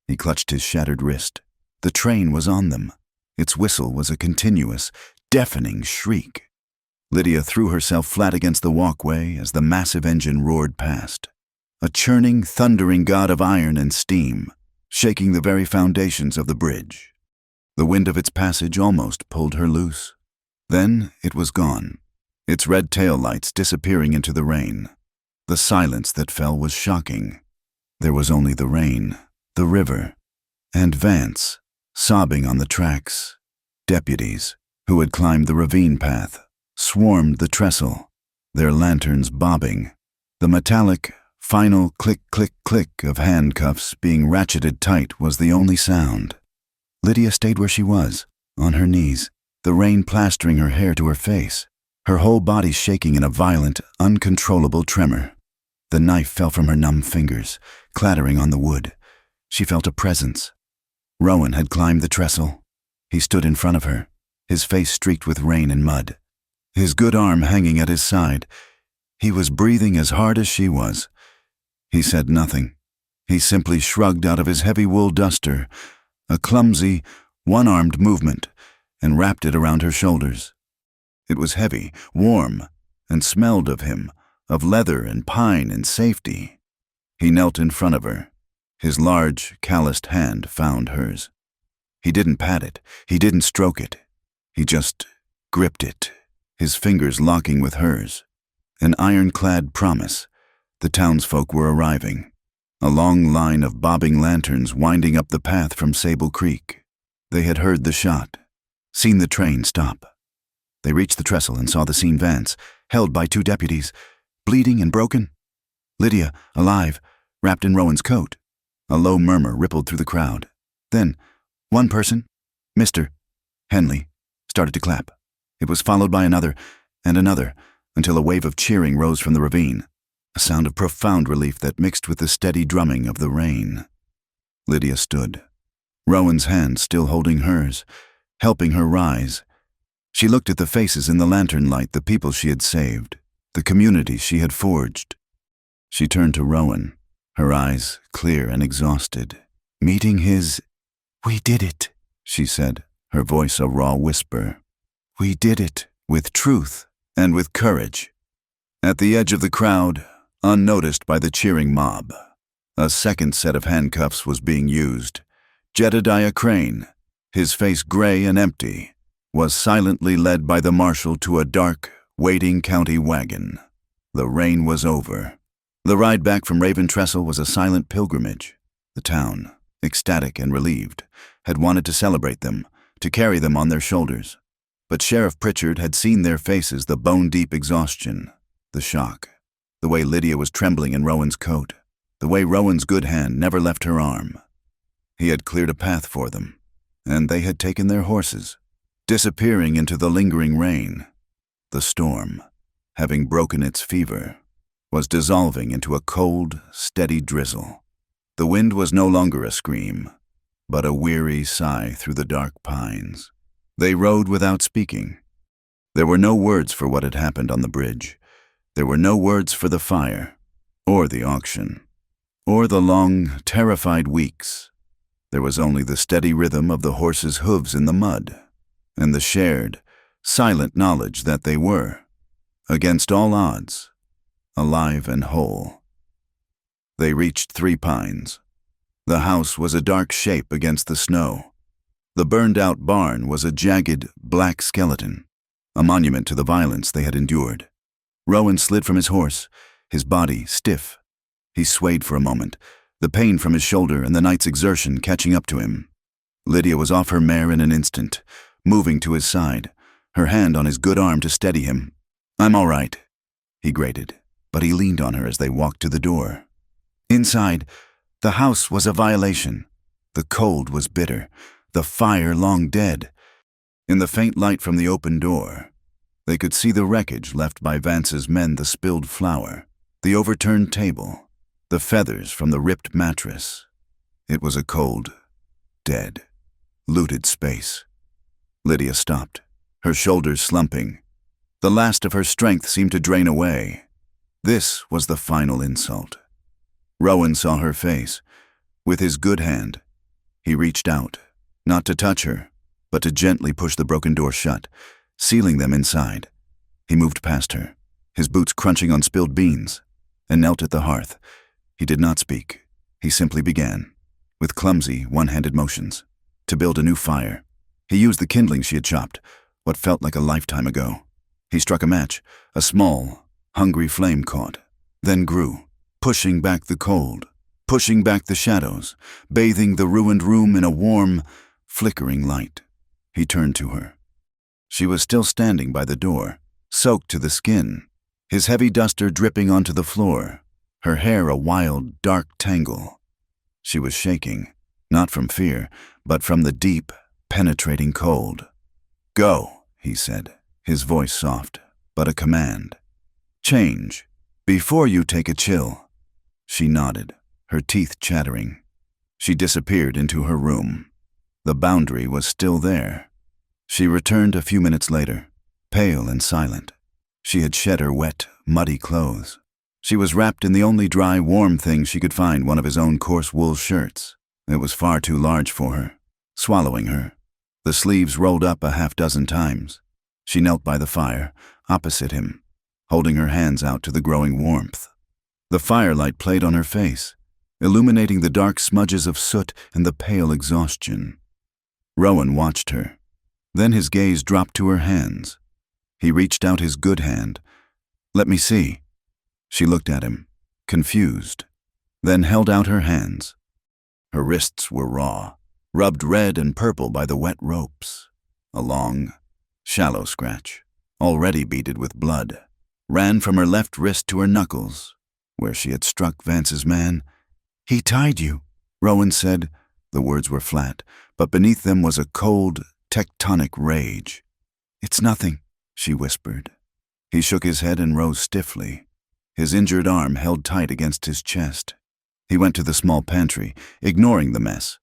A: He clutched his shattered wrist. The train was on them. Its whistle was a continuous, deafening shriek. Lydia threw herself flat against the walkway as the massive engine roared past. A churning, thundering god of iron and steam, shaking the very foundations of the bridge. The wind of its passage almost pulled her loose. Then it was gone, its red tail lights disappearing into the rain. The silence that fell was shocking. There was only the rain, the river, and Vance, sobbing on the tracks. Deputies, who had climbed the ravine path, swarmed the trestle, their lanterns bobbing. The metallic, final click-click-click of handcuffs being ratcheted tight was the only sound. Lydia stayed where she was, on her knees, the rain plastering her hair to her face, her whole body shaking in a violent, uncontrollable tremor. The knife fell from her numb fingers, clattering on the wood. She felt a presence. Rowan had climbed the trestle. He stood in front of her, his face streaked with rain and mud, his good arm hanging at his side. He was breathing as hard as she was. He said nothing. He simply shrugged out of his heavy wool duster, a clumsy, one-armed movement, and wrapped it around her shoulders. It was heavy, warm, and smelled of him, of leather and pine and safety. He knelt in front of her. His large, calloused hand found hers. He didn't pat it. He didn't stroke it. He just gripped it, his fingers locking with hers. An ironclad promise. The townsfolk were arriving. A long line of bobbing lanterns winding up the path from Sable Creek. They had heard the shot, seen the train stop. They reached the trestle and saw the scene Vance, held by 2 deputies, bleeding and broken. Lydia, alive, wrapped in Rowan's coat. A low murmur rippled through the crowd. Then, one person, Mr. Henley, started to clap. It was followed by another and another, until a wave of cheering rose from the ravine, a sound of profound relief that mixed with the steady drumming of the rain. Lydia stood, Rowan's hand still holding hers, helping her rise. She looked at the faces in the lantern light, the people she had saved, the community she had forged. She turned to Rowan, her eyes clear and exhausted, meeting his. "We did it," she said, her voice a raw whisper. "We did it, with truth and with courage." At the edge of the crowd, unnoticed by the cheering mob, a second set of handcuffs was being used. Jedediah Crane, his face gray and empty, was silently led by the marshal to a dark, waiting county wagon. The rain was over. The ride back from Raven Trestle was a silent pilgrimage. The town, ecstatic and relieved, had wanted to celebrate them, to carry them on their shoulders. But Sheriff Pritchard had seen their faces, the bone-deep exhaustion, the shock, the way Lydia was trembling in Rowan's coat, the way Rowan's good hand never left her arm. He had cleared a path for them, and they had taken their horses, disappearing into the lingering rain. The storm, having broken its fever, was dissolving into a cold, steady drizzle. The wind was no longer a scream, but a weary sigh through the dark pines. They rode without speaking. There were no words for what had happened on the bridge. There were no words for the fire, or the auction, or the long, terrified weeks. There was only the steady rhythm of the horses' hooves in the mud, and the shared, silent knowledge that they were, against all odds, alive and whole. They reached Three Pines. The house was a dark shape against the snow. The burned-out barn was a jagged, black skeleton, a monument to the violence they had endured. Rowan slid from his horse, his body stiff. He swayed for a moment, the pain from his shoulder and the night's exertion catching up to him. Lydia was off her mare in an instant, moving to his side, her hand on his good arm to steady him. "I'm all right," he grated, but he leaned on her as they walked to the door. Inside, the house was a violation. The cold was bitter, the fire long dead. In the faint light from the open door, they could see the wreckage left by Vance's men, the spilled flour, the overturned table, the feathers from the ripped mattress. It was a cold, dead, looted space. Lydia stopped, her shoulders slumping. The last of her strength seemed to drain away. This was the final insult. Rowan saw her face. With his good hand, he reached out, not to touch her, but to gently push the broken door shut, sealing them inside. He moved past her, his boots crunching on spilled beans, and knelt at the hearth. He did not speak. He simply began, with clumsy, one-handed motions, to build a new fire. He used the kindling she had chopped, what felt like a lifetime ago. He struck a match. A small, hungry flame caught, then grew, pushing back the cold, pushing back the shadows, bathing the ruined room in a warm, flickering light. He turned to her. She was still standing by the door, soaked to the skin, his heavy duster dripping onto the floor, her hair a wild, dark tangle. She was shaking, not from fear, but from the deep, penetrating cold. "Go," he said, his voice soft, but a command. "Change, before you take a chill." She nodded, her teeth chattering. She disappeared into her room. The boundary was still there. She returned a few minutes later, pale and silent. She had shed her wet, muddy clothes. She was wrapped in the only dry, warm thing she could find, one of his own coarse wool shirts. It was far too large for her, swallowing her. The sleeves rolled up a half-dozen times. She knelt by the fire, opposite him, holding her hands out to the growing warmth. The firelight played on her face, illuminating the dark smudges of soot and the pale exhaustion. Rowan watched her. Then his gaze dropped to her hands. He reached out his good hand. "Let me see." She looked at him, confused, then held out her hands. Her wrists were raw, rubbed red and purple by the wet ropes. A long, shallow scratch, already beaded with blood, ran from her left wrist to her knuckles, where she had struck Vance's man. "He tied you," Rowan said. The words were flat, but beneath them was a cold, tectonic rage. "It's nothing," she whispered. He shook his head and rose stiffly, his injured arm held tight against his chest. He went to the small pantry, ignoring the mess,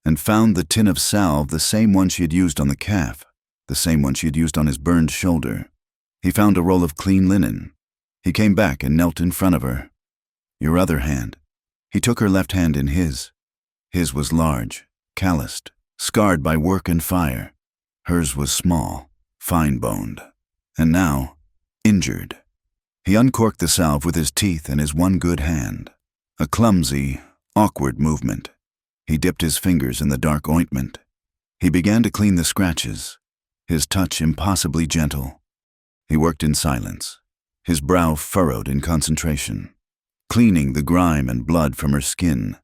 A: and found the tin of salve, the same one she had used on the calf, the same one she had used on his burned shoulder. He found a roll of clean linen. He came back and knelt in front of her. "Your other hand." He took her left hand in his. His was large, calloused, scarred by work and fire. Hers was small, fine-boned, and now injured. He uncorked the salve with his teeth and his one good hand. A clumsy, awkward movement. He dipped his fingers in the dark ointment. He began to clean the scratches, his touch impossibly gentle. He worked in silence, his brow furrowed in concentration, cleaning the grime and blood from her skin.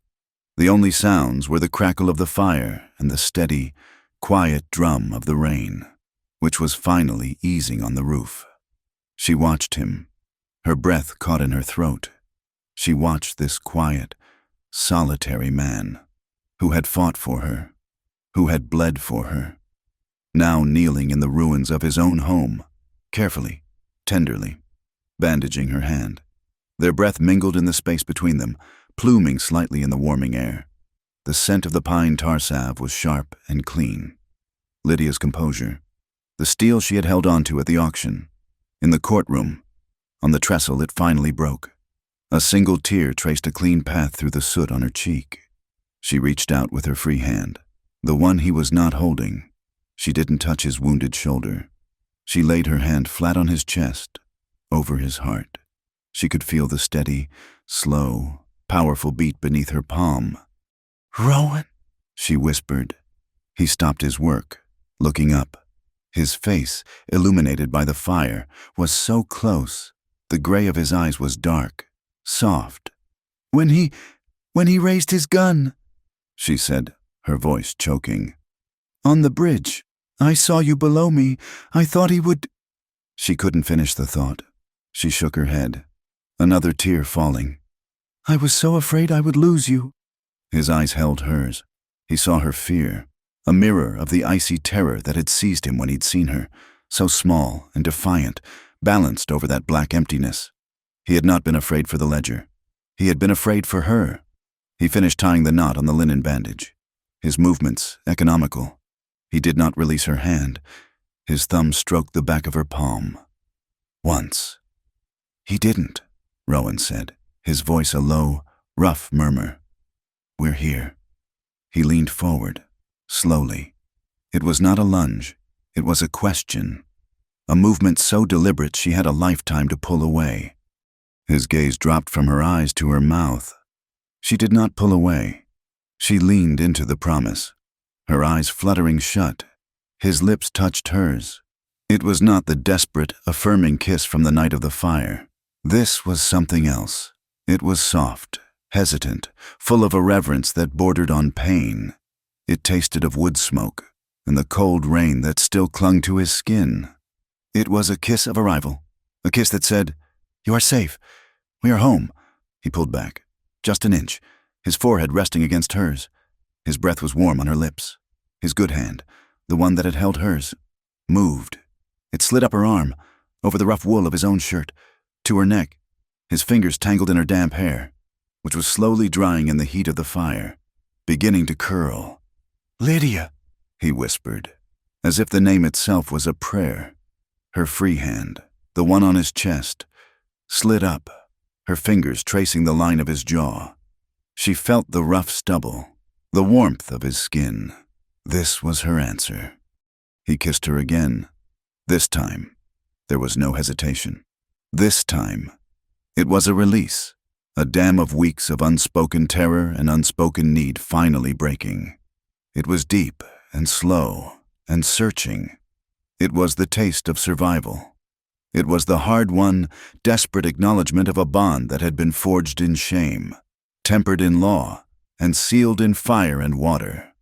A: The only sounds were the crackle of the fire and the steady, quiet drum of the rain, which was finally easing on the roof. She watched him, her breath caught in her throat. She watched this quiet, solitary man who had fought for her, who had bled for her, now kneeling in the ruins of his own home, carefully, tenderly, bandaging her hand. Their breath mingled in the space between them, pluming slightly in the warming air. The scent of the pine tar salve was sharp and clean. Lydia's composure, the steel she had held onto at the auction, in the courtroom, on the trestle it finally broke. A single tear traced a clean path through the soot on her cheek. She reached out with her free hand, the one he was not holding. She didn't touch his wounded shoulder. She laid her hand flat on his chest, over his heart. She could feel the steady, slow, powerful beat beneath her palm. "Rowan," she whispered. He stopped his work, looking up. His face, illuminated by the fire, was so close. The gray of his eyes was dark, soft. When he raised his gun," she said, her voice choking. "On the bridge. I saw you below me. I thought he would—" She couldn't finish the thought. She shook her head, another tear falling. "I was so afraid I would lose you." His eyes held hers. He saw her fear, a mirror of the icy terror that had seized him when he'd seen her, so small and defiant, balanced over that black emptiness. He had not been afraid for the ledger. He had been afraid for her. He finished tying the knot on the linen bandage, his movements economical. He did not release her hand. His thumb stroked the back of her palm. Once. "He didn't," Rowan said, his voice a low, rough murmur. "We're here." He leaned forward, slowly. It was not a lunge. It was a question. A movement so deliberate she had a lifetime to pull away. His gaze dropped from her eyes to her mouth. She did not pull away. She leaned into the promise, her eyes fluttering shut. His lips touched hers. It was not the desperate, affirming kiss from the night of the fire. This was something else. It was soft, hesitant, full of a reverence that bordered on pain. It tasted of wood smoke and the cold rain that still clung to his skin. It was a kiss of arrival, a kiss that said, "You are safe. We are home." He pulled back, just an inch, his forehead resting against hers. His breath was warm on her lips. His good hand, the one that had held hers, moved. It slid up her arm, over the rough wool of his own shirt, to her neck, his fingers tangled in her damp hair, which was slowly drying in the heat of the fire, beginning to curl. "Lydia," he whispered, as if the name itself was a prayer. Her free hand, the one on his chest, slid up, her fingers tracing the line of his jaw. She felt the rough stubble, the warmth of his skin. This was her answer. He kissed her again. This time, there was no hesitation. This time, it was a release, a dam of weeks of unspoken terror and unspoken need finally breaking. It was deep and slow and searching. It was the taste of survival. It was the hard-won, desperate acknowledgement of a bond that had been forged in shame, tempered in law, and sealed in fire and water.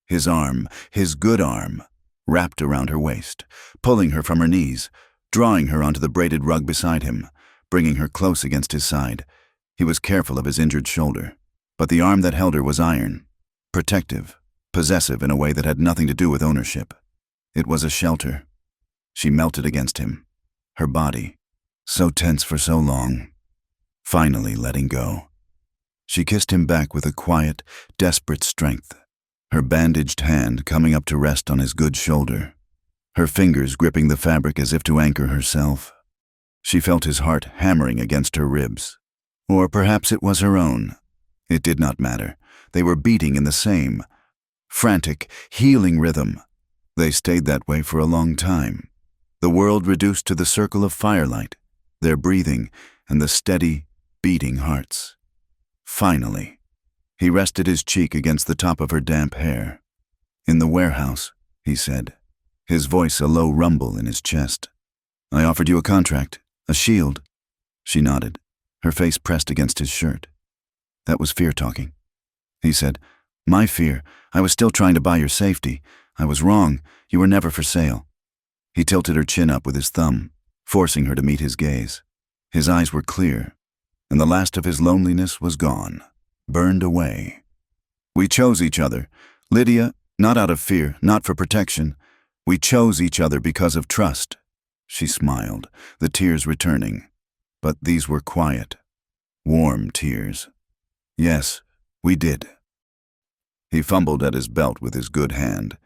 A: His arm, his good arm, wrapped around her waist, pulling her from her knees, drawing her onto the braided rug beside him, bringing her close against his side. He was careful of his injured shoulder, but the arm that held her was iron, protective, possessive in a way that had nothing to do with ownership. It was a shelter. She melted against him, her body, so tense for so long, finally letting go. She kissed him back with a quiet, desperate strength, her bandaged hand coming up to rest on his good shoulder, her fingers gripping the fabric as if to anchor herself. She felt his heart hammering against her ribs. Or perhaps it was her own. It did not matter. They were beating in the same frantic, healing rhythm. They stayed that way for a long time. The world reduced to the circle of firelight, their breathing, and the steady, beating hearts. Finally, He rested his cheek against the top of her damp hair. "In the warehouse," he said, his voice a low rumble in his chest. "I offered you a contract, a shield." She nodded, her face pressed against his shirt. "That was fear talking." He said, "My fear. I was still trying to buy your safety. I was wrong. You were never for sale." He tilted her chin up with his thumb, forcing her to meet his gaze. His eyes were clear, and the last of his loneliness was gone, burned away. "We chose each other, Lydia, not out of fear, not for protection. We chose each other because of trust." She smiled, the tears returning. But these were quiet, warm tears. "Yes, we did." He fumbled at his belt with his good hand,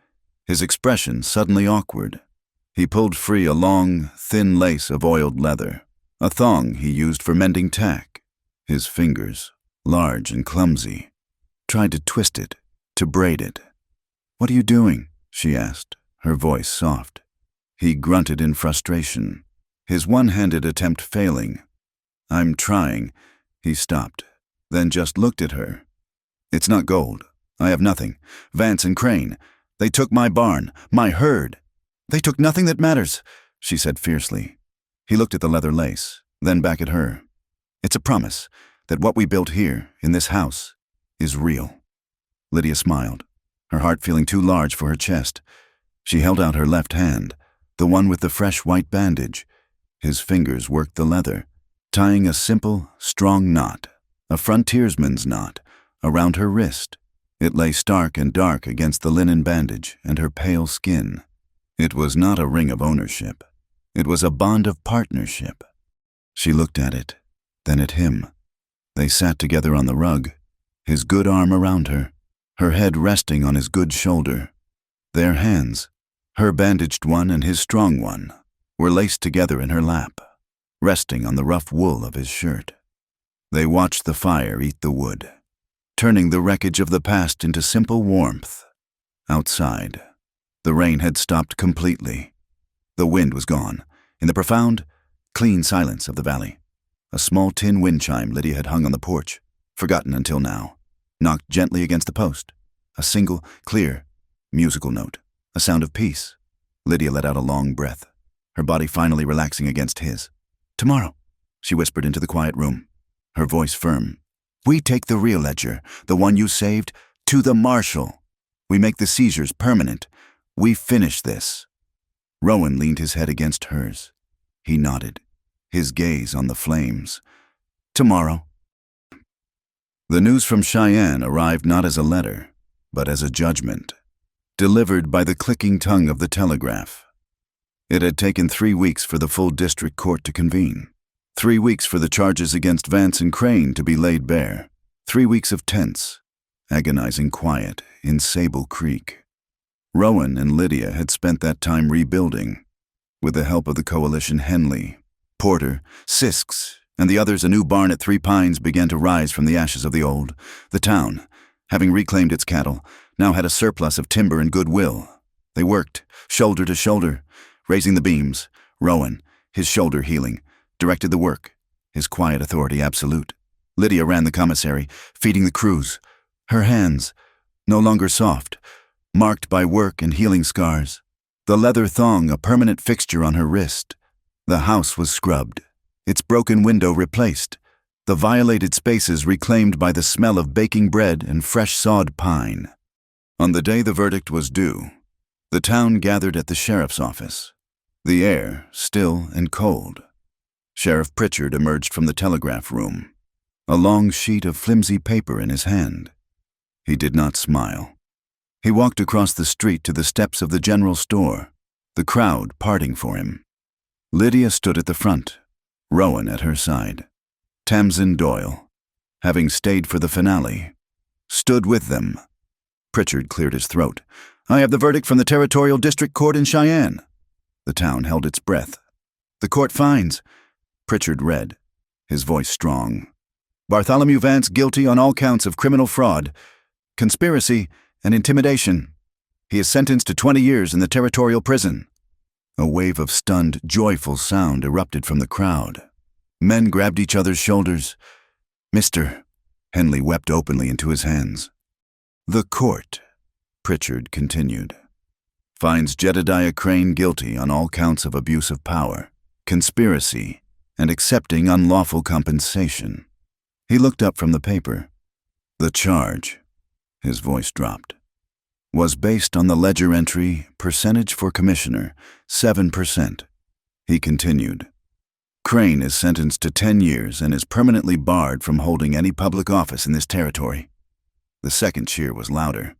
A: his expression suddenly awkward. He pulled free a long, thin lace of oiled leather, a thong he used for mending tack. His fingers, large and clumsy, tried to twist it, to braid it. "What are you doing?" she asked, her voice soft. He grunted in frustration, his one-handed attempt failing. "I'm trying." He stopped, then just looked at her. "It's not gold. I have nothing. Vance and Crane. They took my barn, my herd. They took nothing that matters," she said fiercely. He looked at the leather lace, then back at her. "It's a promise that what we built here, in this house, is real." Lydia smiled, her heart feeling too large for her chest. She held out her left hand, the one with the fresh white bandage. His fingers worked the leather, tying a simple, strong knot, a frontiersman's knot, around her wrist. It lay stark and dark against the linen bandage and her pale skin. It was not a ring of ownership. It was a bond of partnership. She looked at it, then at him. They sat together on the rug, his good arm around her, her head resting on his good shoulder. Their hands, her bandaged one and his strong one, were laced together in her lap, resting on the rough wool of his shirt. They watched the fire eat the wood, turning the wreckage of the past into simple warmth. Outside, the rain had stopped completely. The wind was gone, in the profound, clean silence of the valley. A small tin wind chime Lydia had hung on the porch, forgotten until now, knocked gently against the post. A single, clear, musical note, a sound of peace. Lydia let out a long breath, her body finally relaxing against his. "Tomorrow," she whispered into the quiet room, her voice firm. "We take the real ledger, the one you saved, to the marshal. We make the seizures permanent. We finish this." Rowan leaned his head against hers. He nodded, his gaze on the flames. "Tomorrow." The news from Cheyenne arrived not as a letter, but as a judgment, delivered by the clicking tongue of the telegraph. It had taken 3 weeks for the full district court to convene. 3 weeks for the charges against Vance and Crane to be laid bare. 3 weeks of tense, agonizing quiet in Sable Creek. Rowan and Lydia had spent that time rebuilding. With the help of the coalition, Henley, Porter, Sisks, and the others, a new barn at 3 Pines began to rise from the ashes of the old. The town, having reclaimed its cattle, now had a surplus of timber and goodwill. They worked, shoulder to shoulder, raising the beams. Rowan, his shoulder healing, directed the work, his quiet authority absolute. Lydia ran the commissary, feeding the crews. Her hands, no longer soft, marked by work and healing scars. The leather thong a permanent fixture on her wrist. The house was scrubbed, its broken window replaced, the violated spaces reclaimed by the smell of baking bread and fresh sawed pine. On the day the verdict was due, the town gathered at the sheriff's office, the air still and cold. Sheriff Pritchard emerged from the telegraph room, a long sheet of flimsy paper in his hand. He did not smile. He walked across the street to the steps of the general store, the crowd parting for him. Lydia stood at the front, Rowan at her side. Tamsin Doyle, having stayed for the finale, stood with them. Pritchard cleared his throat. "I have the verdict from the Territorial District Court in Cheyenne." The town held its breath. "The court finds," Pritchard read, his voice strong, "Bartholomew Vance guilty on all counts of criminal fraud, conspiracy, and intimidation. He is sentenced to 20 years in the Territorial Prison." A wave of stunned, joyful sound erupted from the crowd. Men grabbed each other's shoulders. "Mister," Henley wept openly into his hands. "The court," Pritchard continued, "finds Jedediah Crane guilty on all counts of abuse of power, conspiracy, and accepting unlawful compensation." He looked up from the paper. "The charge," his voice dropped, "was based on the ledger entry, percentage for commissioner, 7%. He continued, "Crane is sentenced to 10 years and is permanently barred from holding any public office in this territory." The second cheer was louder,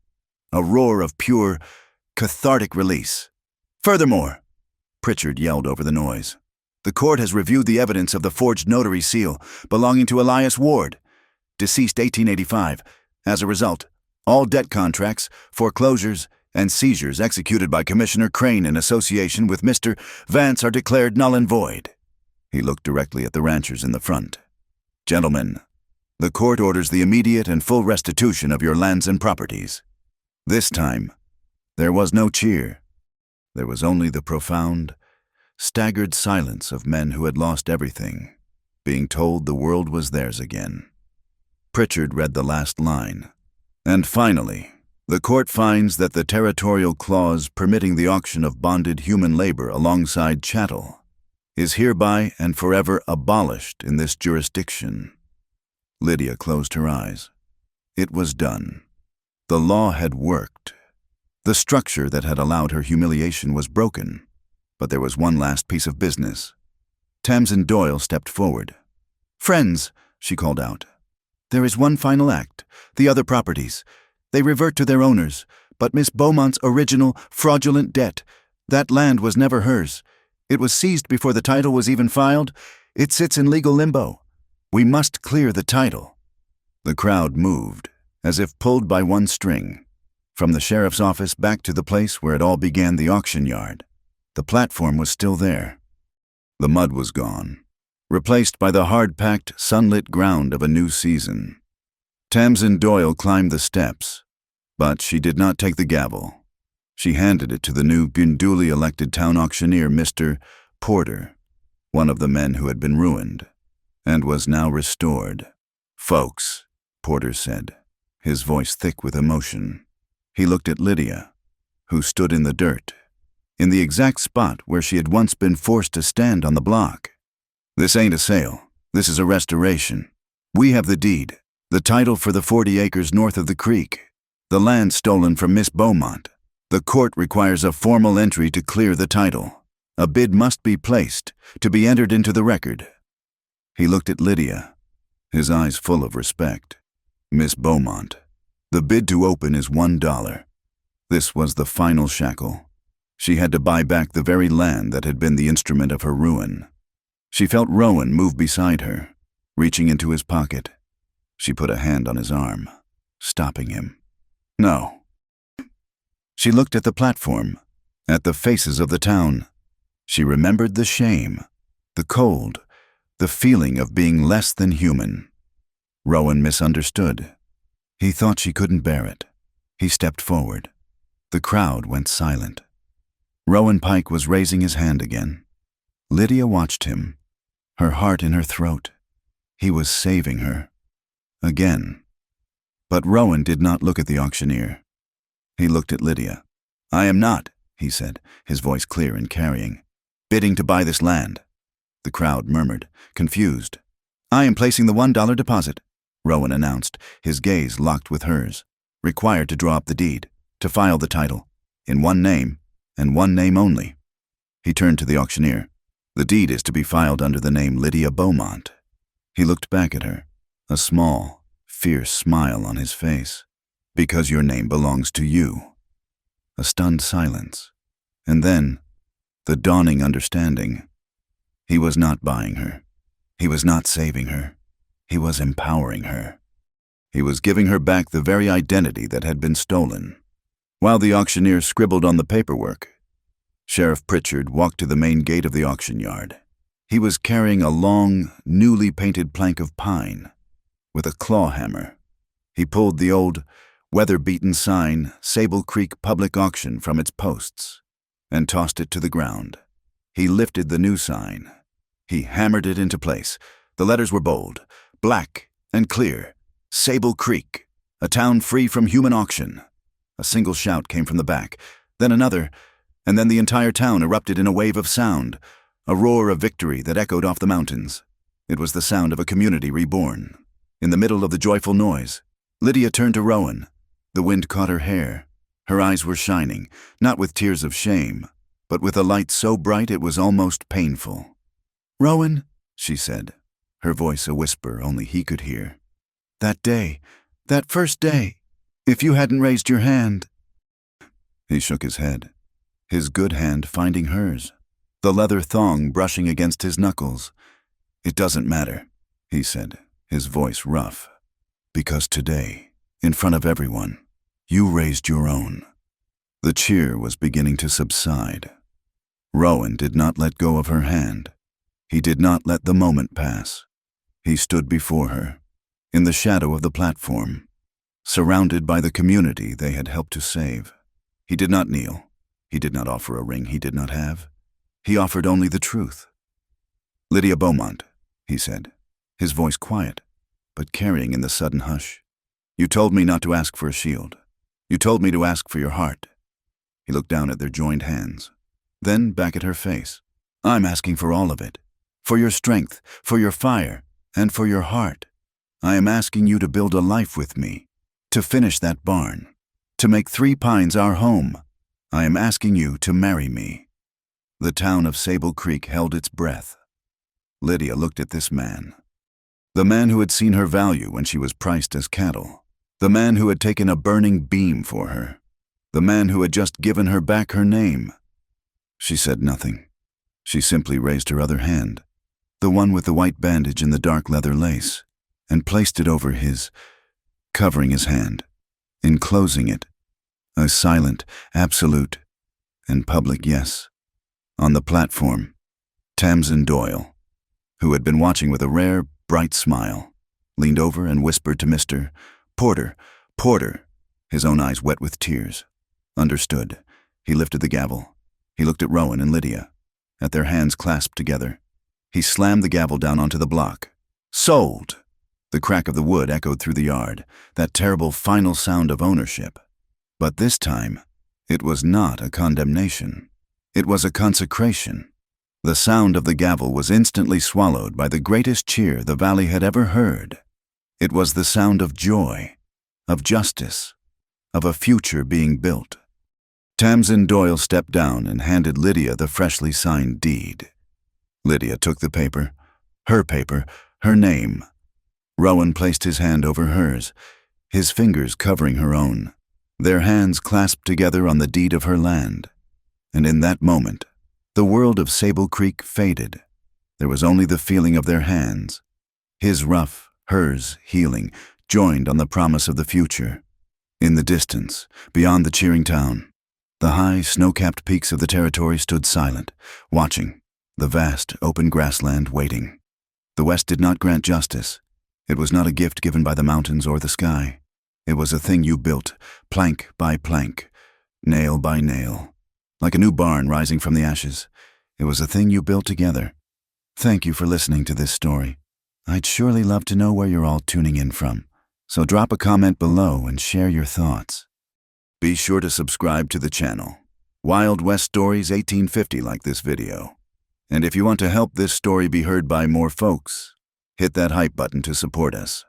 A: a roar of pure, cathartic release. "Furthermore," Pritchard yelled over the noise, "the court has reviewed the evidence of the forged notary seal belonging to Elias Ward, deceased 1885. As a result, all debt contracts, foreclosures, and seizures executed by Commissioner Crane in association with Mr. Vance are declared null and void." He looked directly at the ranchers in the front. "Gentlemen, the court orders the immediate and full restitution of your lands and properties." This time, there was no cheer. There was only the profound, staggered silence of men who had lost everything, being told the world was theirs again. Pritchard read the last line. "And finally, the court finds that the territorial clause permitting the auction of bonded human labor alongside chattel is hereby and forever abolished in this jurisdiction." Lydia closed her eyes. It was done. The law had worked. The structure that had allowed her humiliation was broken. But there was one last piece of business. Tamsin Doyle stepped forward. "Friends," she called out, "there is one final act. The other properties. They revert to their owners, but Miss Beaumont's original, fraudulent debt, that land was never hers. It was seized before the title was even filed. It sits in legal limbo. We must clear the title." The crowd moved, as if pulled by one string, from the sheriff's office back to the place where it all began, the auction yard. The platform was still there. The mud was gone, replaced by the hard-packed, sunlit ground of a new season. Tamsin Doyle climbed the steps, but she did not take the gavel. She handed it to the new, duly elected town auctioneer, Mr. Porter, one of the men who had been ruined, and was now restored. "Folks," Porter said, his voice thick with emotion. He looked at Lydia, who stood in the dirt, in the exact spot where she had once been forced to stand on the block. "This ain't a sale. This is a restoration. We have the deed, the title for the 40 acres north of the creek, the land stolen from Miss Beaumont. The court requires a formal entry to clear the title. A bid must be placed to be entered into the record." He looked at Lydia, his eyes full of respect. "Miss Beaumont, the bid to open is $1. This was the final shackle. She had to buy back the very land that had been the instrument of her ruin." She felt Rowan move beside her, reaching into his pocket. She put a hand on his arm, stopping him. "No." She looked at the platform, at the faces of the town. She remembered the shame, the cold, the feeling of being less than human. Rowan misunderstood. He thought she couldn't bear it. He stepped forward. The crowd went silent. Rowan Pike was raising his hand again. Lydia watched him, her heart in her throat. He was saving her. Again. But Rowan did not look at the auctioneer. He looked at Lydia. "I am not," he said, his voice clear and carrying, "bidding to buy this land." The crowd murmured, confused. "I am placing the $1 deposit," Rowan announced, his gaze locked with hers. "Required to draw up the deed, to file the title, in one name, and one name only." He turned to the auctioneer. "The deed is to be filed under the name Lydia Beaumont." He looked back at her, a small, fierce smile on his face. "Because your name belongs to you." A stunned silence, and then the dawning understanding. He was not buying her. He was not saving her. He was empowering her. He was giving her back the very identity that had been stolen. While the auctioneer scribbled on the paperwork, Sheriff Pritchard walked to the main gate of the auction yard. He was carrying a long, newly painted plank of pine with a claw hammer. He pulled the old, weather-beaten sign, Sable Creek Public Auction, from its posts and tossed it to the ground. He lifted the new sign. He hammered it into place. The letters were bold, black, and clear. Sable Creek, a town free from human auction. A single shout came from the back, then another, and then the entire town erupted in a wave of sound, a roar of victory that echoed off the mountains. It was the sound of a community reborn. In the middle of the joyful noise, Lydia turned to Rowan. The wind caught her hair. Her eyes were shining, not with tears of shame, but with a light so bright it was almost painful. "Rowan," she said, her voice a whisper only he could hear. "That day, that first day, if you hadn't raised your hand." He shook his head, his good hand finding hers, the leather thong brushing against his knuckles. "It doesn't matter," he said, his voice rough, "because today, in front of everyone, you raised your own." The cheer was beginning to subside. Rowan did not let go of her hand. He did not let the moment pass. He stood before her, in the shadow of the platform, surrounded by the community they had helped to save. He did not kneel. He did not offer a ring he did not have. He offered only the truth. "Lydia Beaumont," he said, his voice quiet, but carrying in the sudden hush. "You told me not to ask for a shield. You told me to ask for your heart." He looked down at their joined hands, then back at her face. "I'm asking for all of it. For your strength, for your fire, and for your heart. I am asking you to build a life with me, to finish that barn, to make Three Pines our home. I am asking you to marry me." The town of Sable Creek held its breath. Lydia looked at this man. The man who had seen her value when she was priced as cattle. The man who had taken a burning beam for her. The man who had just given her back her name. She said nothing. She simply raised her other hand, the one with the white bandage and the dark leather lace, and placed it over his, covering his hand, enclosing it, a silent, absolute, and public yes. On the platform, Tamsin Doyle, who had been watching with a rare, bright smile, leaned over and whispered to Mr. Porter, "Porter," his own eyes wet with tears. Understood. He lifted the gavel. He looked at Rowan and Lydia, at their hands clasped together. He slammed the gavel down onto the block. "Sold!" The crack of the wood echoed through the yard, that terrible final sound of ownership. But this time, it was not a condemnation. It was a consecration. The sound of the gavel was instantly swallowed by the greatest cheer the valley had ever heard. It was the sound of joy, of justice, of a future being built. Tamsin Doyle stepped down and handed Lydia the freshly signed deed. Lydia took the paper, her name. Rowan placed his hand over hers, his fingers covering her own, their hands clasped together on the deed of her land. And in that moment, the world of Sable Creek faded. There was only the feeling of their hands, his rough, hers healing, joined on the promise of the future. In the distance, beyond the cheering town, the high, snow-capped peaks of the territory stood silent, watching, the vast, open grassland waiting. The West did not grant justice. It was not a gift given by the mountains or the sky. It was a thing you built, plank by plank, nail by nail. Like a new barn rising from the ashes, it was a thing you built together. Thank you for listening to this story. I'd surely love to know where you're all tuning in from, so drop a comment below and share your thoughts. Be sure to subscribe to the channel. Wild West Stories 1850 like this video. And if you want to help this story be heard by more folks, hit that hype button to support us.